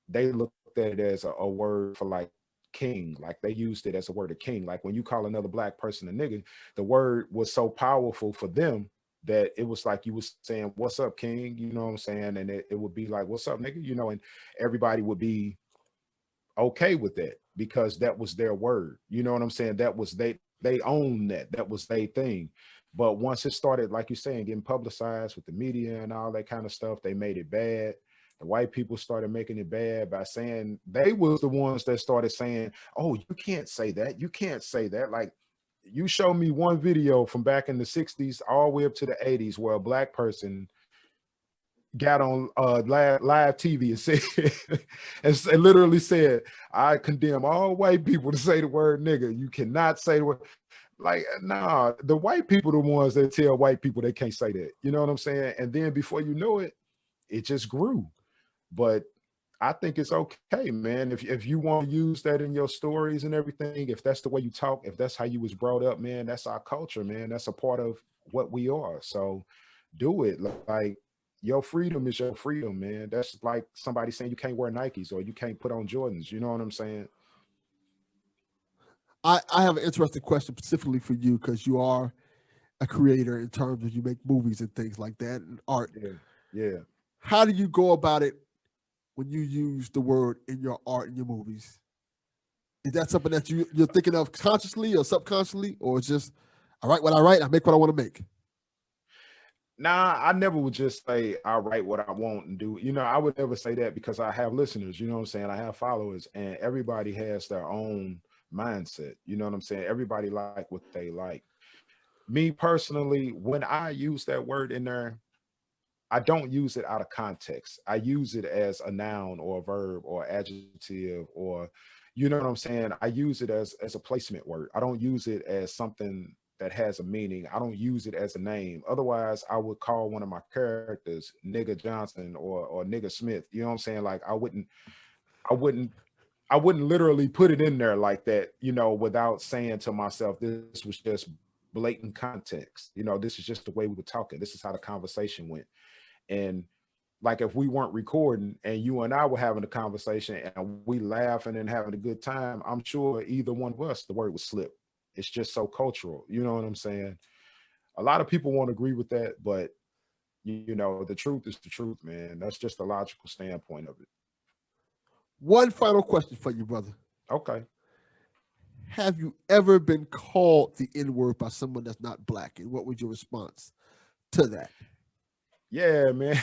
they looked at it as a word for like king. Like they used it as a word of king. Like when you call another black person a nigga, the word was so powerful for them that it was like you was saying, "What's up, king?" You know what I'm saying? And it would be like, "What's up, nigga?" You know, and everybody would be okay with that because that was their word. You know what I'm saying? That was they owned that. That was their thing. But once it started, like you're saying, getting publicized with the media and all that kind of stuff, they made it bad. The white people started making it bad by saying they was the ones that started saying, "Oh, you can't say that. You can't say that." Like you show me one video from back in the 60s all the way up to the 80s where a black person got on live TV and said and literally said, "I condemn all white people to say the word nigga. You cannot say the word." Like, nah, the white people the ones that tell white people they can't say that. You know what I'm saying? And then before you know it, it just grew. But I think it's okay, man. If you want to use that in your stories and everything, if that's the way you talk, if that's how you was brought up, man, that's our culture, man. That's a part of what we are. So do it. Like your freedom is your freedom, man. That's like somebody saying you can't wear Nikes or you can't put on Jordans. You know what I'm saying? I have an interesting question specifically for you because you are a creator in terms of you make movies and things like that and art. Yeah. Yeah. How do you go about it when you use the word in your art and your movies? Is that something that you're thinking of consciously or subconsciously, or it's just I write what I write, I make what I want to make? Nah, I never would just say I write what I want and do. I would never say that because I have listeners, you know what I'm saying? I have followers, and everybody has their own mindset. You know what I'm saying? Everybody like what they like. Me personally, when I use that word in there, I don't use it out of context. I use it as a noun or a verb or adjective, or you know what I'm saying? I use it as a placement word. I don't use it as something that has a meaning. I don't use it as a name. Otherwise, I would call one of my characters Nigga Johnson or Nigga Smith. You know what I'm saying? Like I wouldn't I wouldn't literally put it in there like that, without saying to myself, this was just blatant context. This is just the way we were talking. This is how the conversation went. And like if we weren't recording and you and I were having a conversation and we laughing and having a good time, I'm sure either one of us, the word would slip. It's just so cultural. You know what I'm saying? A lot of people won't agree with that, but the truth is the truth, man. That's just the logical standpoint of it. One final question for you, brother. Okay. Have you ever been called the N-word by someone that's not black? And what was your response to that? Yeah, man.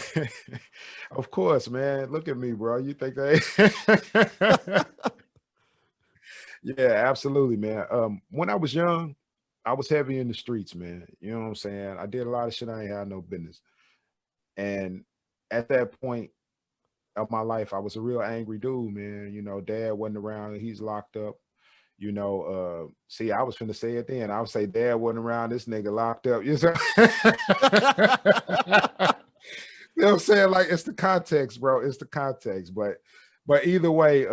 Of course, man. Look at me, bro. You think that? Yeah, absolutely, man. When I was young, I was heavy in the streets, man. You know what I'm saying? I did a lot of shit I ain't had no business. And at that point of my life, I was a real angry dude, man. Dad wasn't around, he's locked up. See, I was finna say it then. I would say dad wasn't around, this nigga locked up. You know what I'm saying? Like, it's the context, bro. It's the context. But either way,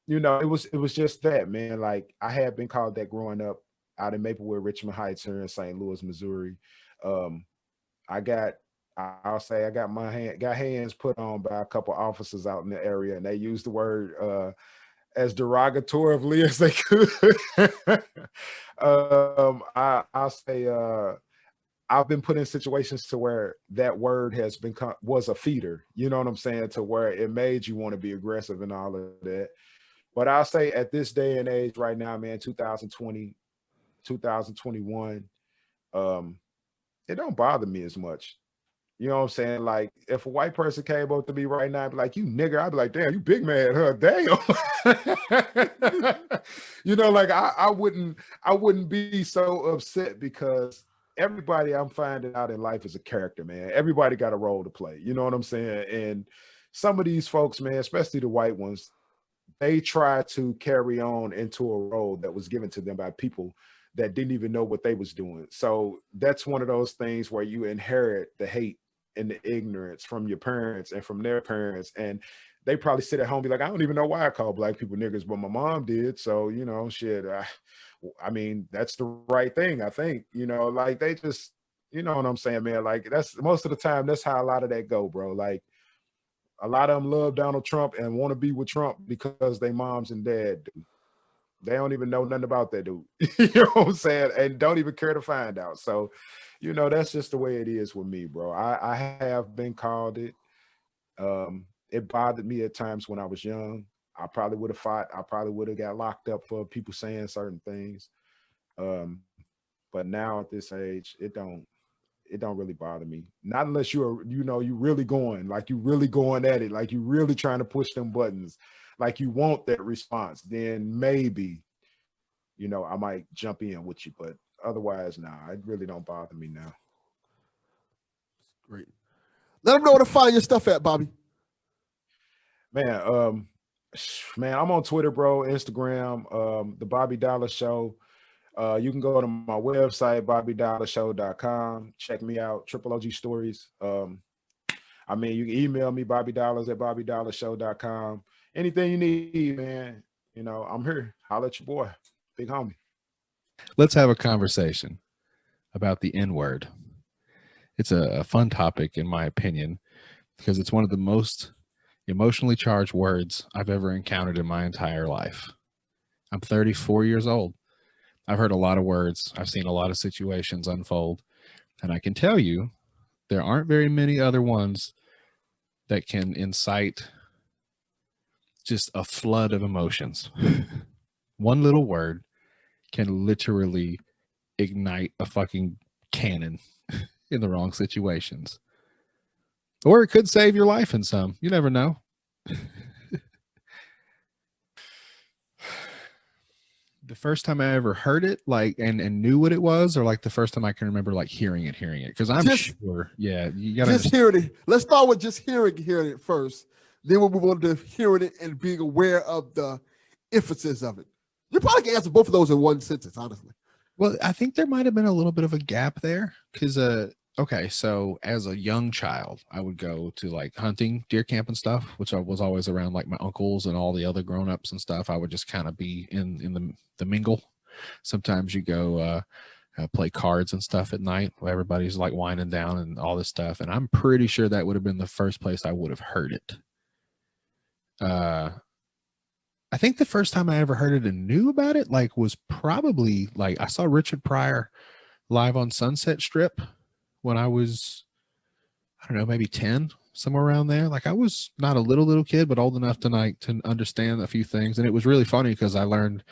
it was just that, man. Like, I had been called that growing up out in Maplewood, Richmond Heights here in St. Louis, Missouri. I got got hands put on by a couple officers out in the area, and they used the word as derogatorily as they could. I'll say I've been put in situations to where that word was a feeder. You know what I'm saying? To where it made you want to be aggressive and all of that. But I'll say at this day and age right now, man, 2020, 2021, it don't bother me as much. You know what I'm saying? Like, if a white person came up to me right now, I'd be like, you nigger, I'd be like, damn, you big man, huh? Damn. Like I wouldn't be so upset because everybody I'm finding out in life is a character, man. Everybody got a role to play. You know what I'm saying? And some of these folks, man, especially the white ones, they try to carry on into a role that was given to them by people that didn't even know what they was doing. So that's one of those things where you inherit the hate and the ignorance from your parents and from their parents. And they probably sit at home and be like, I don't even know why I call black people niggers, but my mom did. So, shit, I mean, that's the right thing, I think. Like they just, you know what I'm saying, man? Like that's most of the time, that's how a lot of that go, bro. Like a lot of them love Donald Trump and want to be with Trump because they moms and dad do. They don't even know nothing about that dude. You know what I'm saying? And don't even care to find out. So, that's just the way it is with me, bro. I have been called it. It bothered me at times when I was young. I probably would have fought. I probably would have got locked up for people saying certain things. But now at this age, it don't really bother me. Not unless you really going, like you really going at it, like you really trying to push them buttons, like you want that response, then maybe, I might jump in with you. But otherwise, nah, it really don't bother me now. Great. Let them know where to find your stuff at, Bobby. Man, I'm on Twitter, bro, Instagram, the Bobby Dollar Show. You can go to my website, BobbyDollarShow.com. Check me out, Triple OG Stories. You can email me, BobbyDollars@BobbyDollarShow.com. Anything you need, man, I'm here. Holla at your boy, big homie. Let's have a conversation about the N-word. It's a fun topic, in my opinion, because it's one of the most emotionally charged words I've ever encountered in my entire life. I'm 34 years old. I've heard a lot of words. I've seen a lot of situations unfold. And I can tell you, there aren't very many other ones that can incite just a flood of emotions. One little word can literally ignite a fucking cannon in the wrong situations. Or it could save your life in some. You never know. The first time I ever heard it, like, and knew what it was, or like the first time I can remember like hearing it, because I'm sure, yeah, you gotta just hearing it. Let's start with just hearing it first. Then we'll move on to hearing it and being aware of the emphasis of it. You probably can answer both of those in one sentence, honestly. Well, I think there might have been a little bit of a gap there because, okay, so as a young child, I would go to like hunting, deer camp and stuff, which I was always around like my uncles and all the other grown-ups and stuff. I would just kind of be in the mingle. Sometimes you go play cards and stuff at night where everybody's like winding down and all this stuff. And I'm pretty sure that would have been the first place I would have heard it. I think the first time I ever heard it and knew about it, like, was probably like I saw Richard Pryor live on Sunset Strip when I was, I don't know, maybe 10, somewhere around there. Like I was not a little kid, but old enough tonight to understand a few things. And it was really funny because I learned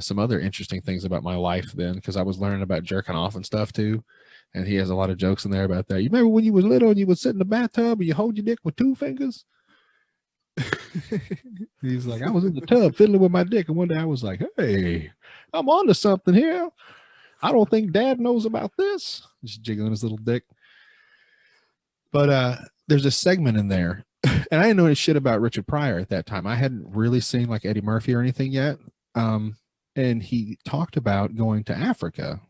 some other interesting things about my life then, because I was learning about jerking off and stuff too. And he has a lot of jokes in there about that. You remember when you was little and you would sit in the bathtub and you hold your dick with 2 fingers? He's like, I was in the tub fiddling with my dick, and one day I was like, hey, I'm onto something here. I don't think Dad knows about this. Just jiggling his little dick. But there's a segment in there, and I didn't know any shit about Richard Pryor at that time. I hadn't really seen like Eddie Murphy or anything yet. And he talked about going to Africa.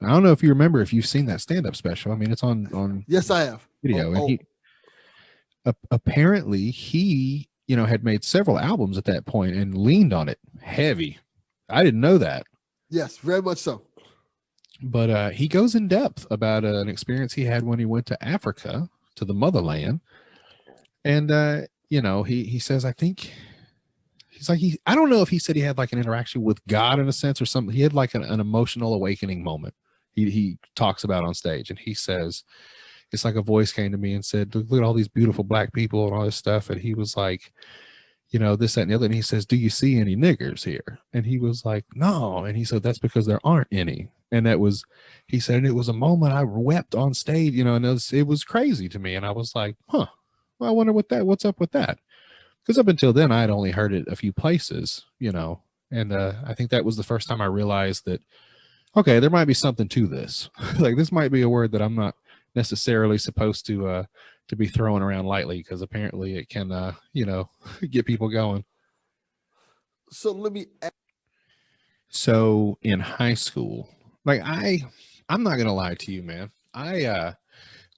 I don't know if you remember, if you've seen that stand-up special. I mean, it's on Yes, I have video. And he apparently he, you know, had made several albums at that point and leaned on it heavy. I didn't know that. Yes, very much so. But he goes in depth about an experience he had when he went to Africa, to the motherland. And, you know, he says, I think he's like, I don't know if he said he had like an interaction with God in a sense or something. He had like an emotional awakening moment. He talks about on stage, and he says, it's like a voice came to me and said, look at all these beautiful black people and all this stuff. And he was like, you know, this, that, and the other. And he says, do you see any niggers here? And he was like, no. And he said, that's because there aren't any. And that was, he said, and it was a moment I wept on stage, you know, and it was crazy to me. And I was like, well, I wonder what's up with that. Because up until then, I had only heard it a few places, you know, and I think that was the first time I realized that, okay, there might be something to this. Like, this might be a word that I'm not necessarily supposed to be throwing around lightly, because apparently it can, you know, get people going. So let me ask. So in high school, like I'm not going to lie to you, man. I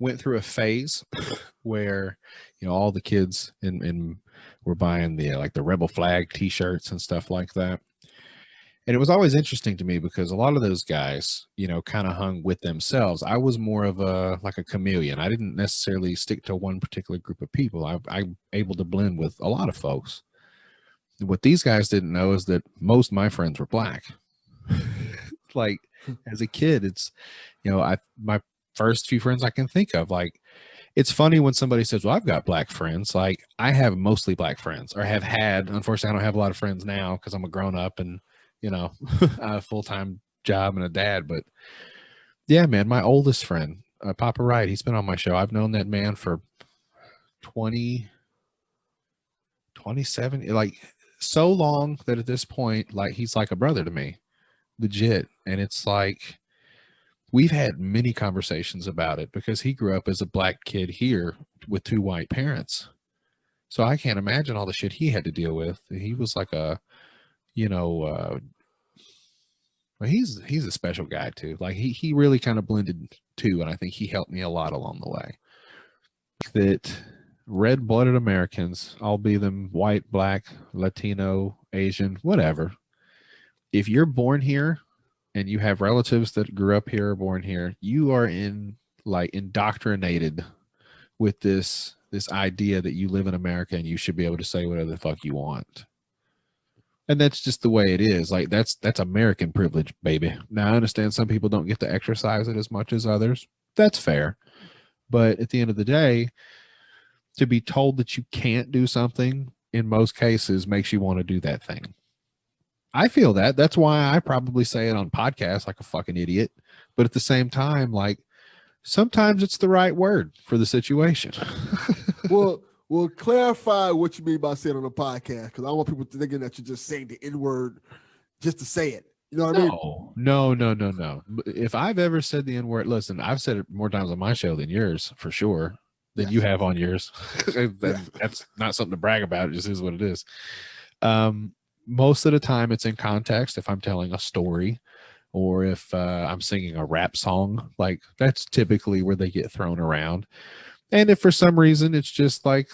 went through a phase where, you know, all the kids were buying the like the Rebel Flag t-shirts and stuff like that. And it was always interesting to me because a lot of those guys, you know, kind of hung with themselves. I was more of like a chameleon. I didn't necessarily stick to one particular group of people. I'm able to blend with a lot of folks. What these guys didn't know is that most of my friends were black. Like as a kid, it's, you know, my first few friends I can think of, like, it's funny when somebody says, well, I've got black friends. Like, I have mostly black friends, or have had. Unfortunately, I don't have a lot of friends now because I'm a grown up and, you know, I have a full-time job and a dad. But yeah, man, my oldest friend, Papa Wright, he's been on my show. I've known that man for 27, like so long that at this point, like, he's like a brother to me, legit. And it's like, we've had many conversations about it because he grew up as a black kid here with 2 white parents. So I can't imagine all the shit he had to deal with. He was like a, you know, well, he's a special guy too. Like he really kind of blended too. And I think he helped me a lot along the way. That red-blooded Americans, all be them white, black, Latino, Asian, whatever. If you're born here and you have relatives that grew up here or born here, you are indoctrinated with this idea that you live in America and you should be able to say whatever the fuck you want. And that's just the way it is. Like, that's American privilege, baby. Now, I understand some people don't get to exercise it as much as others. That's fair. But at the end of the day, to be told that you can't do something in most cases makes you want to do that thing. I feel that. That's why I probably say it on podcasts like a fucking idiot. But at the same time, like sometimes it's the right word for the situation. Well, clarify what you mean by saying on a podcast, because I don't want people thinking that you're just saying the N word just to say it. You know what I mean? No. If I've ever said the N word, listen, I've said it more times on my show than yours, for sure, than you have on yours. That's not something to brag about. It just is what it is. Most of the time it's in context. If I'm telling a story or if I'm singing a rap song, like that's typically where they get thrown around. And if for some reason it's just like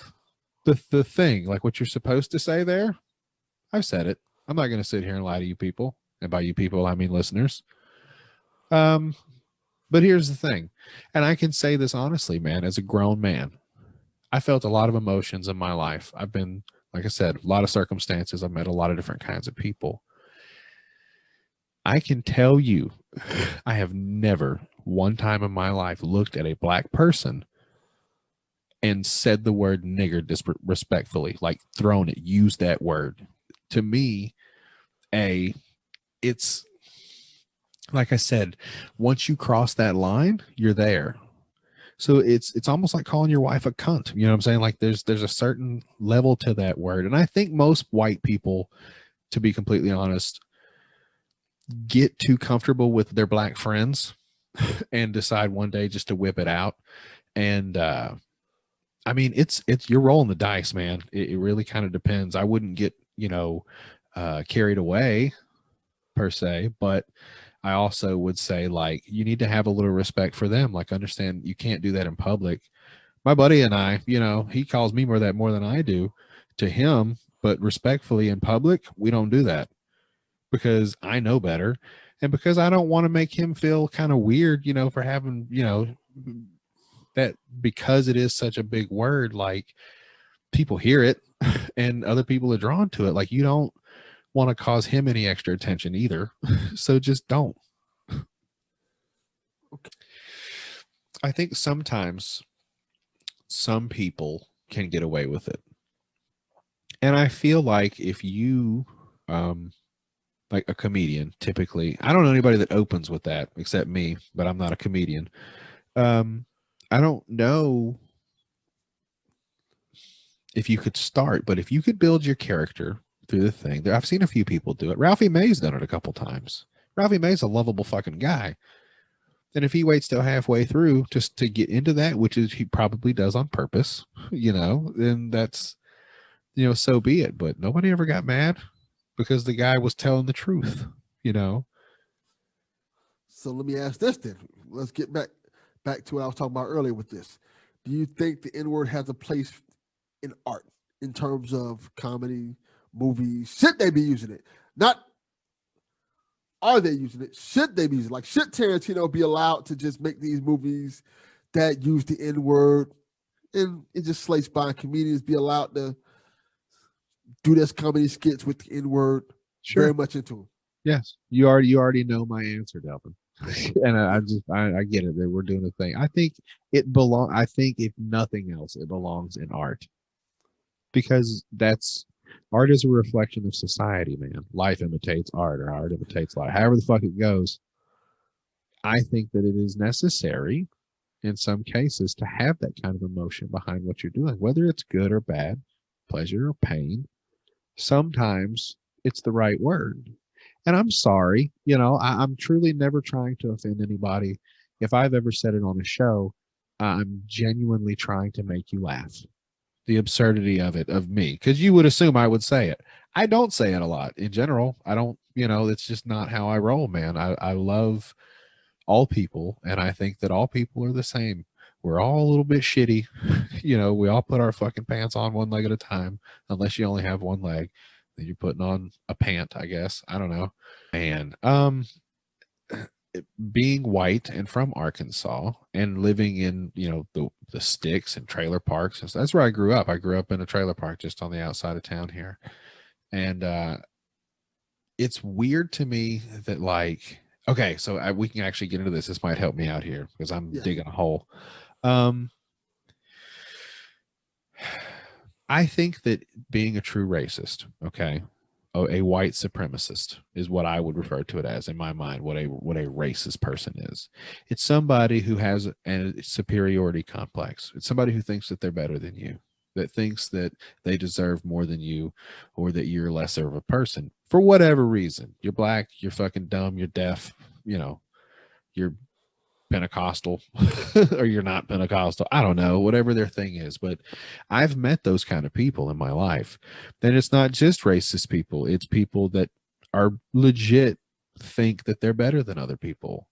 the thing, like what you're supposed to say there, I've said it. I'm not going to sit here and lie to you people. And by you people, I mean listeners. But here's the thing. And I can say this honestly, man, as a grown man, I felt a lot of emotions in my life. I've been, like I said, a lot of circumstances. I've met a lot of different kinds of people. I can tell you, I have never one time in my life looked at a black person and said the word nigger disrespectfully, like thrown it, used that word. To me, it's like I said, once you cross that line, you're there. So it's almost like calling your wife a cunt. You know what I'm saying? Like there's a certain level to that word. And I think most white people, to be completely honest, get too comfortable with their black friends and decide one day just to whip it out. And I mean, it's you're rolling the dice, man. It really kind of depends. I wouldn't get, carried away per se, but I also would say like you need to have a little respect for them. Like understand you can't do that in public. My buddy and I, he calls me more than I do to him, but respectfully in public, we don't do that because I know better and because I don't want to make him feel kind of weird, for having, that because it is such a big word, like people hear it and other people are drawn to it. Like you don't want to cause him any extra attention either. So just don't. Okay. I think sometimes some people can get away with it. And I feel like if you, like a comedian, typically, I don't know anybody that opens with that except me, but I'm not a comedian. I don't know if you could start, but if you could build your character through the thing, I've seen a few people do it. Ralphie May's done it a couple times. Ralphie May's a lovable fucking guy. And if he waits till halfway through just to get into that, which is he probably does on purpose, then that's, so be it. But nobody ever got mad because the guy was telling the truth, So let me ask this then. Let's get back to what I was talking about earlier with this. Do you think the N-word has a place in art in terms of comedy, movies? Should they be using it? Not are they using it? Should they be using it? Like, should Tarantino be allowed to just make these movies that use the N-word and it just slates by comedians be allowed to do this comedy skits with the N-word very much into them? Yes. You already know my answer, Delvin. And I get it that we're doing a thing. I think I think if nothing else, it belongs in art. Because art is a reflection of society, man. Life imitates art or art imitates life. However the fuck it goes. I think that it is necessary in some cases to have that kind of emotion behind what you're doing, whether it's good or bad, pleasure or pain. Sometimes it's the right word. And I'm sorry, I'm truly never trying to offend anybody. If I've ever said it on a show, I'm genuinely trying to make you laugh. The absurdity of me, because you would assume I would say it. I don't say it a lot in general. I don't, it's just not how I roll, man. I love all people, and I think that all people are the same. We're all a little bit shitty. We all put our fucking pants on one leg at a time, unless you only have one leg. Then you're putting on a pant, I guess. I don't know. Man, being white and from Arkansas and living in, the sticks and trailer parks. And that's where I grew up. I grew up in a trailer park just on the outside of town here. And it's weird to me that like, okay, so we can actually get into this. This might help me out here because I'm digging a hole. I think that being a true racist, okay, a white supremacist is what I would refer to it as in my mind. What a racist person is. It's somebody who has a superiority complex. It's somebody who thinks that they're better than you, that thinks that they deserve more than you, or that you're lesser of a person for whatever reason. You're black, you're fucking dumb, you're deaf, you know, you're Pentecostal or you're not Pentecostal. I don't know, whatever their thing is. But I've met those kind of people in my life. Then it's not just racist people, it's people that are legit think that they're better than other people.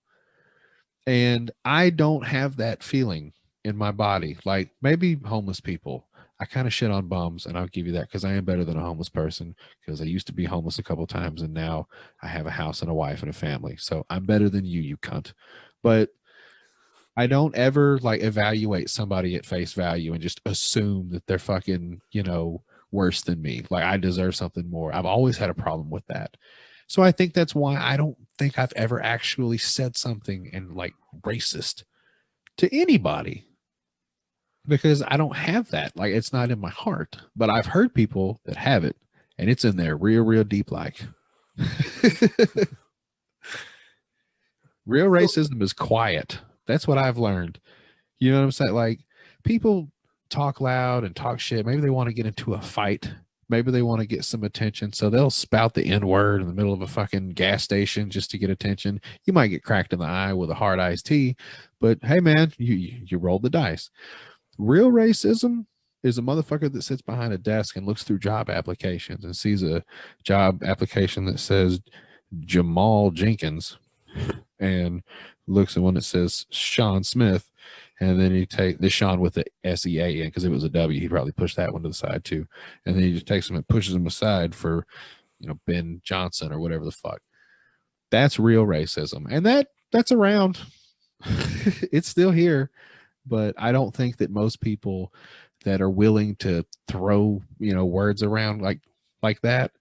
And I don't have that feeling in my body. Like maybe homeless people. I kind of shit on bums, and I'll give you that because I am better than a homeless person, because I used to be homeless a couple of times and now I have a house and a wife and a family. So I'm better than you cunt. But I don't ever like evaluate somebody at face value and just assume that they're fucking, you know, worse than me. Like I deserve something more. I've always had a problem with that. So I think that's why I don't think I've ever actually said something and like racist to anybody, because I don't have that. Like it's not in my heart, but I've heard people that have it and it's in there real deep. Like real racism is quiet. That's what I've learned. You know what I'm saying? Like people talk loud and talk shit. Maybe they want to get into a fight. Maybe they want to get some attention. So they'll spout the N-word in the middle of a fucking gas station just to get attention. You might get cracked in the eye with a hard iced tea, but hey man, you rolled the dice. Real racism is a motherfucker that sits behind a desk and looks through job applications and sees a job application that says Jamal Jenkins and looks at one that says Sean Smith, and then he take the Sean with the SEA in because it was a W. He probably pushed that one to the side too, and then he just takes him and pushes him aside for, you know, Ben Johnson or whatever the fuck. That's real racism, and that's around. It's still here, but I don't think that most people that are willing to throw, you know, words around like that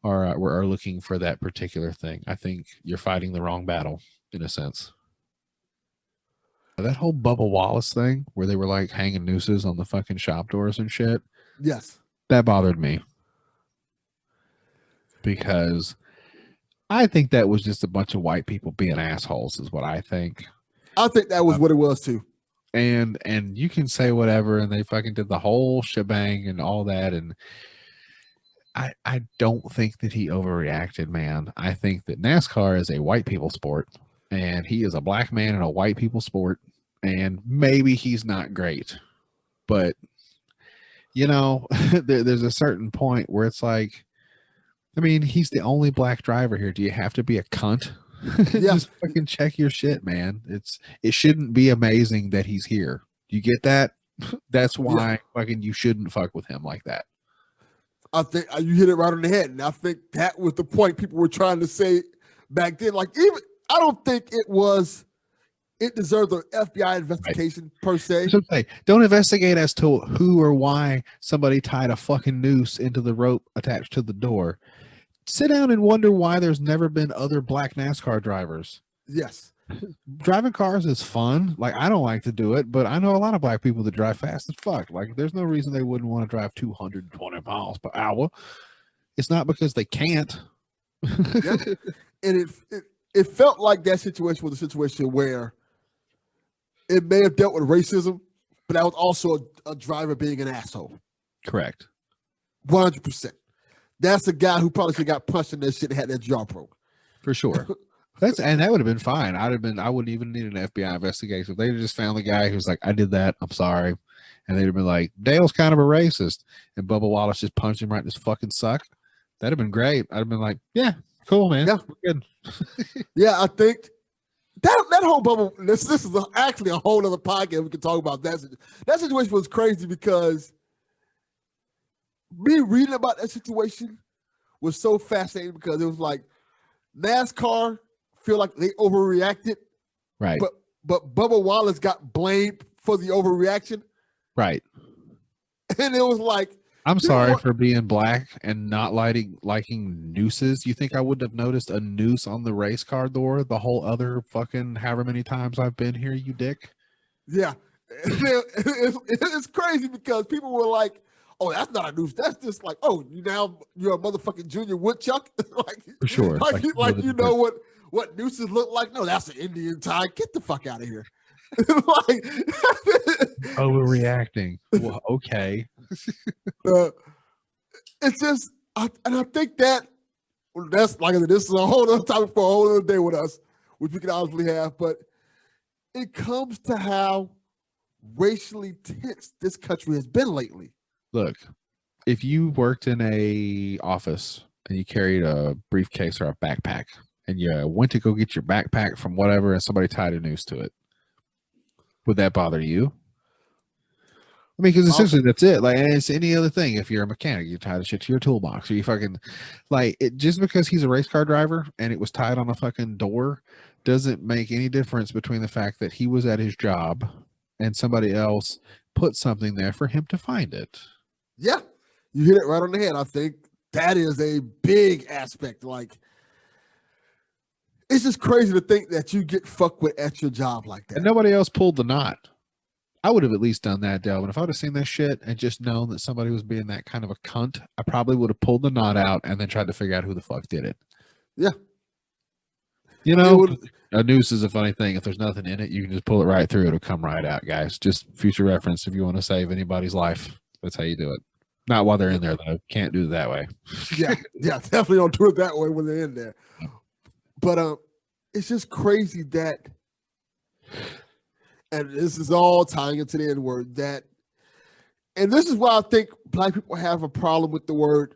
are looking for that particular thing. I think you're fighting the wrong battle in a sense. That whole Bubba Wallace thing where they were like hanging nooses on the fucking shop doors and shit. Yes. That bothered me because I think that was just a bunch of white people being assholes is what I think. I think that was what it was too. And you can say whatever, and they fucking did the whole shebang and all that, and I don't think that he overreacted, man. I think that NASCAR is a white people sport, and he is a black man in a white people sport, and maybe he's not great, but you know, there's a certain point where it's like, I mean, he's the only black driver here. Do you have to be a cunt? Yeah. Just fucking check your shit, man. It shouldn't be amazing that he's here. You get that? That's why fucking you shouldn't fuck with him like that. I think you hit it right on the head, and I think that was the point people were trying to say back then. Like, even I don't think it deserved an FBI investigation per se. Don't investigate as to who or why somebody tied a fucking noose into the rope attached to the door. Sit down and wonder why there's never been other black NASCAR drivers. Yes. Driving cars is fun. Like, I don't like to do it, but I know a lot of black people that drive fast as fuck. Like, there's no reason they wouldn't want to drive 220 miles per hour. It's not because they can't. Yeah. And it felt like that situation was a situation where it may have dealt with racism, but that was also a driver being an asshole. Correct. 100%. That's a guy who probably should have got punched in that shit and had that jaw broke. For sure. And that would have been fine. I wouldn't even need an FBI investigation. If they just found the guy who's like, I did that, I'm sorry. And they'd have been like, Dale's kind of a racist. And Bubba Wallace just punched him right in his fucking suck. That'd have been great. I'd have been like, yeah, cool, man. Yeah. We're good. Yeah, I think that whole bubble, this is actually a whole other podcast we can talk about. That situation was crazy because me reading about that situation was so fascinating because it was like NASCAR feel like they overreacted. Right. But Bubba Wallace got blamed for the overreaction. Right. And it was like, I'm sorry for being black and not liking nooses. You think I wouldn't have noticed a noose on the race car door the whole other fucking however many times I've been here, you dick? Yeah. It's crazy because people were like, oh, that's not a noose. That's just like, oh, you're a motherfucking junior woodchuck. Like, For sure. Like you know what nooses look like? No, that's an Indian tie. Get the fuck out of here. Like, overreacting. Well, okay. It's just, and I think that's like I said, this is a whole other topic for a whole other day with us, which we could obviously have, but it comes to how racially tense this country has been lately. Look, if you worked in a office and you carried a briefcase or a backpack and you went to go get your backpack from whatever and somebody tied a noose to it, would that bother you? I mean, because essentially that's it. Like, it's any other thing. If you're a mechanic, you tie the shit to your toolbox, or you fucking like it. Just because he's a race car driver and it was tied on a fucking door doesn't make any difference between the fact that he was at his job and somebody else put something there for him to find it. Yeah, you hit it right on the head. I think that is a big aspect. Like, it's just crazy to think that you get fucked with at your job like that. And nobody else pulled the knot. I would have at least done that, Delvin. If I would have seen this shit and just known that somebody was being that kind of a cunt, I probably would have pulled the knot out and then tried to figure out who the fuck did it. Yeah. You know, a noose is a funny thing. If there's nothing in it, you can just pull it right through. It'll come right out, guys. Just future reference. If you want to save anybody's life, that's how you do it. Not while they're in there, though. Can't do it that way. Yeah, definitely don't do it that way when they're in there. But it's just crazy that, and this is all tying into the N-word, that, and this is why I think Black people have a problem with the word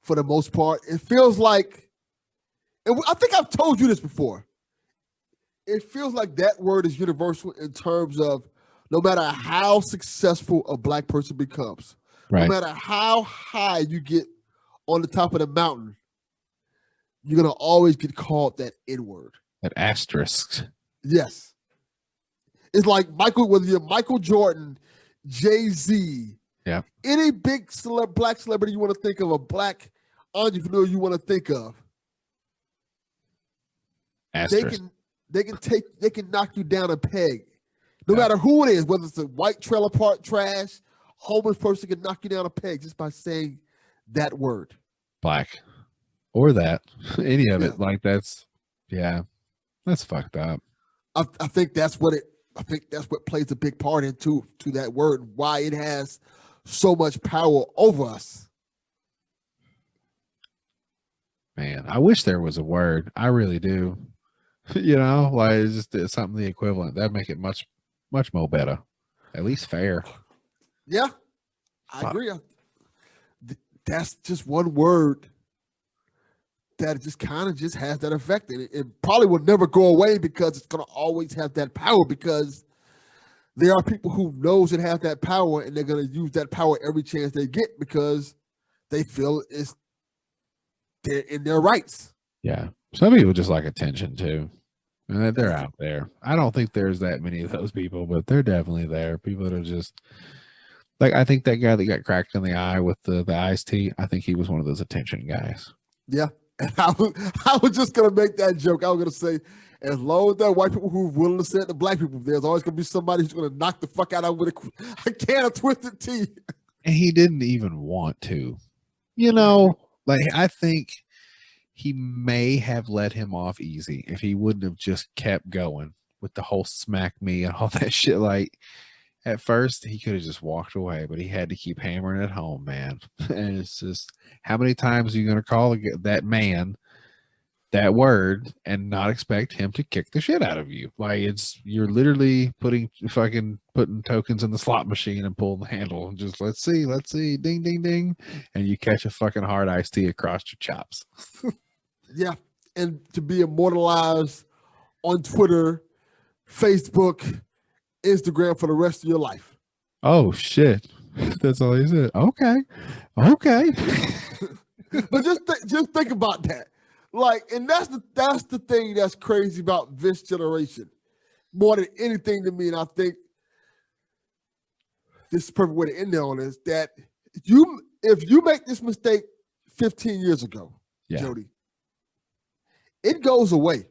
for the most part. It feels like, and I think I've told you this before, it feels like that word is universal in terms of no matter how successful a Black person becomes, right, no matter how high you get on the top of the mountain, you're going to always get called that N-word. That asterisk. Yes. It's like whether you're Michael Jordan, Jay-Z, yeah, any big Black celebrity you want to think of, a Black entrepreneur you want to think of, asterisk. They can knock you down a peg. No matter who it is, whether it's a white trailer park trash, homeless person can knock you down a peg just by saying that word. Black. Or that. Any of it. Like that's fucked up. I think that's what plays a big part into that word, why it has so much power over us. Man, I wish there was a word. I really do. You know, like it's something the equivalent. That'd make it much, much more better. At least fair. Yeah, I agree. That's just one word that just kind of just has that effect. And it probably will never go away because it's going to always have that power, because there are people who knows it has that power and they're going to use that power every chance they get because they feel they're in their rights. Yeah. Some people just like attention too. And they're out there. I don't think there's that many of those people, but they're definitely there. People that are just like, I think that guy that got cracked in the eye with the iced tea, I think he was one of those attention guys. Yeah. And I was just going to make that joke. I was going to say, as long as there are white people who are willing to say it to Black people, there's always going to be somebody who's going to knock the fuck out of with a can of Twisted Tea. And he didn't even want to. You know, like I think he may have let him off easy if he wouldn't have just kept going with the whole smack me and all that shit. Like at first he could have just walked away, but he had to keep hammering it home, man. And it's just, how many times are you going to call that man that word and not expect him to kick the shit out of you? Like you're literally putting tokens in the slot machine and pulling the handle and just let's see, ding, ding, ding. And you catch a fucking hard iced tea across your chops. Yeah. And to be immortalized on Twitter, Facebook, Instagram for the rest of your life. Oh shit. That's all he said. Okay. But just think about that. Like, and that's the thing that's crazy about this generation, more than anything to me. And I think this is the perfect way to end on this, that if you make this mistake 15 years ago, Jody, it goes away.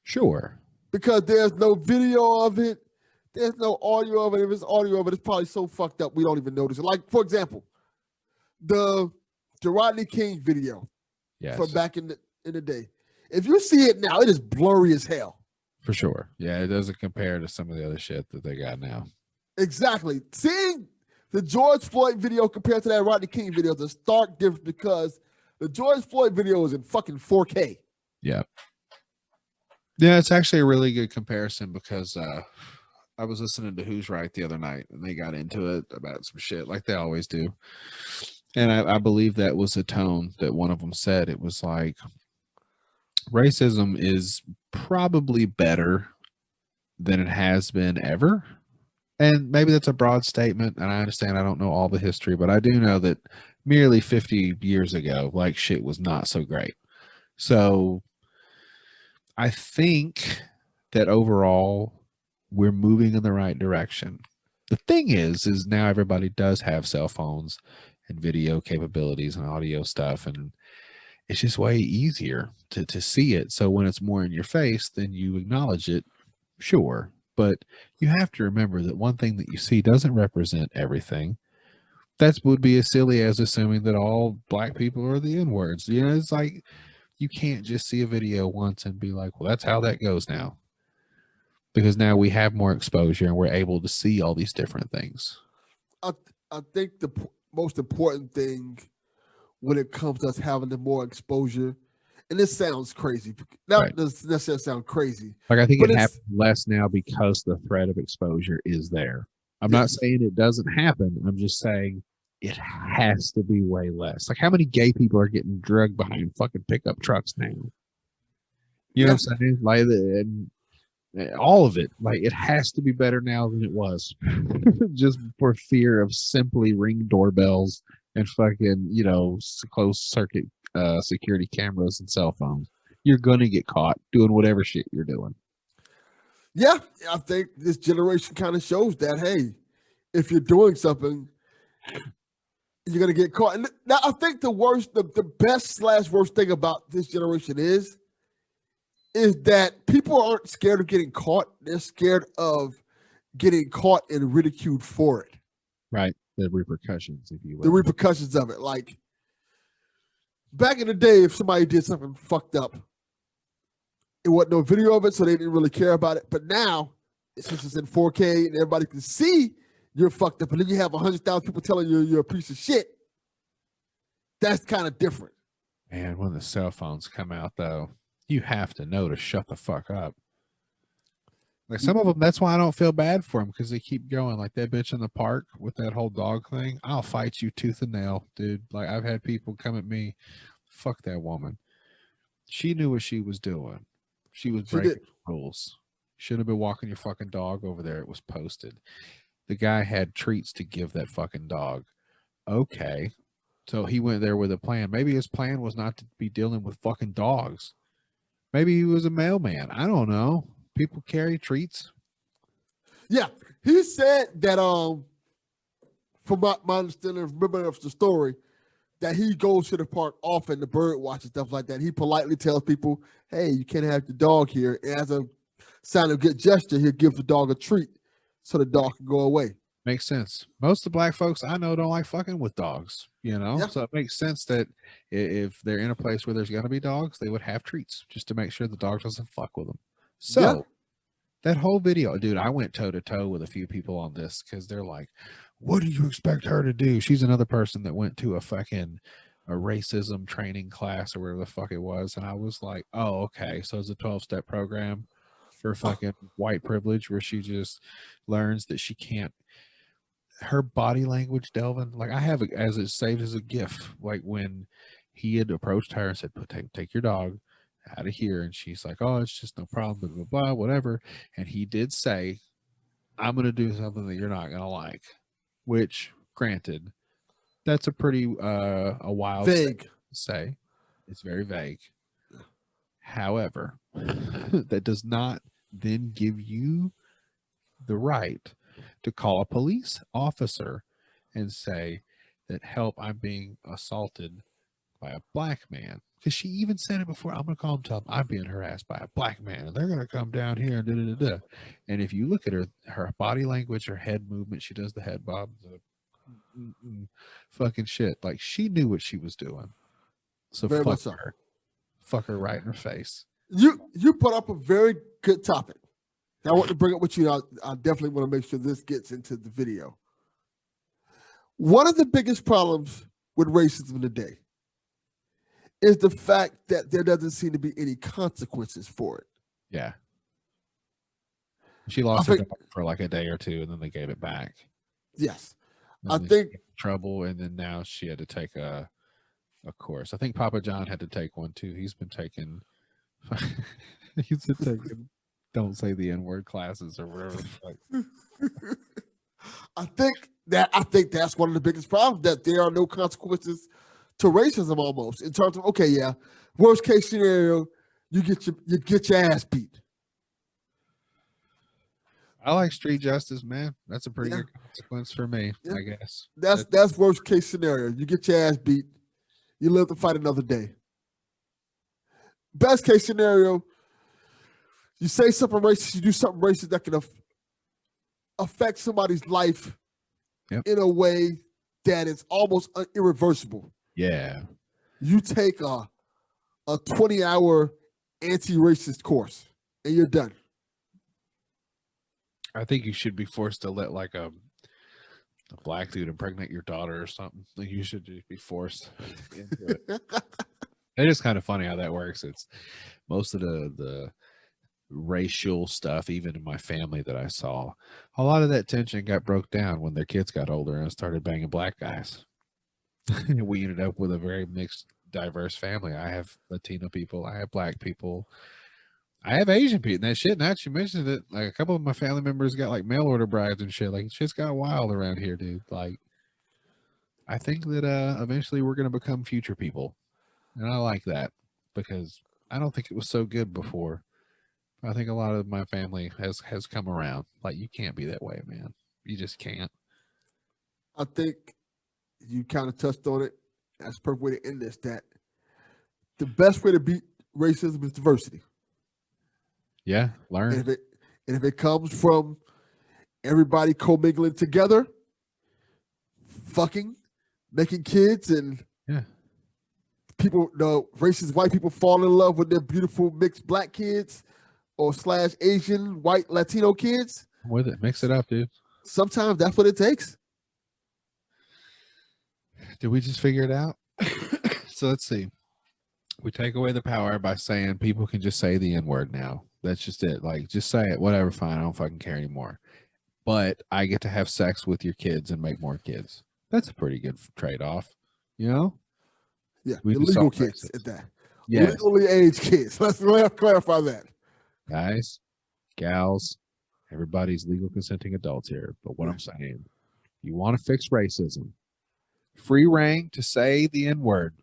Sure. Because there's no video of it. There's no audio of it. If it's audio of it, it's probably so fucked up we don't even notice it. Like, for example, the Rodney King video Yes, from back in the day. If you see it now, it is blurry as hell. for sure. Yeah, it doesn't compare to some of the other shit that they got now. Exactly. Seeing the George Floyd video compared to that Rodney King video is a stark difference because the George Floyd video is in fucking 4K. Yeah. Yeah, it's actually a really good comparison because I was listening to Who's Right the other night and they got into it about some shit like they always do. And I believe that was a tone that one of them said. It was like, racism is probably better than it has been ever. And maybe that's a broad statement. And I understand I don't know all the history, but I do know that merely 50 years ago, like shit was not so great. So I think that overall we're moving in the right direction. The thing is now everybody does have cell phones and video capabilities and audio stuff, and it's just way easier to see it. So when it's more in your face, then you acknowledge it, sure. But you have to remember that one thing that you see doesn't represent everything. That would be as silly as assuming that all black people are the N-words. You know, it's like you can't just see a video once and be like, well, that's how that goes now. Because now we have more exposure and we're able to see all these different things. I think the most important thing when it comes to us having the more exposure, and this sounds crazy, not does necessarily sound crazy. Like I think but it happens less now because the threat of exposure is there. I'm not saying it doesn't happen. I'm just saying it has to be way less. Like how many gay people are getting drugged behind fucking pickup trucks now? You know what I'm saying? Like all of it. Like it has to be better now than it was. Just for fear of simply ring doorbells and fucking, you know, closed circuit security cameras and cell phones. You're gonna get caught doing whatever shit you're doing. Yeah, I think this generation kind of shows that, hey, if you're doing something, you're gonna get caught. And now I think the best / worst thing about this generation is that people aren't scared of getting caught. They're scared of getting caught and ridiculed for it. Right. The repercussions, if you will. The repercussions of it. Like back in the day, if somebody did something fucked up, it wasn't no video of it, so they didn't really care about it. But now, since it's in 4K and everybody can see you're fucked up, and then you have 100,000 people telling you you're a piece of shit, that's kind of different. Man, when the cell phones come out, though, you have to know to shut the fuck up. Like some of them, that's why I don't feel bad for them, because they keep going. Like that bitch in the park with that whole dog thing. I'll fight you tooth and nail, dude. Like I've had people come at me. Fuck that woman. She knew what she was doing. She was breaking rules. Shouldn't have been walking your fucking dog over there. It was posted. The guy had treats to give that fucking dog. Okay. So he went there with a plan. Maybe his plan was not to be dealing with fucking dogs. Maybe he was a mailman. I don't know. People carry treats. Yeah. He said that from my understanding, remember of the story, that he goes to the park often, the bird watch and stuff like that. He politely tells people, hey, you can't have the dog here. And as a sign of good gesture, he'll give the dog a treat so the dog can go away. Makes sense. Most of the black folks I know don't like fucking with dogs, you know? Yeah. So it makes sense that if they're in a place where there's going to be dogs, they would have treats just to make sure the dog doesn't fuck with them. So that whole video, dude, I went toe to toe with a few people on this because they're like, what do you expect her to do? She's another person that went to a racism training class or whatever the fuck it was. And I was like, oh, okay. So it's a 12-step program for fucking white privilege where she just learns that she can't. Her body language, Delvin, like I have it as it saved as a GIF. Like when he had approached her and said, take your dog out of here. And she's like, oh, it's just no problem, blah, blah, blah, whatever. And he did say, I'm going to do something that you're not going to like. Which, granted, that's a pretty a wild vague to say. It's very vague. However, that does not then give you the right to call a police officer and say that, help, I'm being assaulted by a black man. Because she even said it before. I'm gonna call him, tell him I'm being harassed by a black man, and they're gonna come down here and da da da da. And if you look at her body language, her head movement, she does the head bob, fucking shit. Like she knew what she was doing. So Very fuck much so. her. Fuck her right in her face. You put up a very good topic. I want to bring it with you. I definitely want to make sure this gets into the video. One of the biggest problems with racism today is the fact that there doesn't seem to be any consequences for it. Yeah. She lost her dog for like a day or two, and then they gave it back. Yes. And I then think she got in trouble, and then now she had to take a course. I think Papa John had to take one too. He's been taking don't say the N-word classes or whatever. I think that's one of the biggest problems, that there are no consequences to racism almost, in terms of, okay, yeah, worst case scenario, you get your ass beat. I like street justice, man. That's a pretty good consequence for me, I guess. That's worst case scenario. You get your ass beat, you live to fight another day. Best case scenario, you say something racist, you do something racist that can affect somebody's life in a way that is almost irreversible. Yeah. You take a 20-hour anti-racist course and you're done. I think you should be forced to let like a black dude impregnate your daughter or something. Like you should just be forced into it. It is kind of funny how that works. It's most of the racial stuff, even in my family that I saw, a lot of that tension got broke down when their kids got older and started banging black guys. We ended up with a very mixed, diverse family. I have Latino people, I have black people, I have Asian people. And that shit, now that you mentioned it, like a couple of my family members got like mail order brides and shit. Like shit's got wild around here, dude. Like I think that eventually we're gonna become future people. And I like that because I don't think it was so good before. I think a lot of my family has come around. Like you can't be that way, man. You just can't. I think you kind of touched on it. That's the perfect way to end this. That the best way to beat racism is diversity. Yeah, learn. And if it comes from everybody commingling together, fucking, making kids, and people, racist white people fall in love with their beautiful mixed black kids or / Asian white Latino kids. With it, mix it up, dude. Sometimes that's what it takes. Did we just figure it out? So let's see. We take away the power by saying people can just say the N-word now. That's just it. Like, just say it. Whatever, fine. I don't fucking care anymore. But I get to have sex with your kids and make more kids. That's a pretty good trade-off. You know? Yeah, We illegal can solve kids racism. at that. Yes. Legally aged kids. Let's clarify that. Guys, gals, everybody's legal consenting adults here. But what I'm saying, you want to fix racism, free reign to say the N-word,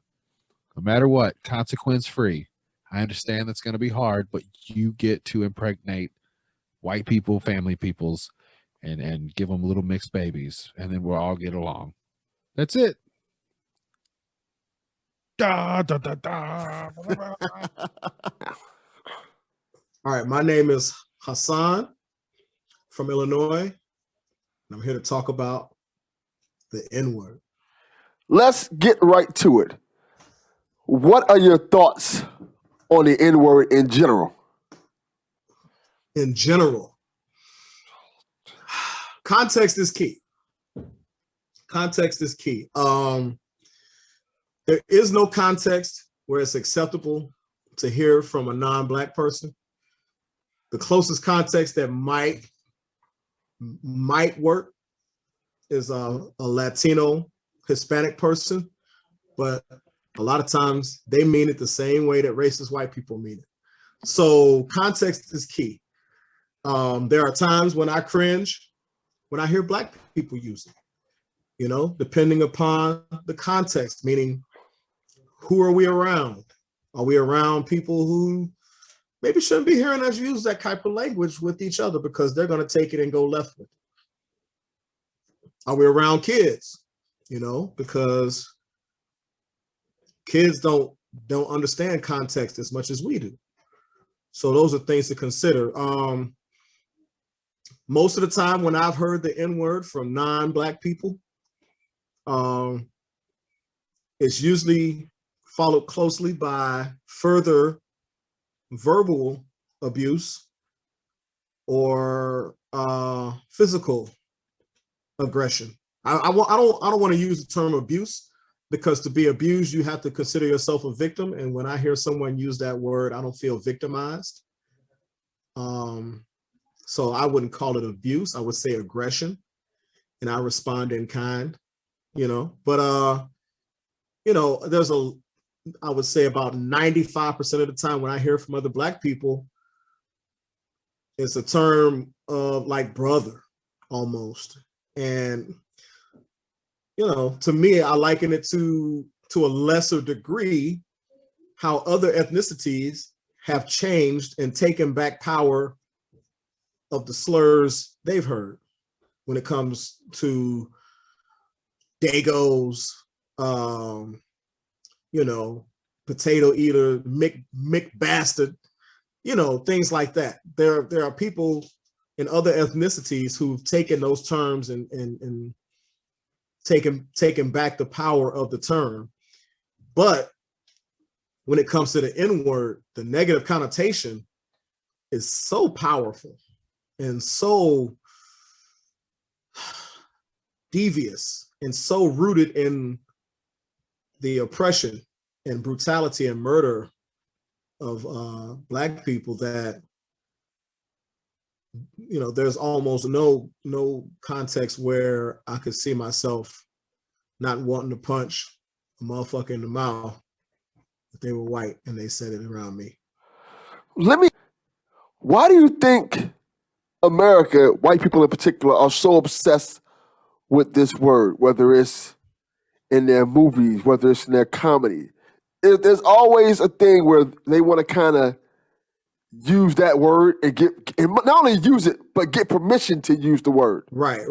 no matter what, consequence free. I understand that's going to be hard, but you get to impregnate white people, family peoples, and give them little mixed babies, and then we'll all get along. That's it. Da, da, da, da. All right, my name is Hassan from Illinois, and I'm here to talk about the N-word. Let's get right to it. What are your thoughts on the N-word in general? In general, context is key. Context is key. There is no context where it's acceptable to hear from a non-Black person. The closest context that might work is a Latino Hispanic person, but a lot of times they mean it the same way that racist white people mean it. So context is key. There are times when I cringe when I hear Black people use it, you know, depending upon the context, meaning who are we around? Are we around people who maybe shouldn't be hearing us use that type of language with each other because they're going to take it and go left with it? Are we around kids? You know, because kids don't understand context as much as we do. So those are things to consider. Most of the time when I've heard the N-word from non-Black people, it's usually followed closely by further verbal abuse or physical aggression. I don't want to use the term abuse, because to be abused, you have to consider yourself a victim. And when I hear someone use that word, I don't feel victimized. So I wouldn't call it abuse. I would say aggression, and I respond in kind, but there's I would say about 95% of the time when I hear from other Black people, it's a term of like brother almost. And, to me, I liken it to a lesser degree how other ethnicities have changed and taken back power of the slurs they've heard when it comes to Dagos, potato eater, Mick bastard, things like that. There are people in other ethnicities who've taken those terms and taken back the power of the term. But when it comes to the N-word, the negative connotation is so powerful and so devious and so rooted in the oppression and brutality and murder of Black people that there's almost no context where I could see myself not wanting to punch a motherfucker in the mouth if they were white and they said it around me. Why do you think America, white people in particular, are so obsessed with this word, whether it's in their movies, whether it's in their comedy? There's always a thing where they want to kind of use that word and not only use it, but get permission to use the word. Right.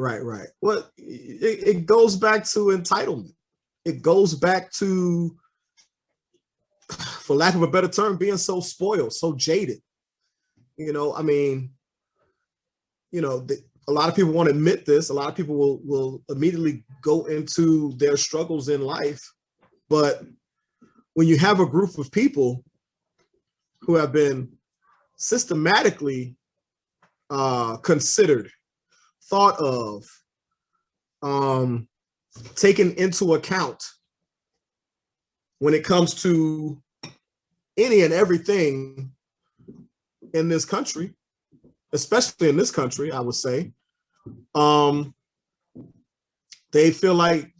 Well, it goes back to entitlement. It goes back to, for lack of a better term, being so spoiled, so jaded. A lot of people won't admit this. A lot of people will immediately go into their struggles in life. But when you have a group of people who have been systematically considered, thought of, taken into account when it comes to any and everything in this country, especially in this country, I would say, they feel like,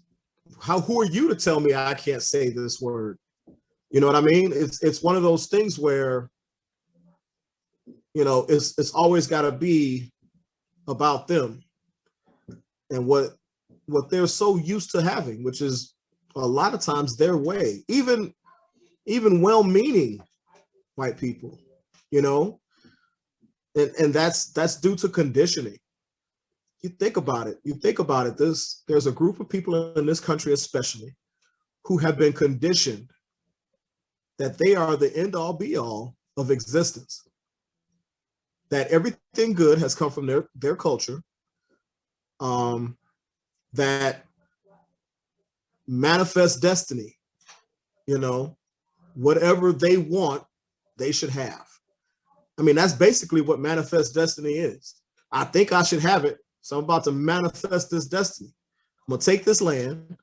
who are you to tell me I can't say this word? You know what I mean? It's one of those things where, it's always got to be about them and what they're so used to having, which is a lot of times their way, even well-meaning white people, and that's due to conditioning. You think about it. There's a group of people in this country, especially, who have been conditioned that they are the end-all be-all of existence. That everything good has come from their culture. That manifest destiny, whatever they want, they should have. I mean, that's basically what manifest destiny is. I think I should have it, so I'm about to manifest this destiny. I'm going to take this land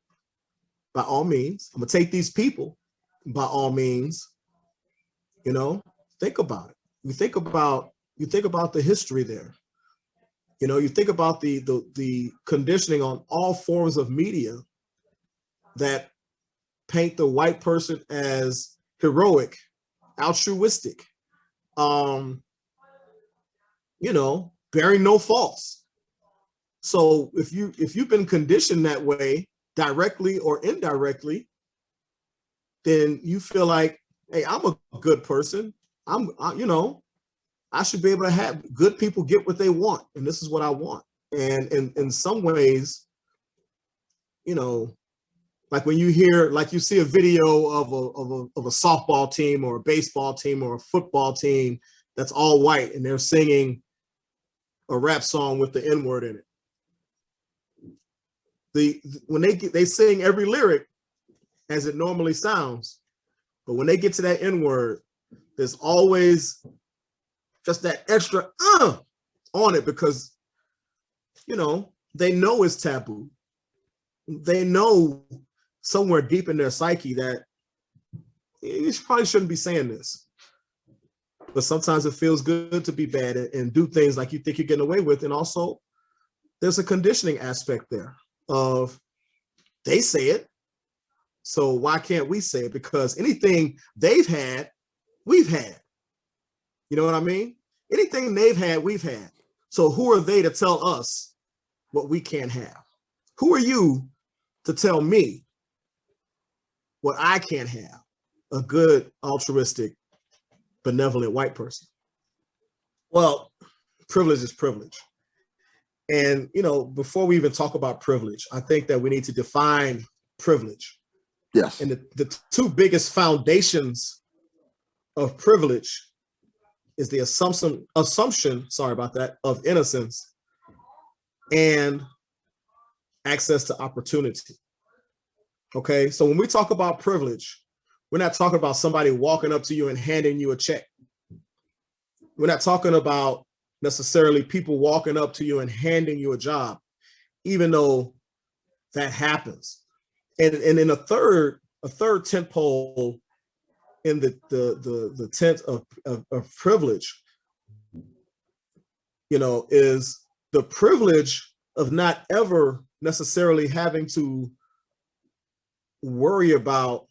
by all means. I'm going to take these people by all means. Think about it. You think about the history there. You think about the conditioning on all forms of media that paint the white person as heroic, altruistic, bearing no faults. So if you've been conditioned that way, directly or indirectly, then you feel like, hey, I'm a good person. I should be able to have good people get what they want, and this is what I want. And in some ways, Like when you hear, like you see a video of a softball team or a baseball team or a football team that's all white and they're singing a rap song with the N-word in it. When they sing every lyric as it normally sounds, but when they get to that N-word, there's always just that extra on it because, you know, they know it's taboo. They know somewhere deep in their psyche that you probably shouldn't be saying this. But sometimes it feels good to be bad and do things like you think you're getting away with. And also, there's a conditioning aspect there of they say it, so why can't we say it? Because anything they've had, we've had. You know what I mean? Anything they've had, we've had. So who are they to tell us what we can't have? Who are you to tell me what I can't have? A good, altruistic, benevolent white person. Well, privilege is privilege. And, you know, before we even talk about privilege, I think that we need to define privilege. Yes. And the two biggest foundations of privilege is the assumption, of innocence and access to opportunity. Okay, so when we talk about privilege, we're not talking about somebody walking up to you and handing you a check. We're not talking about necessarily people walking up to you and handing you a job, even though that happens. And in a third tent pole in the tent of privilege, you know, is the privilege of not ever necessarily having to worry about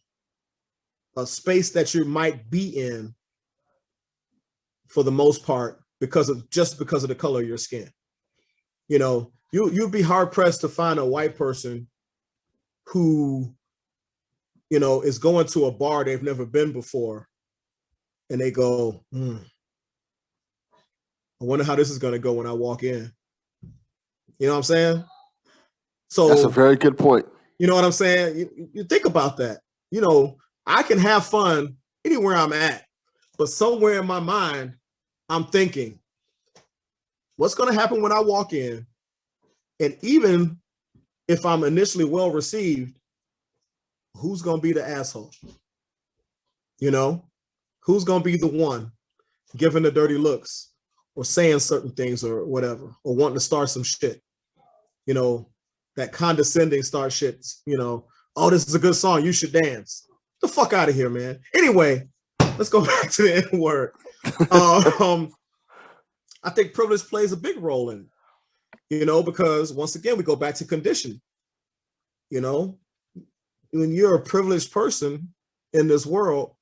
a space that you might be in for the most part because of the color of your skin. You know, you'd be hard pressed to find a white person who, you know, is going to a bar they've never been before and they go, I wonder how this is going to go when I walk in. You know what I'm saying? So that's a very good point. You know what I'm saying? You think about that. You know, I can have fun anywhere I'm at, but somewhere in my mind, I'm thinking, what's going to happen when I walk in? And even if I'm initially well received, who's going to be the asshole? You know, who's going to be the one giving the dirty looks or saying certain things or whatever, or wanting to start some shit? You know, that condescending start shit, you know, oh, this is a good song, you should dance. The fuck out of here, man. Anyway, let's go back to the N-word. I think privilege plays a big role in it, you know, because once again, we go back to conditioning. You know, when you're a privileged person in this world,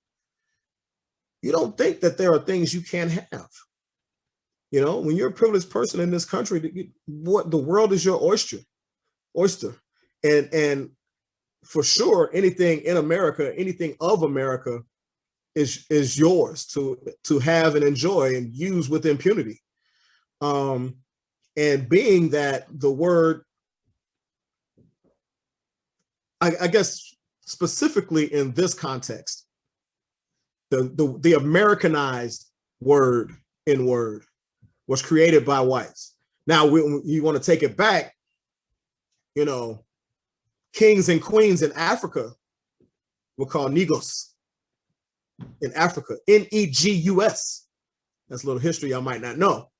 you don't think that there are things you can't have. You know, when you're a privileged person in this country, what the world is your oyster. And for sure, anything in America, anything of America is yours to have and enjoy and use with impunity. And being that the word, I guess specifically in this context, the Americanized word, N-word, was created by whites. Now, you want to take it back, you know, kings and queens in Africa were called Negus in Africa, Negus. That's a little history I might not know.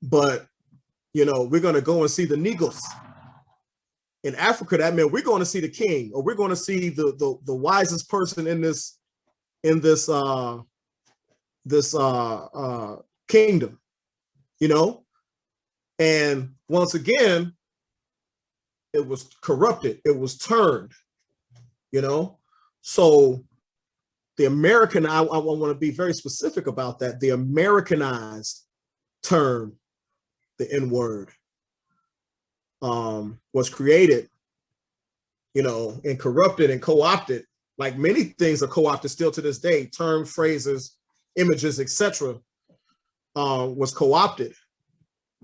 But, you know, we're going to go and see the Negus. In Africa, that meant we're going to see the king, or we're going to see the wisest person in this kingdom, you know? And once again, it was corrupted, it was turned, you know? So the American, I want to be very specific about that, the Americanized term, the N-word, was created, you know, and corrupted and co-opted, like many things are co-opted still to this day, terms, phrases, images, etc., was co-opted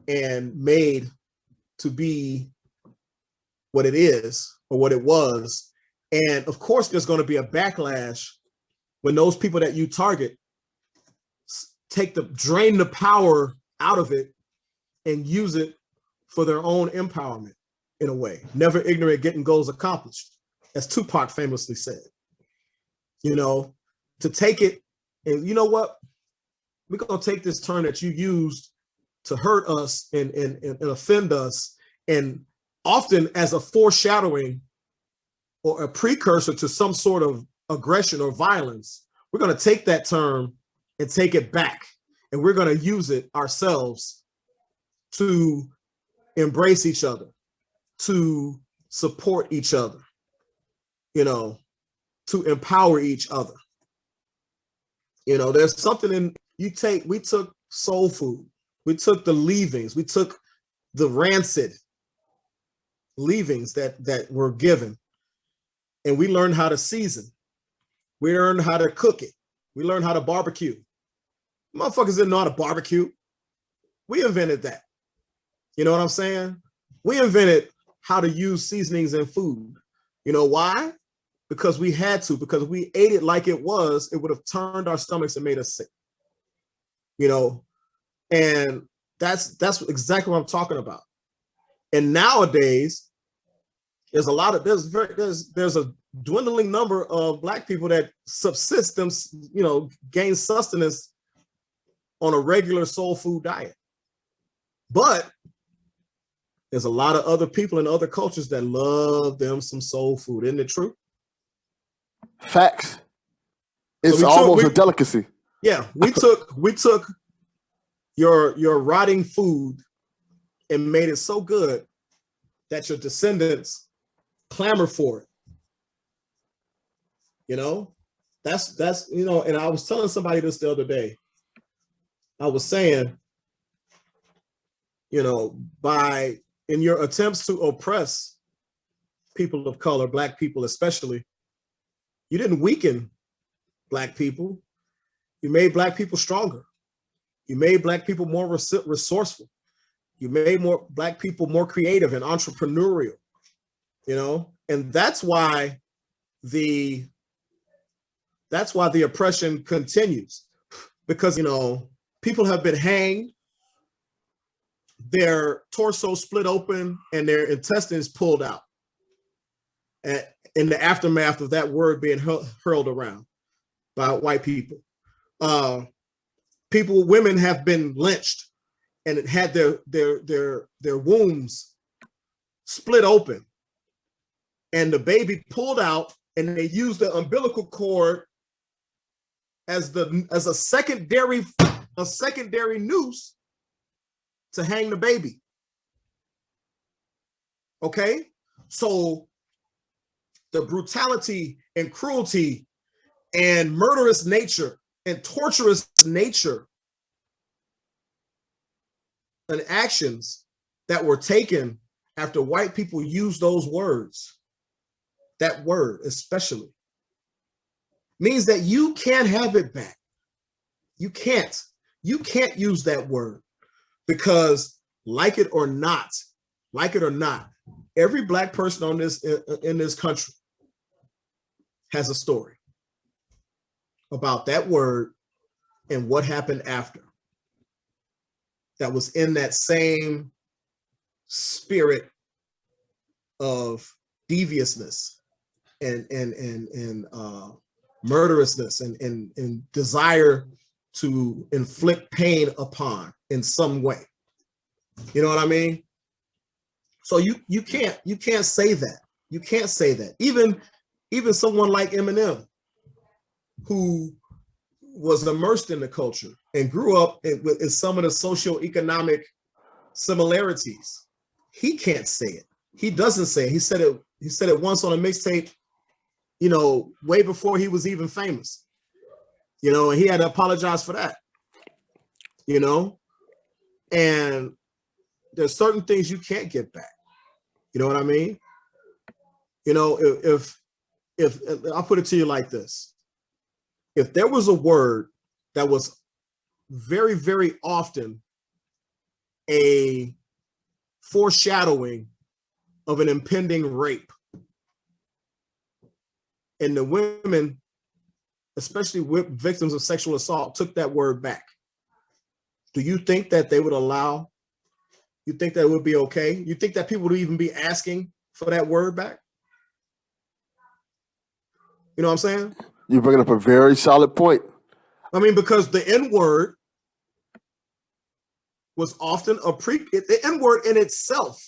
and made to be what it is or what it was And of course, there's going to be a backlash when those people that you target drain the power out of it and use it for their own empowerment in a way. Never ignorant, getting goals accomplished, as Tupac famously said. You know, to take it, and you know what? We're going to take this term that you used to hurt us and offend us, and often as a foreshadowing or a precursor to some sort of aggression or violence. We're going to take that term and take it back, and we're going to use it ourselves to embrace each other, to support each other, you know, to empower each other. You know, there's something in we took soul food, we took the leavings, we took the rancid leavings that were given, and we learned how to season. We learned how to cook it. We learned how to barbecue. Motherfuckers didn't know how to barbecue. We invented that. You know what I'm saying? We invented how to use seasonings in food. You know why? Because we had to, because we ate it like it was, it would have turned our stomachs and made us sick. You know, and that's exactly what I'm talking about. And nowadays, there's a dwindling number of Black people that subsist them, you know, gain sustenance on a regular soul food diet. But there's a lot of other people in other cultures that love them some soul food. Isn't it true? Facts. It's almost a delicacy. Yeah, we took your rotting food and made it so good that your descendants clamor for it. You know, that's you know, and I was telling somebody this the other day. I was saying, you know, in your attempts to oppress people of color, Black people especially, you didn't weaken Black people. You made Black people stronger. You made Black people more resourceful. You made Black people more creative and entrepreneurial, you know? And that's why the oppression continues, because, you know, people have been hanged, their torso split open, and their intestines pulled out in the aftermath of that word being hurled around by white people. Women have been lynched and had their wombs split open, and the baby pulled out, and they used the umbilical cord as a secondary noose to hang the baby. Okay, so the brutality and cruelty and murderous nature and torturous nature and actions that were taken after white people used those words, that word especially, means that you can't have it back. You can't use that word, because like it or not, every Black person in this country has a story about that word and what happened after. That was in that same spirit of deviousness and murderousness and desire to inflict pain upon in some way. You know what I mean? So you can't say that. You can't say that. Even someone like Eminem, who was immersed in the culture and grew up in some of the socioeconomic similarities, he can't say it. He doesn't say it. He said it once on a mixtape, you know, way before he was even famous. You know, and he had to apologize for that. You know, and there's certain things you can't get back. You know what I mean? You know, if I'll put it to you like this. If there was a word that was very, very often a foreshadowing of an impending rape, and the women, especially with victims of sexual assault, took that word back, do you think that they would allow, you think that it would be okay? You think that people would even be asking for that word back? You know what I'm saying? You're bringing up a very solid point. I mean, because the N-word was often the N-word in itself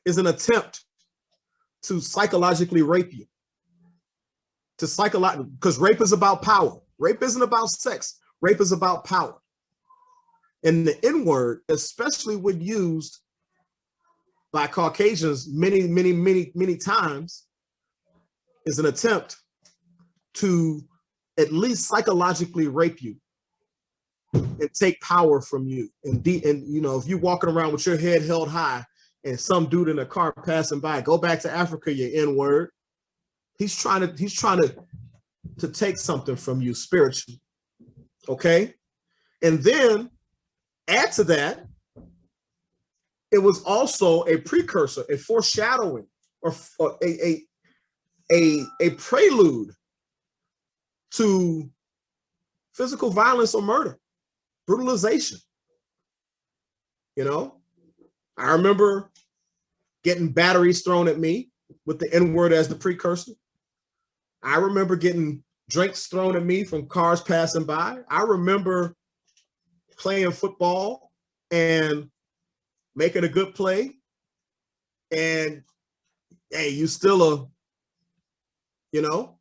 is an attempt to psychologically rape you. Because rape is about power. Rape isn't about sex. Rape is about power. And the N-word, especially when used by Caucasians many times, is an attempt to at least psychologically rape you and take power from you. And you know, if you're walking around with your head held high and some dude in a car passing by, go back to Africa, you N-word. He's trying to take something from you spiritually. Okay? And then add to that, it was also a precursor, a foreshadowing, or a prelude to physical violence or murder, brutalization. You know, I remember getting batteries thrown at me with the N-word as the precursor. I remember getting drinks thrown at me from cars passing by. I remember playing football and making a good play. And hey, you still a, you know,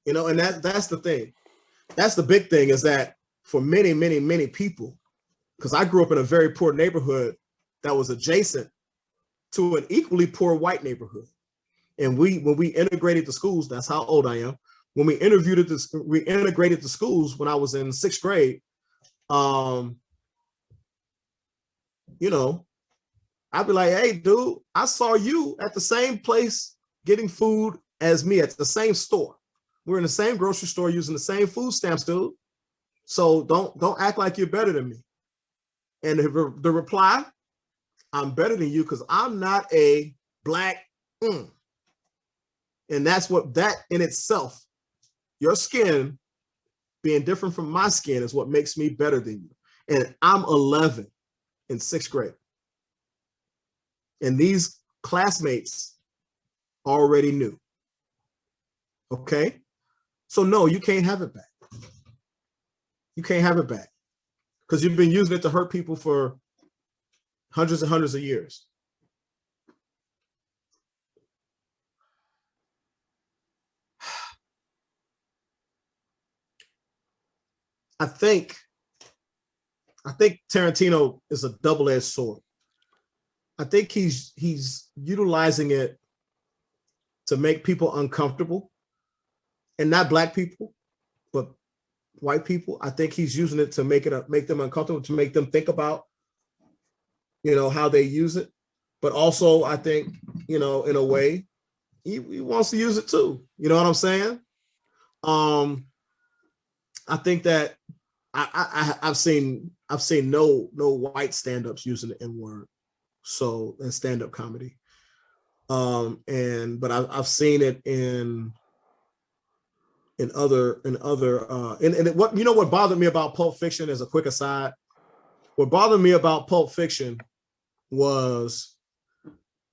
and that's the thing. That's the big thing, is that for many people, because I grew up in a very poor neighborhood that was adjacent to an equally poor white neighborhood. And when we integrated the schools, that's how old I am. When we integrated the schools when I was in 6th grade, you know, I'd be like, hey, dude, I saw you at the same place getting food as me at the same store. We're in the same grocery store using the same food stamps, dude. So don't act like you're better than me. And the reply, I'm better than you because I'm not a black. And that's what, that in itself, your skin being different from my skin is what makes me better than you. And I'm 11 in 6th grade. And these classmates already knew. Okay? So no, you can't have it back. You can't have it back because you've been using it to hurt people for hundreds and hundreds of years. I think Tarantino is a double-edged sword. I think he's utilizing it to make people uncomfortable, and not black people, but white people. I think he's using it to make them uncomfortable, to make them think about, you know, how they use it. But also, I think, you know, in a way, he wants to use it too. You know what I'm saying? I think that I've seen no white stand-ups using the N-word, so in stand-up comedy. But I've seen it in other what, you know, what bothered me about Pulp Fiction, as a quick aside, what bothered me about Pulp Fiction was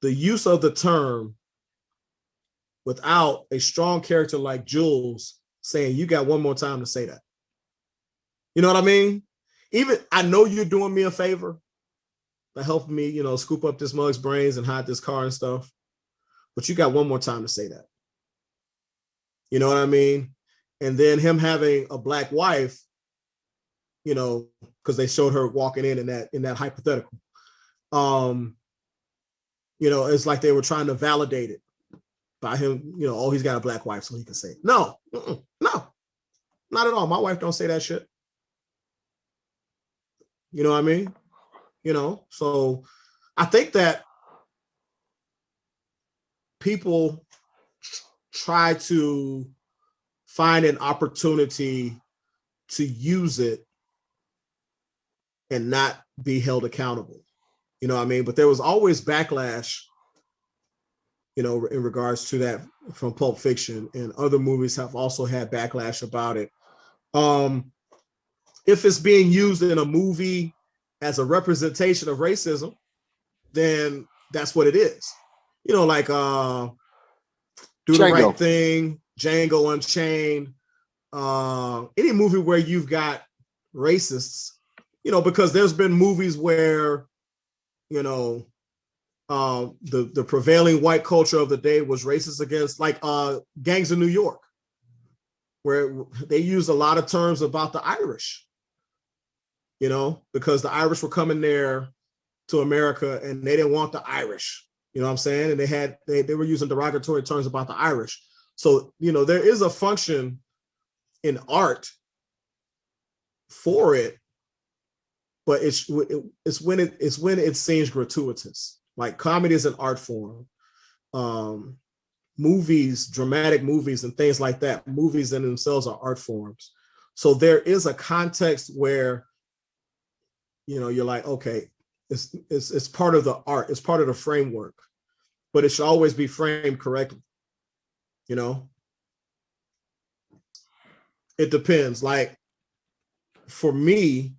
the use of the term without a strong character like Jules saying, you got one more time to say that. You know what I mean? Even, I know you're doing me a favor by helping me, you know, scoop up this mug's brains and hide this car and stuff, but you got one more time to say that. You know what I mean? And then him having a black wife, you know, because they showed her walking in that hypothetical. You know, it's like they were trying to validate it by him, you know, oh, he's got a black wife, so he can say it. No, no, not at all. My wife don't say that shit. You know what I mean? You know, so I think that people try to find an opportunity to use it and not be held accountable. You know what I mean? But there was always backlash you know, in regards to that from Pulp Fiction, and other movies have also had backlash about it. If it's being used in a movie as a representation of racism, then that's what it is. You know, like Do the Right Thing, Django Unchained, any movie where you've got racists, you know, because there's been movies where, you know, the prevailing white culture of the day was racist against, like Gangs of New York, where they used a lot of terms about the Irish, you know, because the Irish were coming there to America and they didn't want the Irish, you know what I'm saying? And they were using derogatory terms about the Irish. So, you know, there is a function in art for it, but it's when it seems gratuitous. Like comedy is an art form. Movies, dramatic movies and things like that, movies in themselves are art forms. So there is a context where, you know, you're like, okay, it's part of the art, it's part of the framework, but it should always be framed correctly. You know, it depends. Like for me,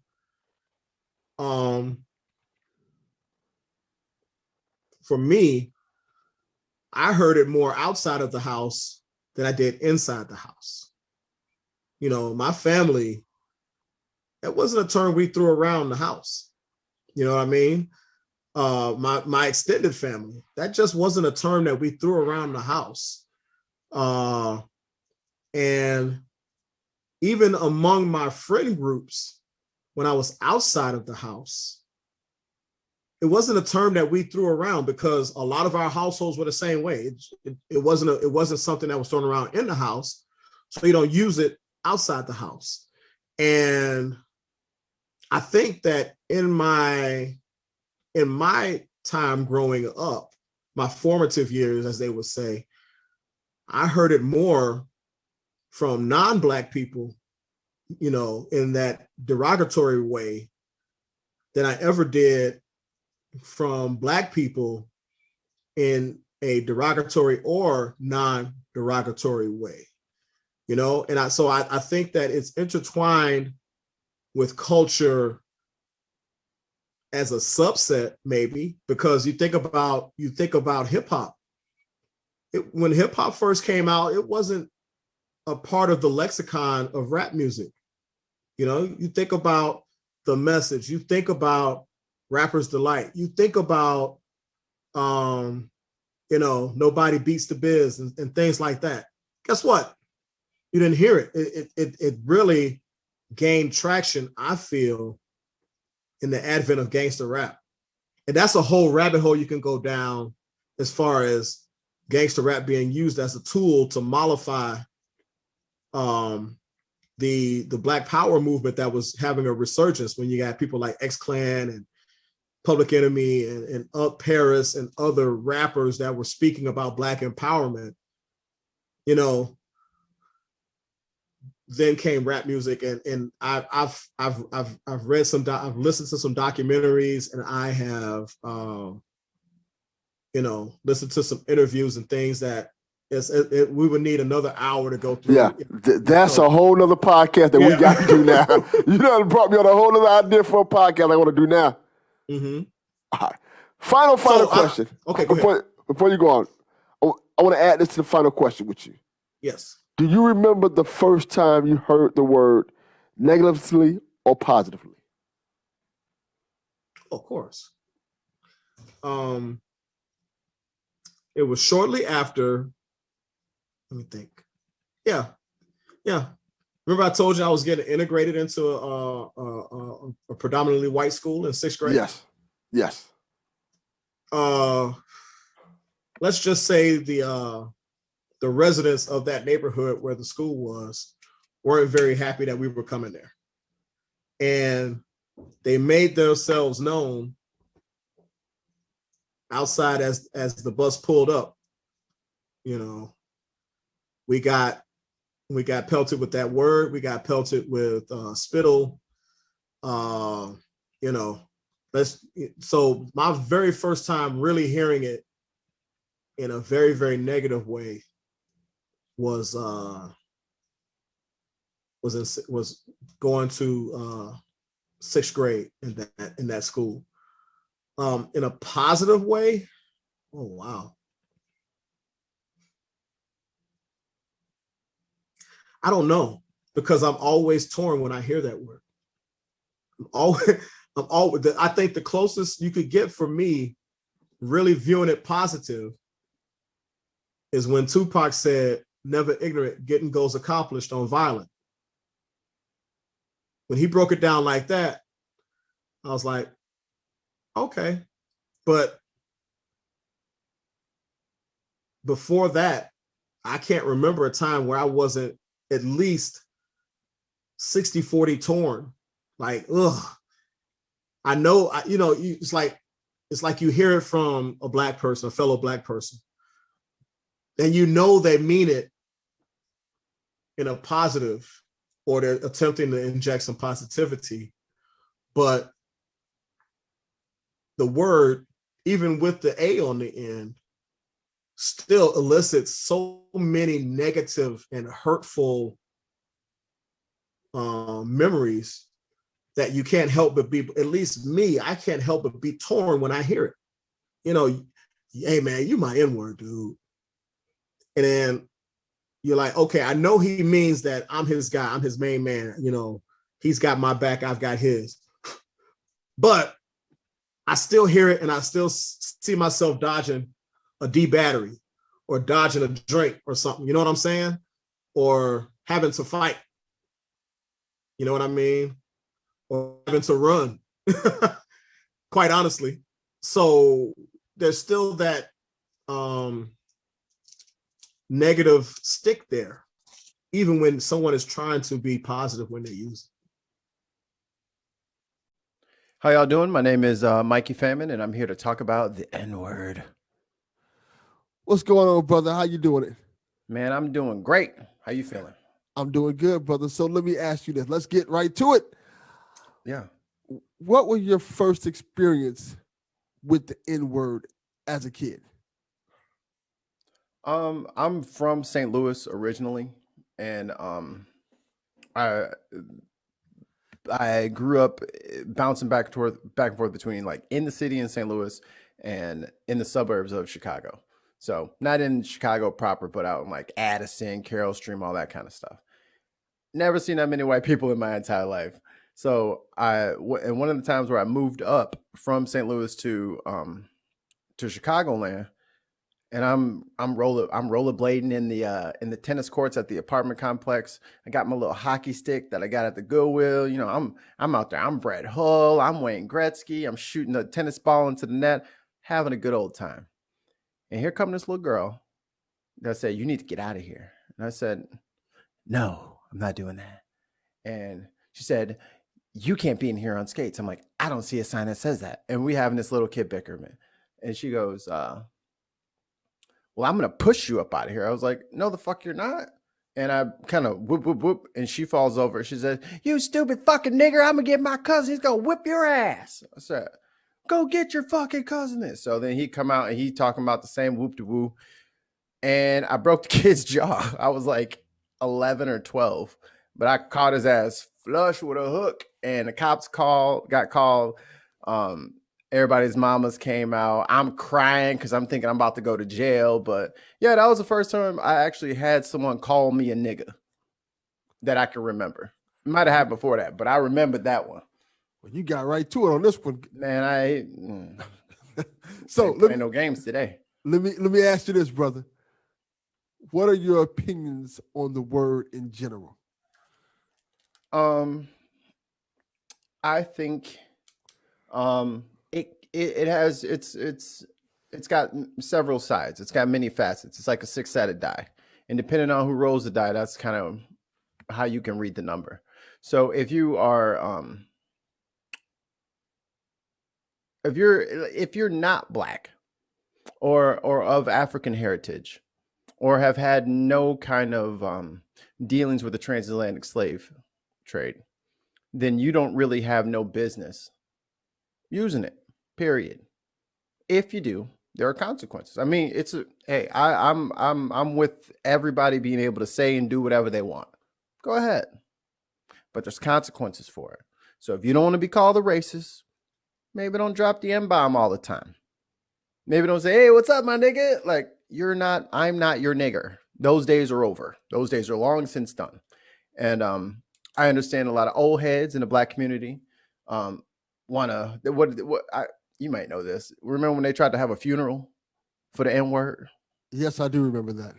I heard it more outside of the house than I did inside the house. You know, my family, that wasn't a term we threw around the house. You know what I mean? My extended family, that just wasn't a term that we threw around the house. And even among my friend groups, when I was outside of the house, it wasn't a term that we threw around because a lot of our households were the same way. It wasn't something that was thrown around in the house, so you don't use it outside the house. And I think that in my time growing up, my formative years, as they would say, I heard it more from non-Black people, you know, in that derogatory way than I ever did from Black people in a derogatory or non-derogatory way, you know? And I think that it's intertwined with culture as a subset, maybe, because you think about hip hop. When hip hop first came out, it wasn't a part of the lexicon of rap music. You know, you think about The Message, you think about Rapper's Delight, you think about, you know, Nobody Beats the Biz and things like that. Guess what? You didn't hear it. It really gained traction, I feel, in the advent of gangster rap. And that's a whole rabbit hole you can go down as far as gangster rap being used as a tool to mollify the Black Power movement that was having a resurgence when you got people like X-Clan and Public Enemy and Up Paris and other rappers that were speaking about Black empowerment. You know, then came rap music, and I've read I've listened to some documentaries, and I have you know, listened to some interviews and things that we would need another hour to go through. Yeah, that's a whole nother podcast that we got to do now. You done brought me on a whole other idea for a podcast I want to do now. Mm-hmm. All right. Final question. Okay, go ahead. Before you go on, I want to add this to the final question with you. Yes. Do you remember the first time you heard the word negatively or positively? Of course. It was shortly after. Let me think. Yeah. Remember I told you I was getting integrated into a predominantly white school in 6th grade? Yes. Let's just say the residents of that neighborhood where the school was weren't very happy that we were coming there. And they made themselves known outside as the bus pulled up. You know, we got pelted with that word. We got pelted with spittle. You know, so my very first time really hearing it in a very, very negative way was going to 6th grade in that school. In a positive way, oh wow. I don't know, because I'm always torn when I hear that word. I think the closest you could get for me really viewing it positive is when Tupac said, "Never ignorant, getting goals accomplished on violent." When he broke it down like that, I was like, okay. But before that, I can't remember a time where I wasn't at least 60-40 torn. Like, ugh. I know, it's like you hear it from a Black person, a fellow Black person, and you know they mean it in a positive, or they're attempting to inject some positivity, but the word, even with the A on the end, still elicits so many negative and hurtful memories that you can't help but be, at least me, I can't help but be torn when I hear it. Hey man, you my N-word, dude. And then you're like, okay, I know he means that I'm his guy, I'm his main man, he's got my back, I've got his. But I still hear it, and I still see myself dodging a D battery or dodging a drink or something. You know what I'm saying? Or having to fight. You know what I mean? Or having to run, quite honestly. So there's still that negative stick there, even when someone is trying to be positive when they use it. How y'all doing? My name is Mikey Famine, and I'm here to talk about the N-word. What's going on, brother? How you doing it? Man, I'm doing great. How you feeling? I'm doing good, brother. So let me ask you this. Let's get right to it. Yeah. What was your first experience with the N-word as a kid? I'm from St. Louis originally, and I grew up bouncing back and forth between like in the city in St. Louis and in the suburbs of Chicago. So not in Chicago proper, but out in like Addison, Carroll Stream, all that kind of stuff. Never seen that many white people in my entire life. So and one of the times where I moved up from St. Louis to Chicagoland, and I'm rollerblading in the tennis courts at the apartment complex. I got my little hockey stick that I got at the Goodwill. I'm out there. I'm Brett Hull. I'm Wayne Gretzky. I'm shooting a tennis ball into the net, having a good old time. And here comes this little girl that said, "You need to get out of here." And I said, "No, I'm not doing that." And she said, "You can't be in here on skates." I'm like, "I don't see a sign that says that." And we having this little kid bickerman. And she goes, "Well, I'm going to push you up out of here." I was like, "No, the fuck you're not." And I kind of whoop, whoop, whoop. And she falls over. She says, "You stupid fucking nigger. I'm going to get my cousin. He's going to whip your ass." I said, "Go get your fucking cousin this." So then he come out and he talking about the same whoop de woo. And I broke the kid's jaw. I was like 11 or 12. But I caught his ass flush with a hook. And the cops got called. Everybody's mamas came out. I'm crying because I'm thinking I'm about to go to jail. But yeah, that was the first time I actually had someone call me a nigga that I can remember. Might have had before that, but I remembered that one. Well, you got right to it on this one. Man, so ain't playing no games today. Let me ask you this, brother. What are your opinions on the word in general? I think it's got several sides. It's got many facets. It's like a six-sided die. And depending on who rolls the die, that's kind of how you can read the number. So if you are if you're not Black or of African heritage, or have had no kind of dealings with the transatlantic slave trade, then you don't really have no business using it, period. If you do, There are consequences. I mean, I'm with everybody being able to say and do whatever they want. Go ahead. But there's consequences for it. So if you don't want to be called a racist, maybe don't drop the M-bomb all the time. Maybe don't say, hey, what's up, my nigga? Like, I'm not your nigger. Those days are over. Those days are long since done. And I understand a lot of old heads in the Black community you might know this. Remember when they tried to have a funeral for the N-word? Yes, I do remember that.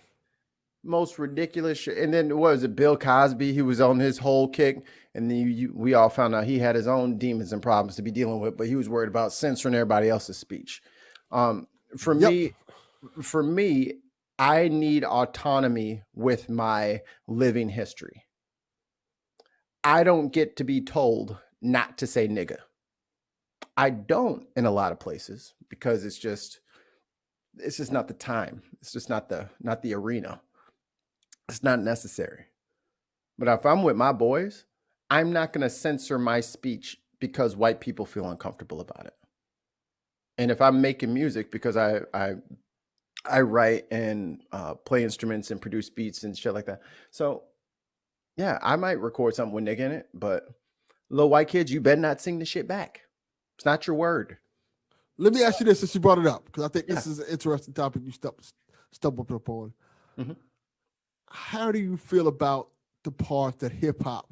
Most ridiculous shit. And then what was it, Bill Cosby? He was on his whole kick, and then we all found out he had his own demons and problems to be dealing with, but he was worried about censoring everybody else's speech. For me, I need autonomy with my living history. I don't get to be told not to say nigga. I don't in a lot of places because it's just not the time. It's just not the arena. It's not necessary. But if I'm with my boys, I'm not going to censor my speech because white people feel uncomfortable about it. And if I'm making music because I write and play instruments and produce beats and shit like that. So yeah, I might record something with nigga in it, but little white kids, you better not sing the shit back. It's not your word. Let me ask you this since you brought it up, because I think this is an interesting topic you stumbled upon. Mm-hmm. How do you feel about the part that hip hop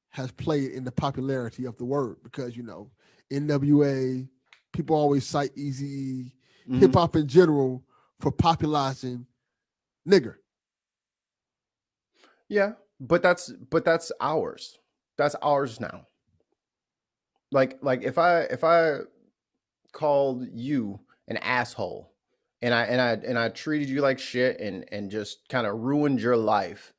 has played in the popularity of the word? Because, you know, NWA, people always cite Eazy-E, hip hop in general for popularizing nigger. Yeah, but that's ours. That's ours now. Like if I called you an asshole and I treated you like shit and just kind of ruined your life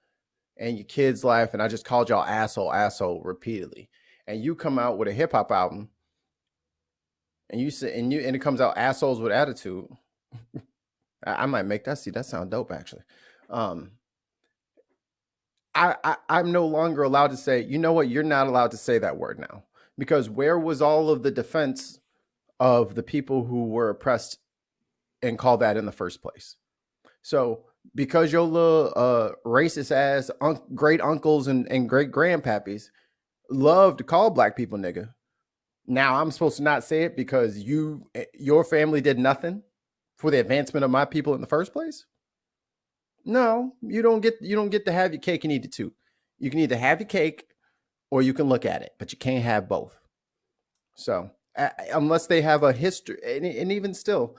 and your kids' life, and I just called y'all asshole repeatedly, and you come out with a hip hop album and you say and it comes out assholes with attitude, I might make that sound dope actually. I'm no longer allowed to say, you know what, you're not allowed to say that word now, because where was all of the defense of the people who were oppressed and called that in the first place? So because your little racist ass great uncles and great grandpappies love to call black people nigga, now I'm supposed to not say it because your family did nothing for the advancement of my people in the first place? No, you don't get to have your cake and eat it too. You can either have your cake or you can look at it, but you can't have both. So unless they have a history, and even still,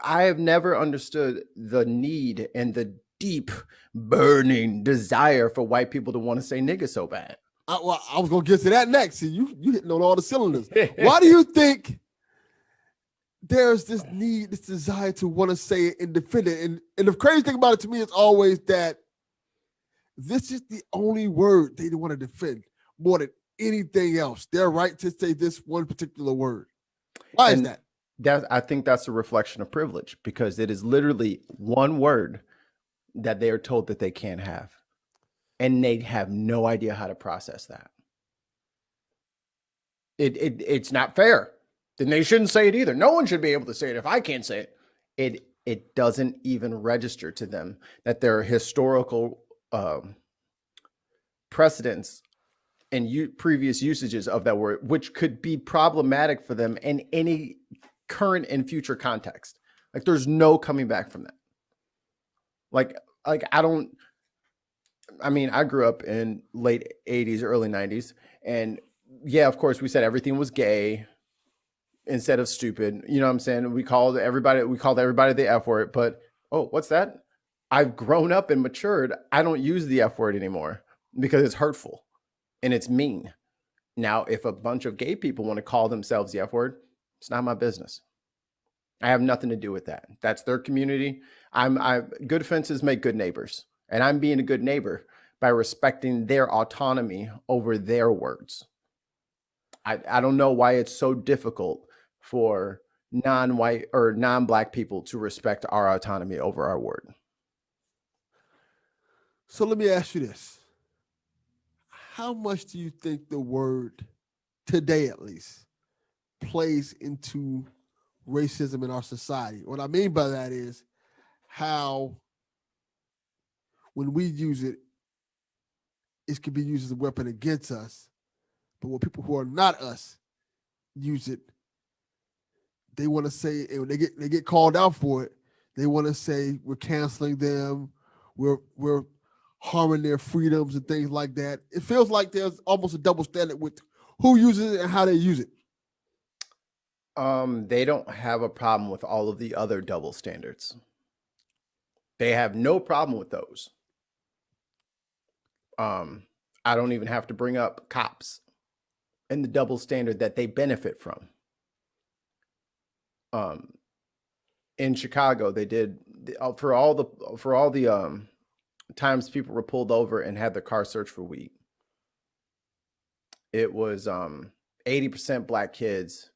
I have never understood the need and the deep burning desire for white people to want to say nigga so bad. I was going to get to that next. See, you hitting on all the cylinders. Why do you think there's this need, this desire to want to say it and defend it? And the crazy thing about it to me is always that this is the only word they want to defend more than anything else. They're right to say this one particular word. Why is that? I think that's a reflection of privilege, because it is literally one word that they are told that they can't have. And they have no idea how to process that. It's not fair. Then they shouldn't say it either. No one should be able to say it if I can't say it. It doesn't even register to them that there are historical precedents and previous usages of that word, which could be problematic for them in any current and future context. Like, there's no coming back from that. Like I grew up in late 80s, early 90s. And yeah, of course, we said everything was gay instead of stupid. You know what I'm saying? We called everybody the F word. But, oh, what's that? I've grown up and matured. I don't use the F word anymore because it's hurtful and it's mean. Now, if a bunch of gay people want to call themselves the F word, it's not my business. I have nothing to do with that. That's their community. Good fences make good neighbors. And I'm being a good neighbor by respecting their autonomy over their words. I don't know why it's so difficult for non-white or non-black people to respect our autonomy over our word. So let me ask you this. How much do you think the word, today at least, plays into racism in our society. What I mean by that is how when we use it, it can be used as a weapon against us. But when people who are not us use it, they want to say, and when they get called out for it, they want to say we're canceling them, we're harming their freedoms and things like that. It feels like there's almost a double standard with who uses it and how they use it. They don't have a problem with all of the other double standards. They have no problem with those. I don't even have to bring up cops and the double standard that they benefit from. In Chicago, they did for all the times people were pulled over and had their car searched for weed. It was 80% black kids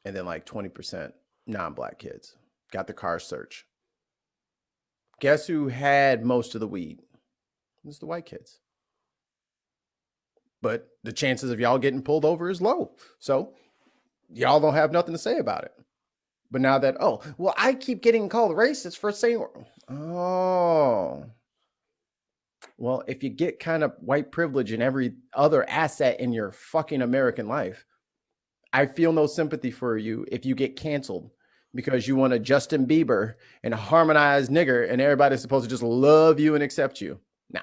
and then like 20% non-black kids got the car searched. Guess who had most of the weed? It was the white kids. But the chances of y'all getting pulled over is low. So y'all don't have nothing to say about it. But now that, oh, well, I keep getting called racist for saying, oh, well, if you get kind of white privilege in every other asset in your fucking American life, I feel no sympathy for you if you get canceled because you want to Justin Bieber and harmonize nigger and everybody's supposed to just love you and accept you. Nah,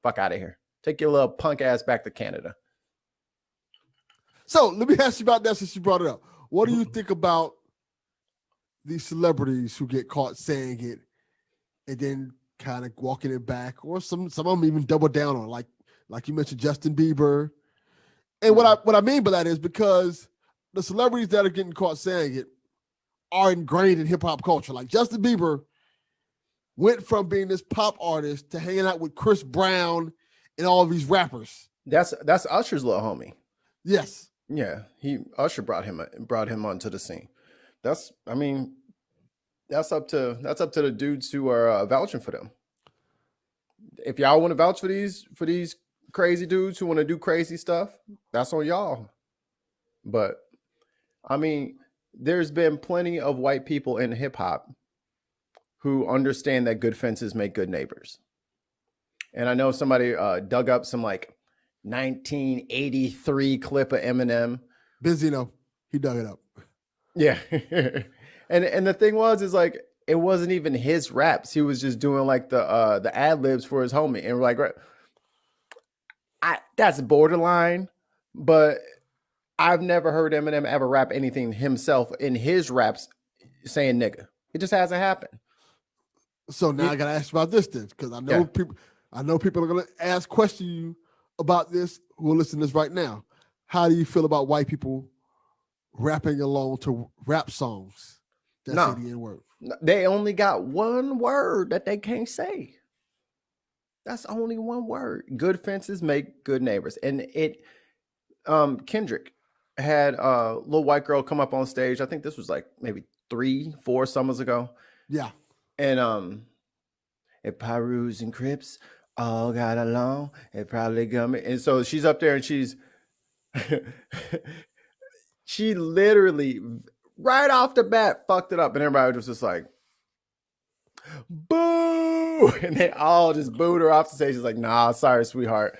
fuck out of here. Take your little punk ass back to Canada. So let me ask you about that since you brought it up. What do you think about these celebrities who get caught saying it and then kind of walking it back, or some of them even double down on, like you mentioned, Justin Bieber? And what I mean by that is because the celebrities that are getting caught saying it are ingrained in hip hop culture. Like Justin Bieber went from being this pop artist to hanging out with Chris Brown and all of these rappers. That's Usher's little homie. Yes. Yeah, Usher brought him onto the scene. That's up to the dudes who are vouching for them. If y'all want to vouch for these crazy dudes who want to do crazy stuff, that's on y'all. But I mean, there's been plenty of white people in hip hop who understand that good fences make good neighbors. And I know somebody dug up some like 1983 clip of Eminem. Benzino, he dug it up. Yeah. and the thing is like, it wasn't even his raps. He was just doing like the ad libs for his homie. And we're like, that's borderline, but I've never heard Eminem ever rap anything himself in his raps saying nigga. It just hasn't happened. So now I gotta ask you about this then, because I know people are gonna question you about this who are listening to this right now. How do you feel about white people rapping along to rap songs that say the N-word? They only got one word that they can't say. That's only one word. Good fences make good neighbors. And Kendrick had a little white girl come up on stage. I think this was like maybe 3-4 summers ago. Yeah. And if Pyrus and Crips all got along, it probably gummy. And so she's up there and she's she literally right off the bat fucked it up, and everybody was just like, boo, and they all just booed her off the stage. She's like, nah, sorry, sweetheart,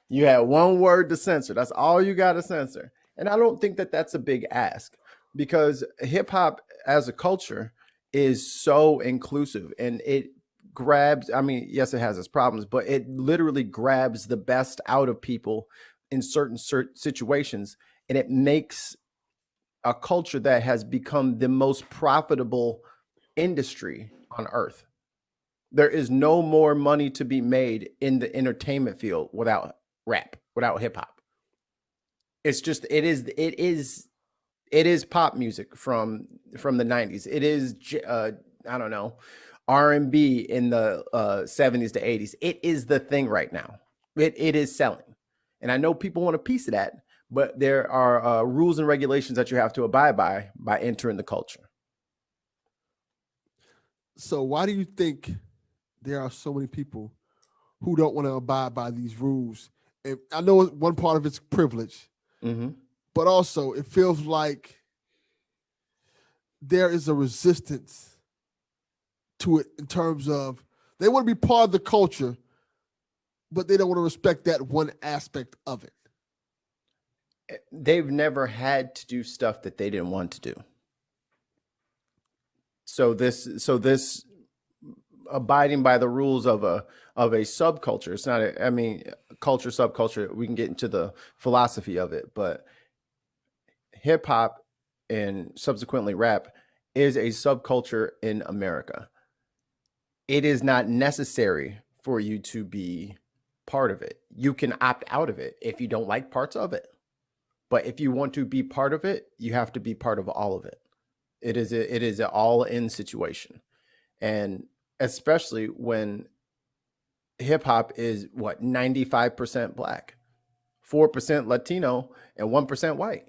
you had one word to censor. That's all you got to censor. And I don't think that that's a big ask, because hip hop as a culture is so inclusive, and it grabs, I mean, yes, it has its problems, but it literally grabs the best out of people in certain situations, and it makes a culture that has become the most profitable industry on earth. There is no more money to be made in the entertainment field without rap, without hip hop. It's just, it is pop music from the 90s. It is, I don't know, R&B in the 70s to 80s. It is the thing right now. It is selling. And I know people want a piece of that, but there are rules and regulations that you have to abide by entering the culture. So why do you think there are so many people who don't want to abide by these rules? And I know one part of it's privilege, but also it feels like there is a resistance to it in terms of they want to be part of the culture, but they don't want to respect that one aspect of it. They've never had to do stuff that they didn't want to do. So this abiding by the rules of a subculture. It's not culture, subculture. We can get into the philosophy of it, but hip hop and subsequently rap is a subculture in America. It is not necessary for you to be part of it. You can opt out of it if you don't like parts of it. But if you want to be part of it, you have to be part of all of it. It is an all-in situation. And especially when hip hop is 95% black, 4% Latino, and 1% white.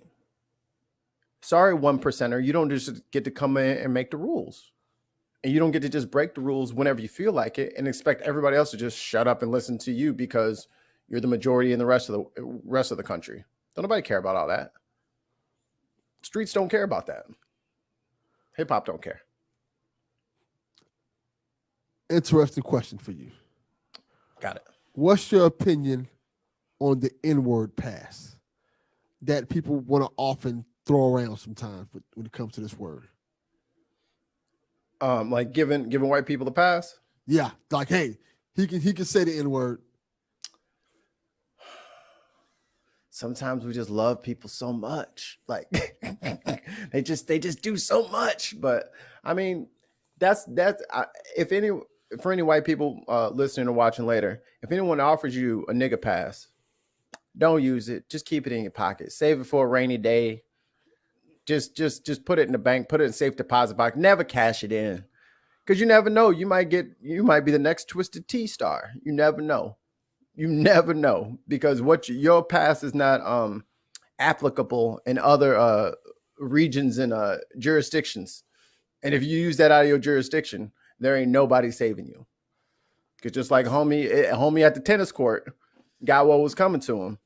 Sorry, 1%er, you don't just get to come in and make the rules. And you don't get to just break the rules whenever you feel like it and expect everybody else to just shut up and listen to you because you're the majority in the rest of the country. Don't nobody care about all that. Streets don't care about that. Hip hop don't care. Interesting question for you. Got it. What's your opinion on the N-word pass that people want to often throw around sometimes when it comes to this word? Like giving white people the pass? Yeah, like, hey, he can say the N-word. Sometimes we just love people so much. Like they just do so much. But I mean, that's for any white people listening or watching later, if anyone offers you a nigga pass, don't use it. Just keep it in your pocket. Save it for a rainy day. Just put it in the bank, put it in safe deposit box. Never cash it in. Because you never know. You might be the next Twisted Tea star. You never know. You never know. Because your pass is not applicable in other regions and jurisdictions. And if you use that out of your jurisdiction, there ain't nobody saving you. Because just like homie at the tennis court got what was coming to him,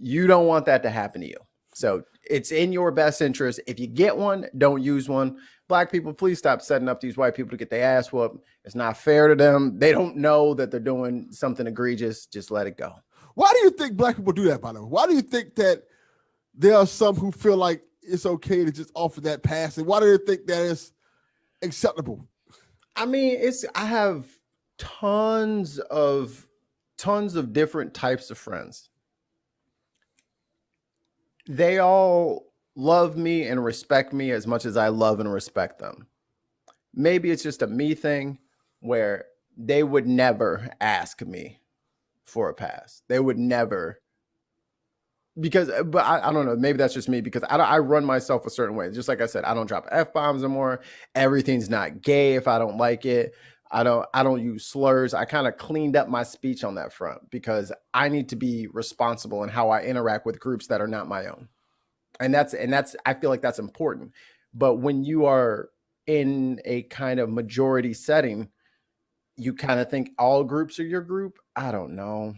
you don't want that to happen to you. So it's in your best interest. If you get one, don't use one. Black people, please stop setting up these white people to get their ass whooped. It's not fair to them. They don't know that they're doing something egregious. Just let it go. Why do you think black people do that, by the way? Why do you think that there are some who feel like it's okay to just offer that pass? And why do you think that is acceptable? I mean, I have tons of different types of friends. They all love me and respect me as much as I love and respect them. Maybe it's just a me thing where they would never ask me for a pass. They would never, but I don't know. Maybe that's just me because I run myself a certain way. Just like I said, I don't drop F-bombs anymore. Everything's not gay if I don't like it. I don't use slurs. I kind of cleaned up my speech on that front because I need to be responsible in how I interact with groups that are not my own. And that's I feel like that's important. But when you are in a kind of majority setting, you kind of think all groups are your group. I don't know.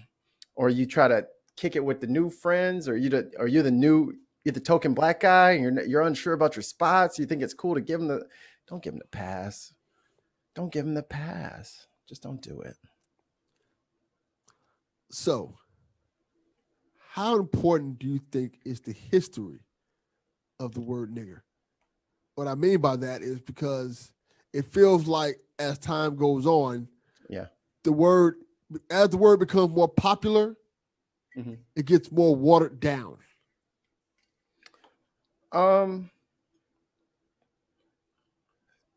Or you try to kick it with the new friends, or you're the token black guy and you're unsure about your spots. You think it's cool to don't give them the pass. Don't give them the pass. Just don't do it. So, how important do you think is the history of the word nigger? What I mean by that is because it feels like as time goes on, yeah, as the word becomes more popular, it gets more watered down.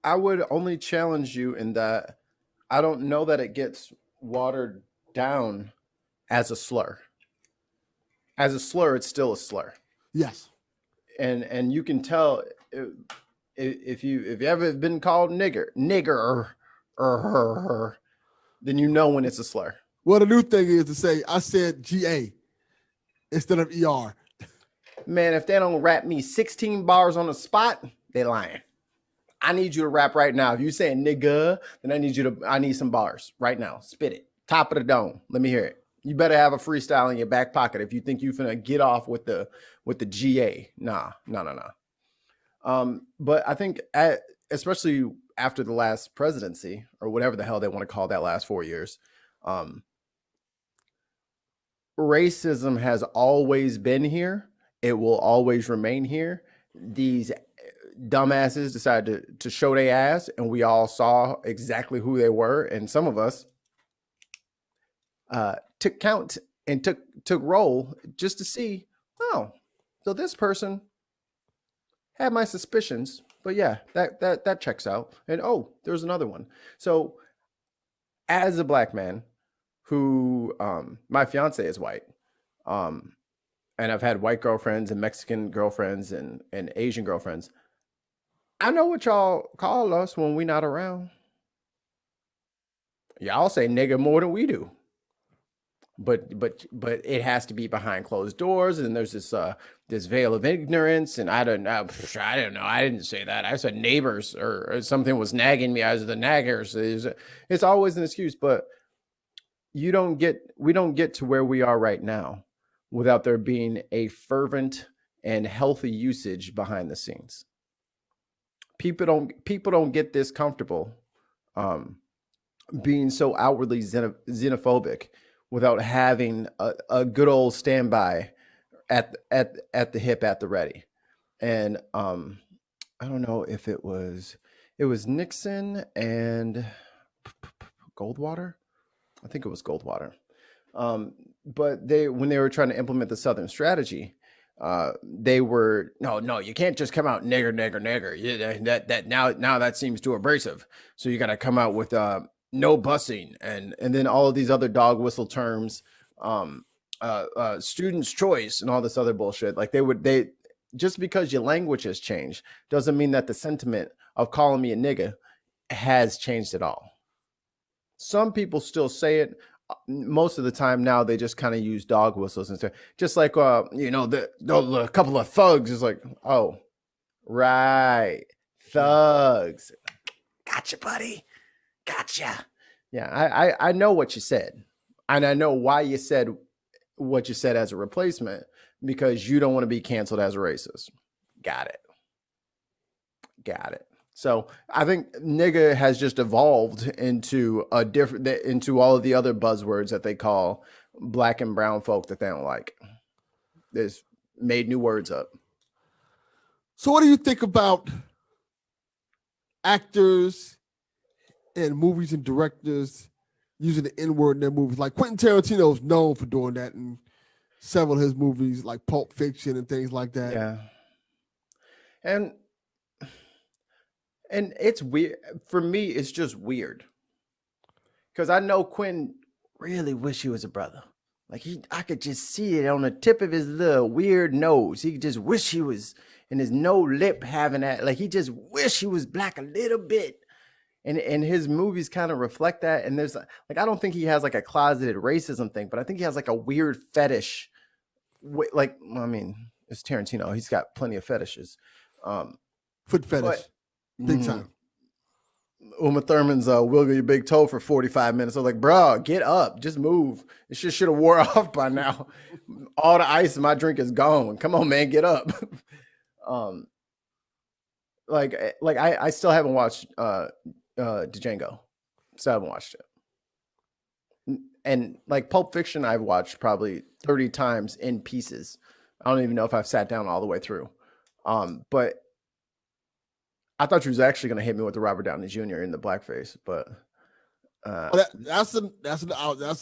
I would only challenge you in that I don't know that it gets watered down as a slur. As a slur, it's still a slur. Yes. And you can tell if you ever been called nigger, then you know when it's a slur. Well, the new thing is to say, I said GA instead of ER. Man, if they don't rap me 16 bars on the spot, they lying. I need you to rap right now. If you say nigga, then I need some bars right now. Spit it. Top of the dome. Let me hear it. You better have a freestyle in your back pocket if you think you finna get off with the GA. Nah. But I think, especially after the last presidency or whatever the hell they want to call that last 4 years, racism has always been here. It will always remain here. These dumbasses decided to show their ass, and we all saw exactly who they were. And some of us took count and took roll just to see, oh, so this person had my suspicions, but yeah, that checks out. And oh, there's another one. So as a black man who, my fiance is white, and I've had white girlfriends and Mexican girlfriends and Asian girlfriends. I know what y'all call us when we not around. Y'all say nigga more than we do. But it has to be behind closed doors, and there's this veil of ignorance, and I don't know. I didn't say that. I said neighbors or something was nagging me. I was the naggers. It's always an excuse, but we don't get to where we are right now without there being a fervent and healthy usage behind the scenes. People don't get this comfortable being so outwardly xenophobic without having a good old standby at the hip, at the ready. And I don't know if it was Nixon and Goldwater. I think it was Goldwater. But when they were trying to implement the Southern strategy, they were no, you can't just come out nigger. Yeah, that now that seems too abrasive. So you got to come out with no busing and then all of these other dog whistle terms, student's choice and all this other bullshit. Like they just because your language has changed doesn't mean that the sentiment of calling me a nigga has changed at all. Some people still say it. Most of the time now they just kind of use dog whistles and stuff. Just like the couple of thugs is like, oh, right, thugs. Gotcha, buddy. Gotcha. Yeah, I know what you said. And I know why you said what you said as a replacement, because you don't want to be canceled as a racist. Got it. So I think nigga has just evolved into into all of the other buzzwords that they call black and brown folk that they don't like. They've made new words up. So what do you think about actors and movies and directors using the N-word in their movies? Like Quentin Tarantino is known for doing that in several of his movies, like Pulp Fiction and things like that. Yeah. And it's weird. For me, it's just weird. Because I know Quentin really wish he was a brother. Like I could just see it on the tip of his little weird nose. He just wish he was, and his no lip having that. Like he just wish he was black a little bit. And his movies kind of reflect that. And there's like, I don't think he has like a closeted racism thing, but I think he has like a weird fetish. Like, I mean, it's Tarantino. He's got plenty of fetishes. Foot fetish. Big time. Uma Thurman's wiggle your big toe for 45 minutes. I was like, bro, get up. Just move. It should have wore off by now. All the ice in my drink is gone. Come on, man, get up. I still haven't watched Django. Still haven't watched it. And like Pulp Fiction, I've watched probably 30 times in pieces. I don't even know if I've sat down all the way through. But I thought you was actually going to hit me with the Robert Downey Jr. in the blackface, but that's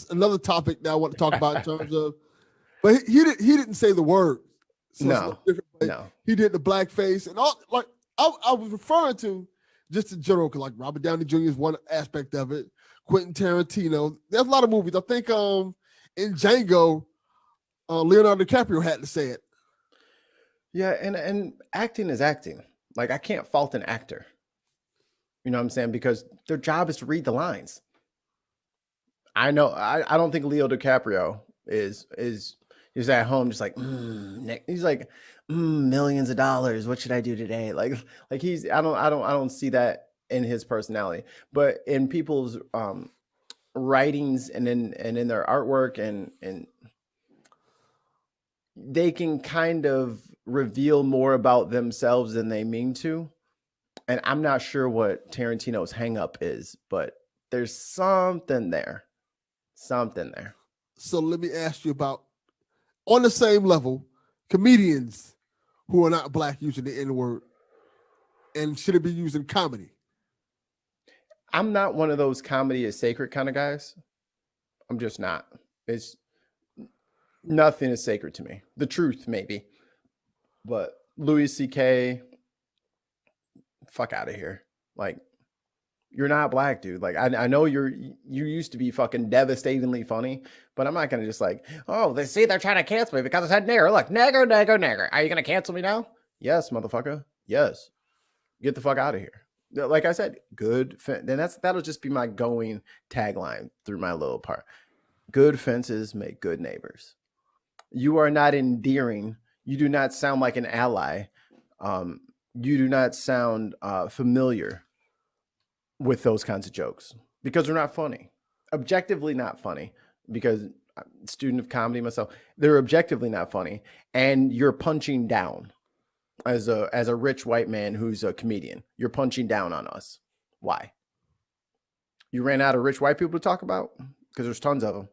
another topic that I want to talk about in terms of. But he didn't say the word. So no. He did the blackface and all. Like I was referring to just in general, because like Robert Downey Jr. is one aspect of it. Quentin Tarantino. There's a lot of movies. I think in Django, Leonardo DiCaprio had to say it. Yeah, and acting is acting. Like, I can't fault an actor. You know what I'm saying? Because their job is to read the lines. I know. I don't think Leo DiCaprio is at home just like, he's like, millions of dollars. What should I do today? Like I don't see that in his personality, but in people's writings and in their artwork and they can kind of reveal more about themselves than they mean to. And I'm not sure what Tarantino's hang up is, but there's something there. Something there. So let me ask you about, on the same level, comedians who are not black using the N-word, and should it be used in comedy? I'm not one of those comedy is sacred kind of guys. I'm just not. It's nothing is sacred to me. The truth, maybe. But Louis C.K., fuck out of here. Like, you're not black, dude. Like, I know you used to be fucking devastatingly funny, but I'm not gonna just like, oh, they're trying to cancel me because I said nigger. Look, nigger. Are you gonna cancel me now? Yes, motherfucker. Yes. Get the fuck out of here. Like I said, good. Then that'll just be my going tagline through my little part. Good fences make good neighbors. You are not endearing. You do not sound like an ally. You do not sound familiar with those kinds of jokes because they're not funny. Objectively not funny, because I'm a student of comedy myself. They're objectively not funny, and you're punching down as a rich white man who's a comedian. You're punching down on us. Why? You ran out of rich white people to talk about? Because there's tons of them.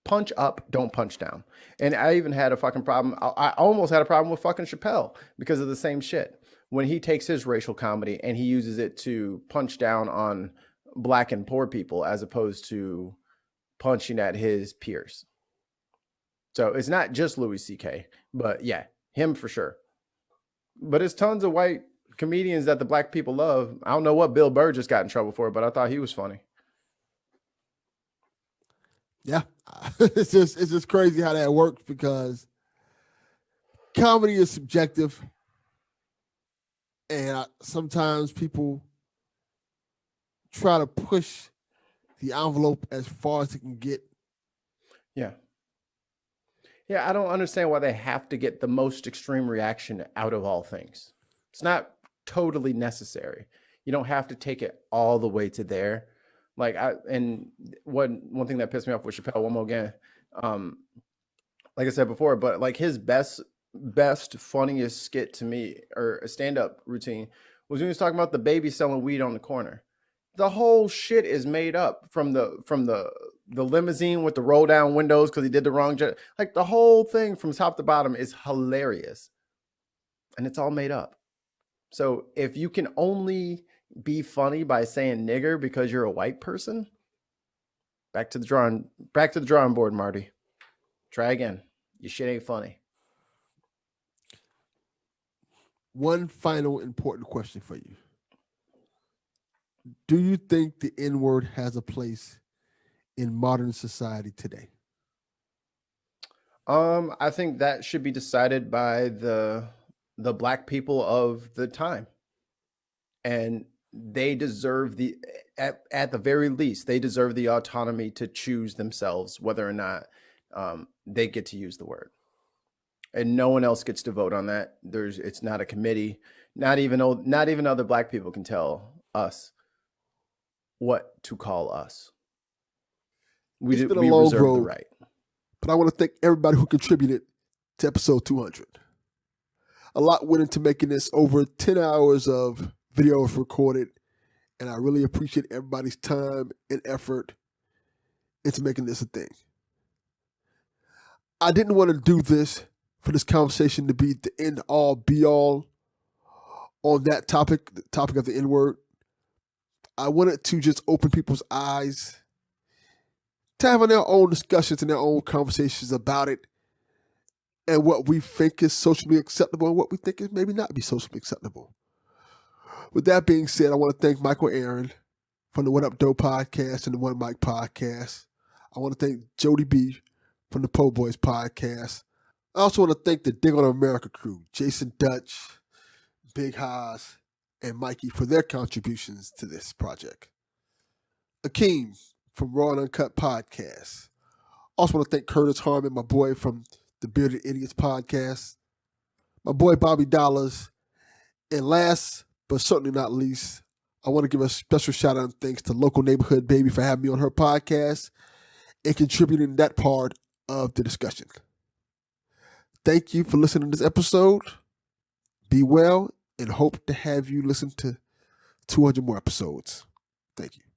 Punch up, don't punch down. And I even had a fucking problem. I almost had a problem with fucking Chappelle because of the same shit. When he takes his racial comedy and he uses it to punch down on black and poor people as opposed to punching at his peers. So it's not just Louis C.K., but yeah, him for sure. But it's tons of white comedians that the black people love. I don't know what Bill Burr just got in trouble for, but I thought he was funny. Yeah, it's just crazy how that works, because comedy is subjective, and sometimes people try to push the envelope as far as they can get. Yeah. Yeah, I don't understand why they have to get the most extreme reaction out of all things. It's not totally necessary. You don't have to take it all the way to there. Like, one thing that pissed me off with Chappelle, one more again, like I said before, but like his best, funniest skit to me, or a stand-up routine, was when he was talking about the baby selling weed on the corner. The whole shit is made up from the limousine with the roll down windows because he did the wrong job. Like, the whole thing from top to bottom is hilarious, and it's all made up. So if you can only be funny by saying nigger because you're a white person, back to the drawing board, Marty. Try again. Your shit ain't funny. One final important question for you. Do you think the N-word has a place in modern society today? I think that should be decided by the black people of the time. And they deserve at the very least, they deserve the autonomy to choose themselves whether or not they get to use the word. And no one else gets to vote on that. It's not a committee. Not even other black people can tell us what to call us. We It's been a long reserve road, the right. but I want to thank everybody who contributed to episode 200. A lot went into making this. Over 10 hours of video was recorded, and I really appreciate everybody's time and effort into making this a thing. I didn't want to do this for this conversation to be the end all be all on that topic, the topic of the N-word. I wanted to just open people's eyes to having their own discussions and their own conversations about it, and what we think is socially acceptable and what we think is maybe not be socially acceptable. With that being said, I want to thank Michael Aaron from the What Up Doe podcast and the One Mic podcast. I want to thank Jody B from the Po Boys podcast. I also want to thank the Dig on America crew, Jason Dutch, Big Haas, and Mikey, for their contributions to this project. Akeem from Raw and Uncut podcast. Also want to thank Curtis Harmon, my boy from the Bearded Idiots podcast. My boy Bobby Dollars. And last but certainly not least, I want to give a special shout out and thanks to Local Neighborhood Baby for having me on her podcast and contributing that part of the discussion. Thank you for listening to this episode. Be well and hope to have you listen to 200 more episodes. Thank you.